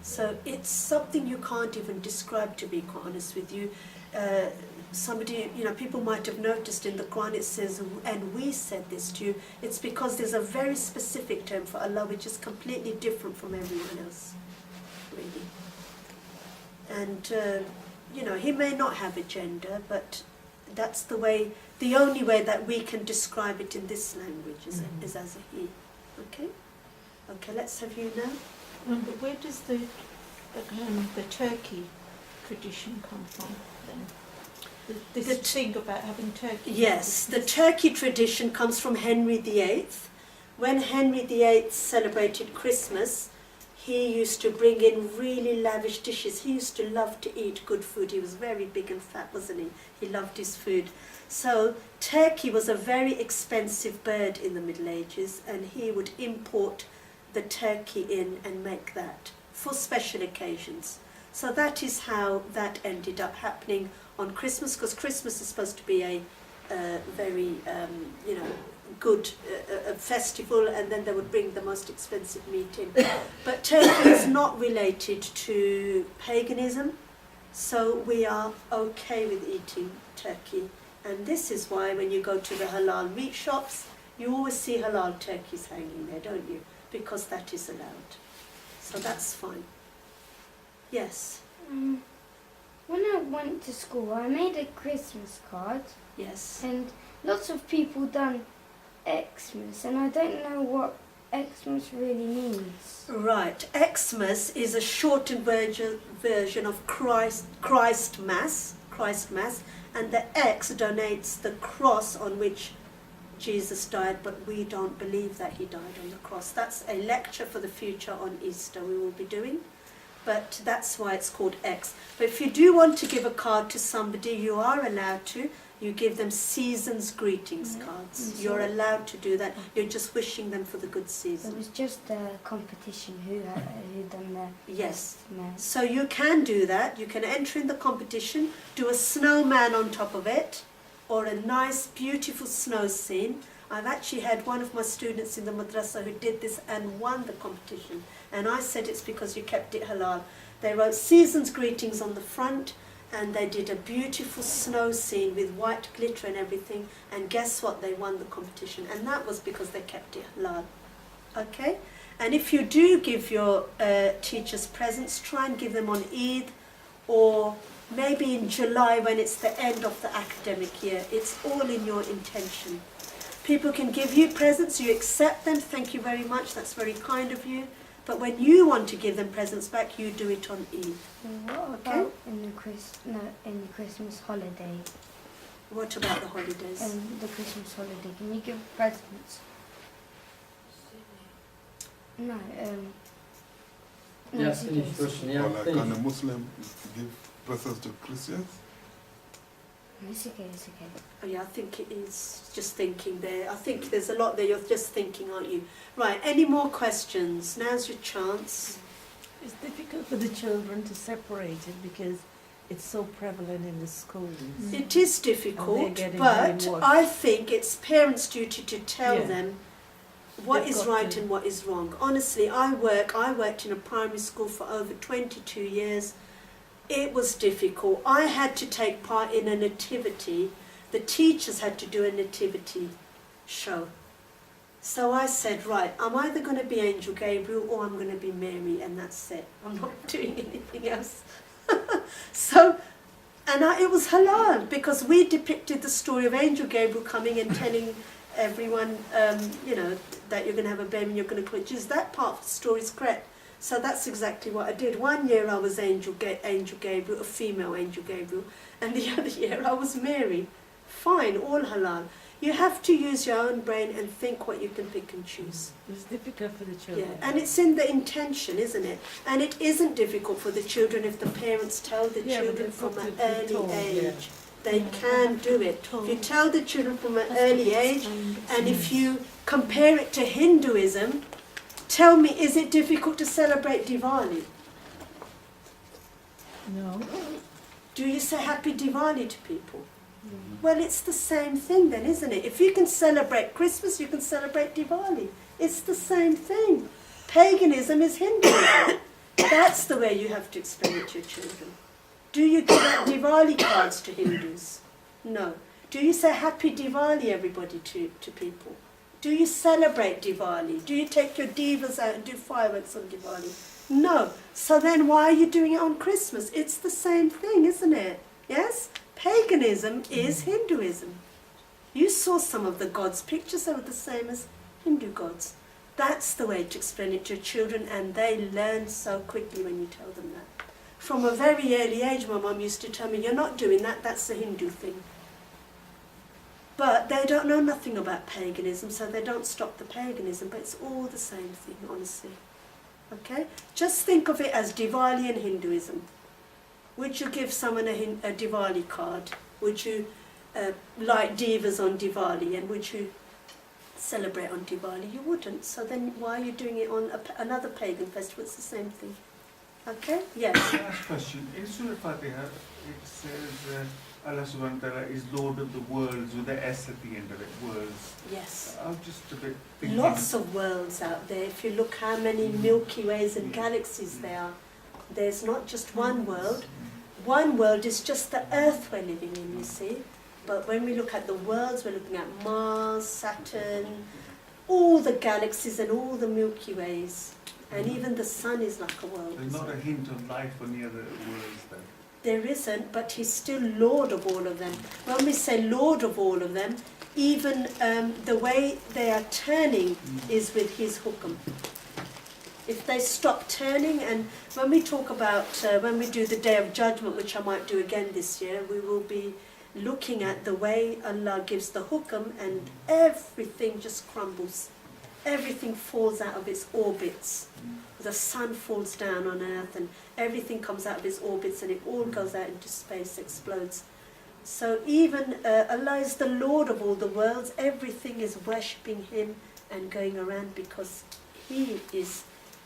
So it's something you can't even describe, to be quite honest with you. Somebody, people might have noticed in the Quran it says, and we said this to you. It's because there's a very specific term for Allah which is completely different from everyone else, really. And, he may not have a gender, but that's the only way that we can describe it in this language is as a he. Okay? Okay, let's have you now.
But where does the turkey tradition come from then? This thing about having turkey.
Yes, the turkey tradition comes from Henry VIII. When Henry VIII celebrated Christmas, he used to bring in really lavish dishes. He used to love to eat good food. He was very big and fat, wasn't he? He loved his food. So turkey was a very expensive bird in the Middle Ages, and he would import the turkey in and make that for special occasions. So that is how that ended up happening on Christmas, because Christmas is supposed to be a very, good festival, and then they would bring the most expensive meat in. But turkey is not related to paganism, so we are okay with eating turkey. And this is why when you go to the halal meat shops, you always see halal turkeys hanging there, don't you? Because that is allowed. So that's fine. Yes.
When I went to school, I made a Christmas card.
Yes.
And lots of people done Xmas, and I don't know what Xmas really means.
Right. Xmas is a shortened version of Christ Mass, and the X donates the cross on which Jesus died, but we don't believe that he died on the cross. That's a lecture for the future on Easter we will be doing, but that's why it's called X. But if you do want to give a card to somebody, you are allowed to. You give them season's greetings cards. You're allowed to do that. You're just wishing them for the good season.
It was just a competition who done the
Yes.
Xmas.
So you can do that. You can enter in the competition, do a snowman on top of it, or a nice, beautiful snow scene. I've actually had one of my students in the madrasa who did this and won the competition. And I said it's because you kept it halal. They wrote season's greetings on the front, and they did a beautiful snow scene with white glitter and everything. And guess what? They won the competition. And that was because they kept it halal. Okay? And if you do give your teachers presents, try and give them on Eid, or maybe in July when it's the end of the academic year. It's all in your intention. People can give you presents, you accept them, thank you very much, that's very kind of you. But when you want to give them presents back, you do it on Eid.
What about in the Christmas holiday?
What about the holidays?
The Christmas holiday, can you give presents? No,
Yeah, finish question. Yeah,
Or like,
finish.
can a Muslim give presents to Christians?
It's okay.
Oh yeah, I think it is just thinking there. I think there's a lot there you're just thinking, aren't you? Right, any more questions? Now's your chance.
It's difficult for the children to separate it because it's so prevalent in the schools.
It is difficult,
And they're getting
but
brainwashed.
I think it's parents' duty to tell
Yeah.
them what
They've
is
got
right
to.
and what is wrong. Honestly, I worked in a primary school for over 22 years. It was difficult. I had to take part in a nativity. The teachers had to do a nativity show. So I said, right, I'm either going to be Angel Gabriel or I'm going to be Mary, and that's it. I'm not doing anything else. So And it was halal because we depicted the story of Angel Gabriel coming and telling everyone, you know, that you're going to have a baby and you're going to put Jesus. That part of the story is correct. So that's exactly what I did. One year I was Angel Gabriel, a female Angel Gabriel, and the other year I was Mary. Fine, all halal. You have to use your own brain and think what you can pick and choose.
It's difficult for the children.
Yeah, and it's in the intention, isn't it? And it isn't difficult for the children if the parents tell the children from an early age. They can do it. If you tell the children from an early age, and if you compare it to Hinduism, tell me, is it difficult to celebrate Diwali?
No.
Do you say Happy Diwali to people? Well, it's the same thing then, isn't it? If you can celebrate Christmas, you can celebrate Diwali. It's the same thing. Paganism is Hinduism. That's the way you have to explain it to your children. Do you give out Diwali cards to Hindus? No. Do you say Happy Diwali, everybody, to people? Do you celebrate Diwali? Do you take your divas out and do fireworks on Diwali? No. So then why are you doing it on Christmas? It's the same thing, isn't it? Yes? Paganism is Hinduism. You saw some of the gods' pictures, they were the same as Hindu gods. That's the way to explain it to your children, and they learn so quickly when you tell them that. From a very early age, my mum used to tell me, you're not doing that, that's a Hindu thing. But they don't know nothing about paganism, so they don't stop the paganism, but it's all the same thing, honestly. Okay? Just think of it as Diwali and Hinduism. Would you give someone a Diwali card? Would you light divas on Diwali? And would you celebrate on Diwali? You wouldn't. So then why are you doing it on another pagan festival? It's the same thing. Okay? Yes?
Last question. In Surah Fatiha, it says Allah subhanahu wa ta'ala is Lord of the worlds with the S at the end of it, worlds.
Yes.
I'm just a bit thinking.
Lots of worlds out there. If you look how many Milky Ways and galaxies there are, there's not just one world. One world is just the Earth we're living in, you see. But when we look at the worlds, we're looking at Mars, Saturn, all the galaxies and all the Milky Ways. And even the sun is like a world.
There's not a hint of life on the other worlds then?
There isn't, but he's still Lord of all of them. When we say Lord of all of them, even the way they are turning is with his hukum. If they stop turning, and when we talk about, when we do the Day of Judgment, which I might do again this year, we will be looking at the way Allah gives the hukum and everything just crumbles. Everything falls out of its orbits. The sun falls down on earth and everything comes out of its orbits and it all goes out into space, explodes. So even Allah is the Lord of all the worlds. Everything is worshipping Him and going around because He is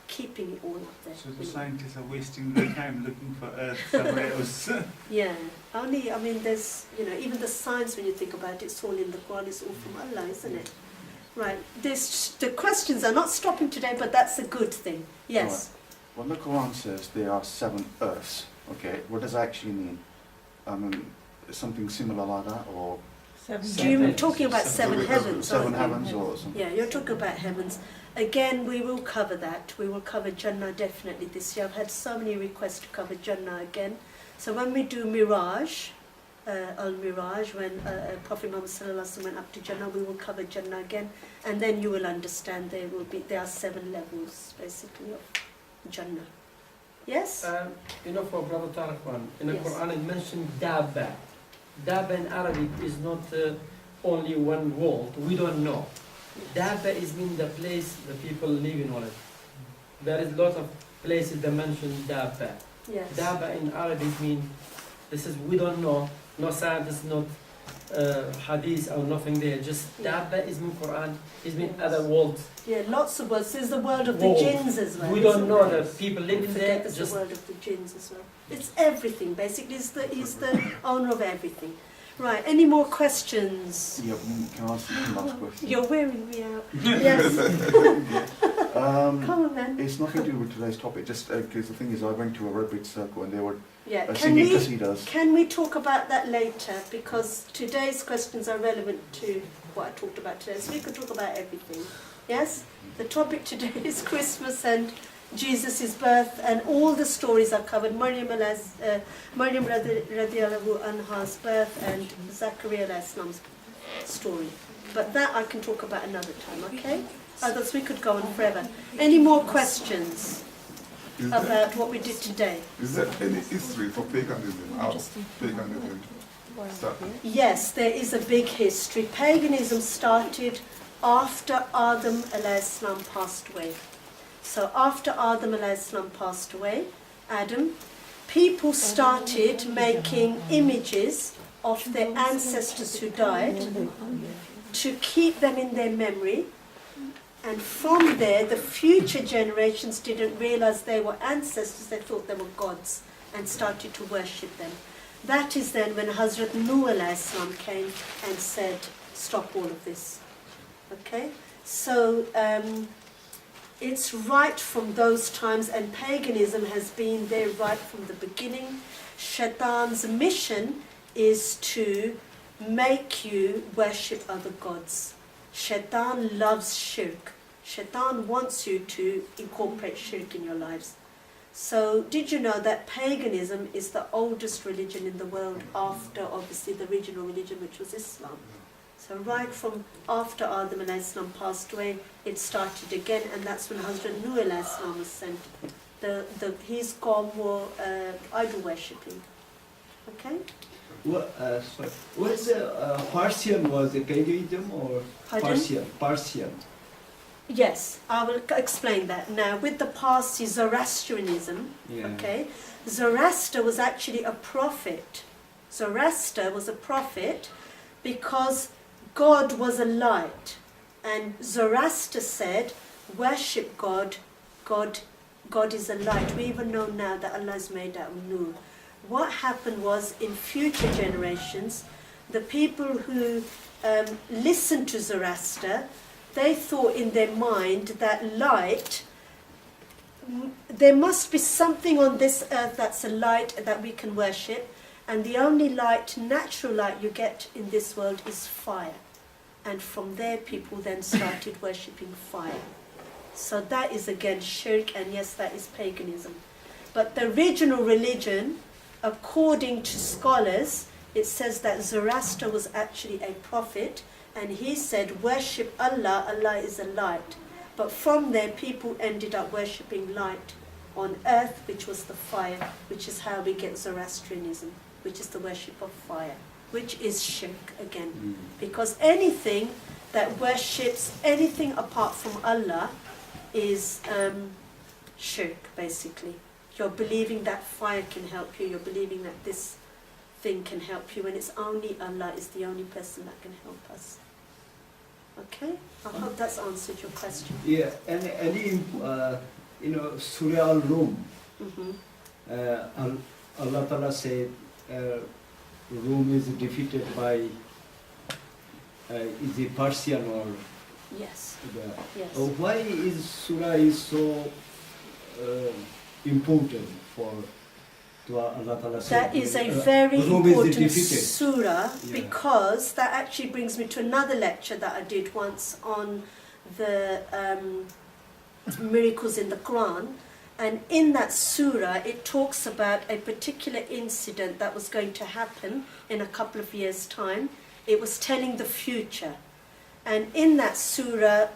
keeping it all up there.
So the scientists are wasting their time looking for Earth somewhere else.
Yeah, only, I mean, there's, you know, even the science, when you think about it, it's all in the Quran, it's all from Allah, isn't it? Right, the questions are not stopping today, but that's a good thing. Yes?
Right. When the Quran says there are 7 earths, okay, what does that actually mean? Something similar like that, or?
You're talking about 7 heavens,
Seven
aren't you?
heavens or something?
Yeah, you're talking about heavens. Again, we will cover that. We will cover Jannah definitely this year. I've had so many requests to cover Jannah again. So when we do Miraj, Al-Miraj, when Prophet Muhammad went up to Jannah, we will cover Jannah again. And then you will understand there are 7 levels, basically, of Jannah. Yes?
You know, for Brother Tariq, in the
Yes.
Quran it mentioned Dabba. Dabba in Arabic is not only one world. We don't know. Dabba is mean the place the people living on it. There is lot of places that mention Dabba.
Yes.
Dabba in Arabic mean this is we don't know. No scientists, not hadith or nothing there. Just Dabba is mean Quran. Is mean other worlds.
Yeah, lots of worlds. There's the world of the
World.
jinns as well.
We don't
isn't
know
there?
the people
Don't
living
forget
there.
there's
Just
the world of the jinns as well. It's everything, basically. He's the owner of everything. Right, any more questions?
Yeah, can I ask you one last question?
You're wearing me out. Yes. Come on, then.
It's nothing to do with today's topic, just because the thing is I went to a Arabic circle and they were
Yeah,
singing qasidas.
can we talk about that later? Because today's questions are relevant to what I talked about today. So we can talk about everything. Yes? The topic today is Christmas and Jesus' birth, and all the stories are covered. Maryam radiallahu anha's birth and Zakariya al-Islam's story. But that I can talk about another time, okay? Others we could go on forever. Any more questions about what we did today?
Is there any history for paganism? How paganism started?
Yes, there is a big history. Paganism started after Adam alayhi salam passed away. So after Adam alayhi salam passed away, people started making images of their ancestors who died to keep them in their memory. And from there, the future generations didn't realize they were ancestors, they thought they were gods and started to worship them. That is then when Hazrat Nuh alayhi salam came and said, stop all of this. Okay? So it's right from those times, and paganism has been there right from the beginning. Shaitan's mission is to make you worship other gods. Shaitan loves shirk. Shaitan wants you to incorporate shirk in your lives. So did you know that paganism is the oldest religion in the world after obviously the original religion, which was Islam? So right from after Adam alayhi salam passed away, it started again, and that's when Hazrat Nuh alayhi salam was sent. His qawm were idol worshipping. Okay?
What is Persian was a paganism or
Pardon?
Persian?
Yes, I will explain that. Now, with the Parsi Zoroastrianism, okay, Zoroaster was actually a prophet. Zoroaster was a prophet because God was a light. And Zoroaster said, worship God, God is a light. We even know now that Allah is made out of nur. What happened was, in future generations, the people who listened to Zoroaster, they thought in their mind that light, there must be something on this earth that's a light that we can worship, and the only light, natural light you get in this world is fire. And from there people then started worshipping fire. So that is again shirk, and yes, that is paganism. But the original religion, according to scholars, it says that Zoroaster was actually a prophet, and he said, worship Allah, Allah is a light. But from there, people ended up worshipping light on earth, which was the fire, which is how we get Zoroastrianism, which is the worship of fire, which is shirk again. Because anything that worships anything apart from Allah is shirk, basically. You're believing that fire can help you, you're believing that this thing can help you, and it's only Allah is the only person that can help us. Okay? I hope that's answered your question.
Yeah, and any Surah Al-Rum, Allah Ta'ala said Rum is defeated by is it Persian or?
Yes.
Yes. Why is Surah is so important for to Allah Ta'ala?
That is a very important surah, because that actually brings me to another lecture that I did once on the miracles in the Quran. And in that surah, it talks about a particular incident that was going to happen in a couple of years' time. It was telling the future. And in that surah,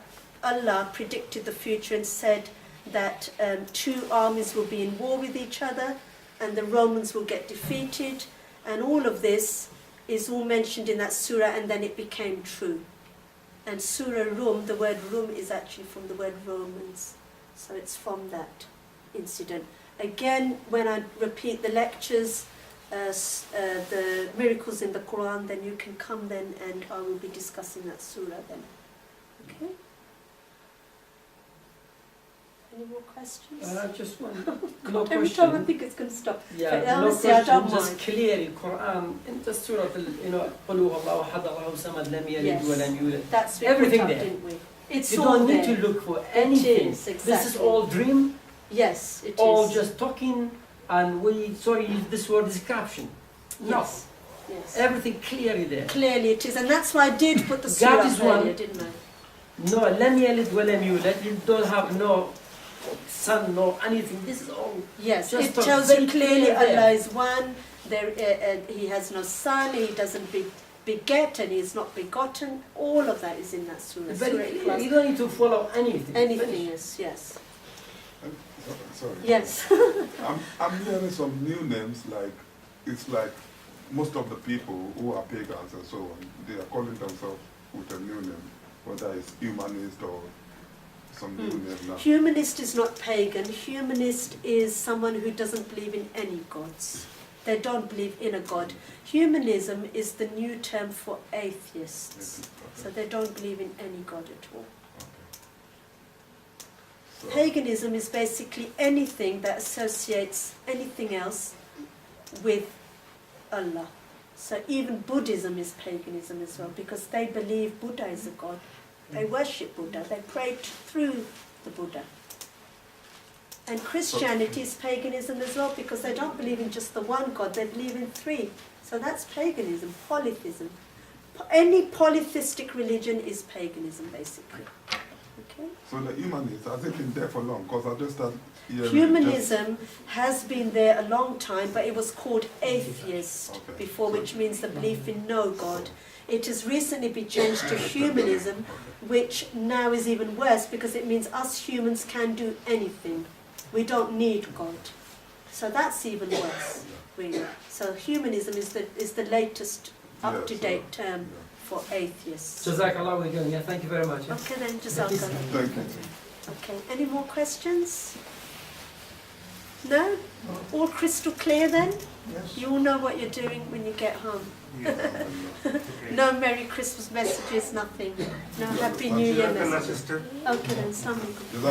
Allah predicted the future and said that two armies will be in war with each other, and the Romans will get defeated, and all of this is all mentioned in that surah, and then it became true. And Surah Rum, the word Rum is actually from the word Romans, so it's from that incident. Again, when I repeat the lectures, the miracles in the Quran, then you can come then, and I will be discussing that surah then. Okay? Any more questions?
Just one.
No every time I think it's going to stop.
Yeah,
but
no
honestly, I don't
just
mind.
clearly Quran in the surah, قل هو الله أحد الله الصمد لم يلد ولم يولد.
That's
everything
up,
there.
didn't we? It's
you
all
don't need
there.
to look for anything.
It is, exactly.
This is all dream.
Yes, it
all
is.
just talking, and this word is caption.
Yes. Yes.
Everything clearly there.
Clearly it is, and that's why I did put the surah
God is
earlier,
one.
didn't I?
No, لم يلد ولم يولد. You don't have no sun nor anything. This is all.
Yes,
just
it
a
tells
very
you clearly
clear there.
Allah is one. He has no son. He doesn't beget, and he is not begotten. All of that is in that surah.
Very
Surah
clear.
Ikhlas.
You don't need to follow anything.
Anything is, yes.
Sorry.
Yes.
I'm hearing some new names, like, it's like most of the people who are pagans and so on, they are calling themselves with a new name, whether it's humanist or some new name now.
Humanist is not pagan. Humanist is someone who doesn't believe in any gods. They don't believe in a god. Humanism is the new term for atheists. So they don't believe in any god at all.
So,
Paganism is basically anything that associates anything else with Allah. So even Buddhism is paganism as well, because they believe Buddha is a god. They worship Buddha. They pray through the Buddha. And Christianity is paganism as well, because they don't believe in just the one God, they believe in three. So that's paganism, polytheism. Any polytheistic religion is paganism, basically. Okay?
so the humanists, has it been there for long? Because I just started hearing
Humanism has been there a long time, but it was called atheist before, which means the belief in no God. It has recently been changed to humanism, which now is even worse because it means us humans can do anything. We don't need God. So that's even worse, really. So humanism is the latest up-to-date term for atheists.
Jazakallah again. Yeah, thank you very much. Yeah.
Okay then, Jazakallah.
Thank you.
Okay, any more questions? No? All crystal clear then?
Yes.
You all know what you're doing when you get home.
Yeah.
No Merry Christmas messages, nothing. No Happy New Year
Jazakallah,
messages.
sister.
Okay then, Assalamu alaikum.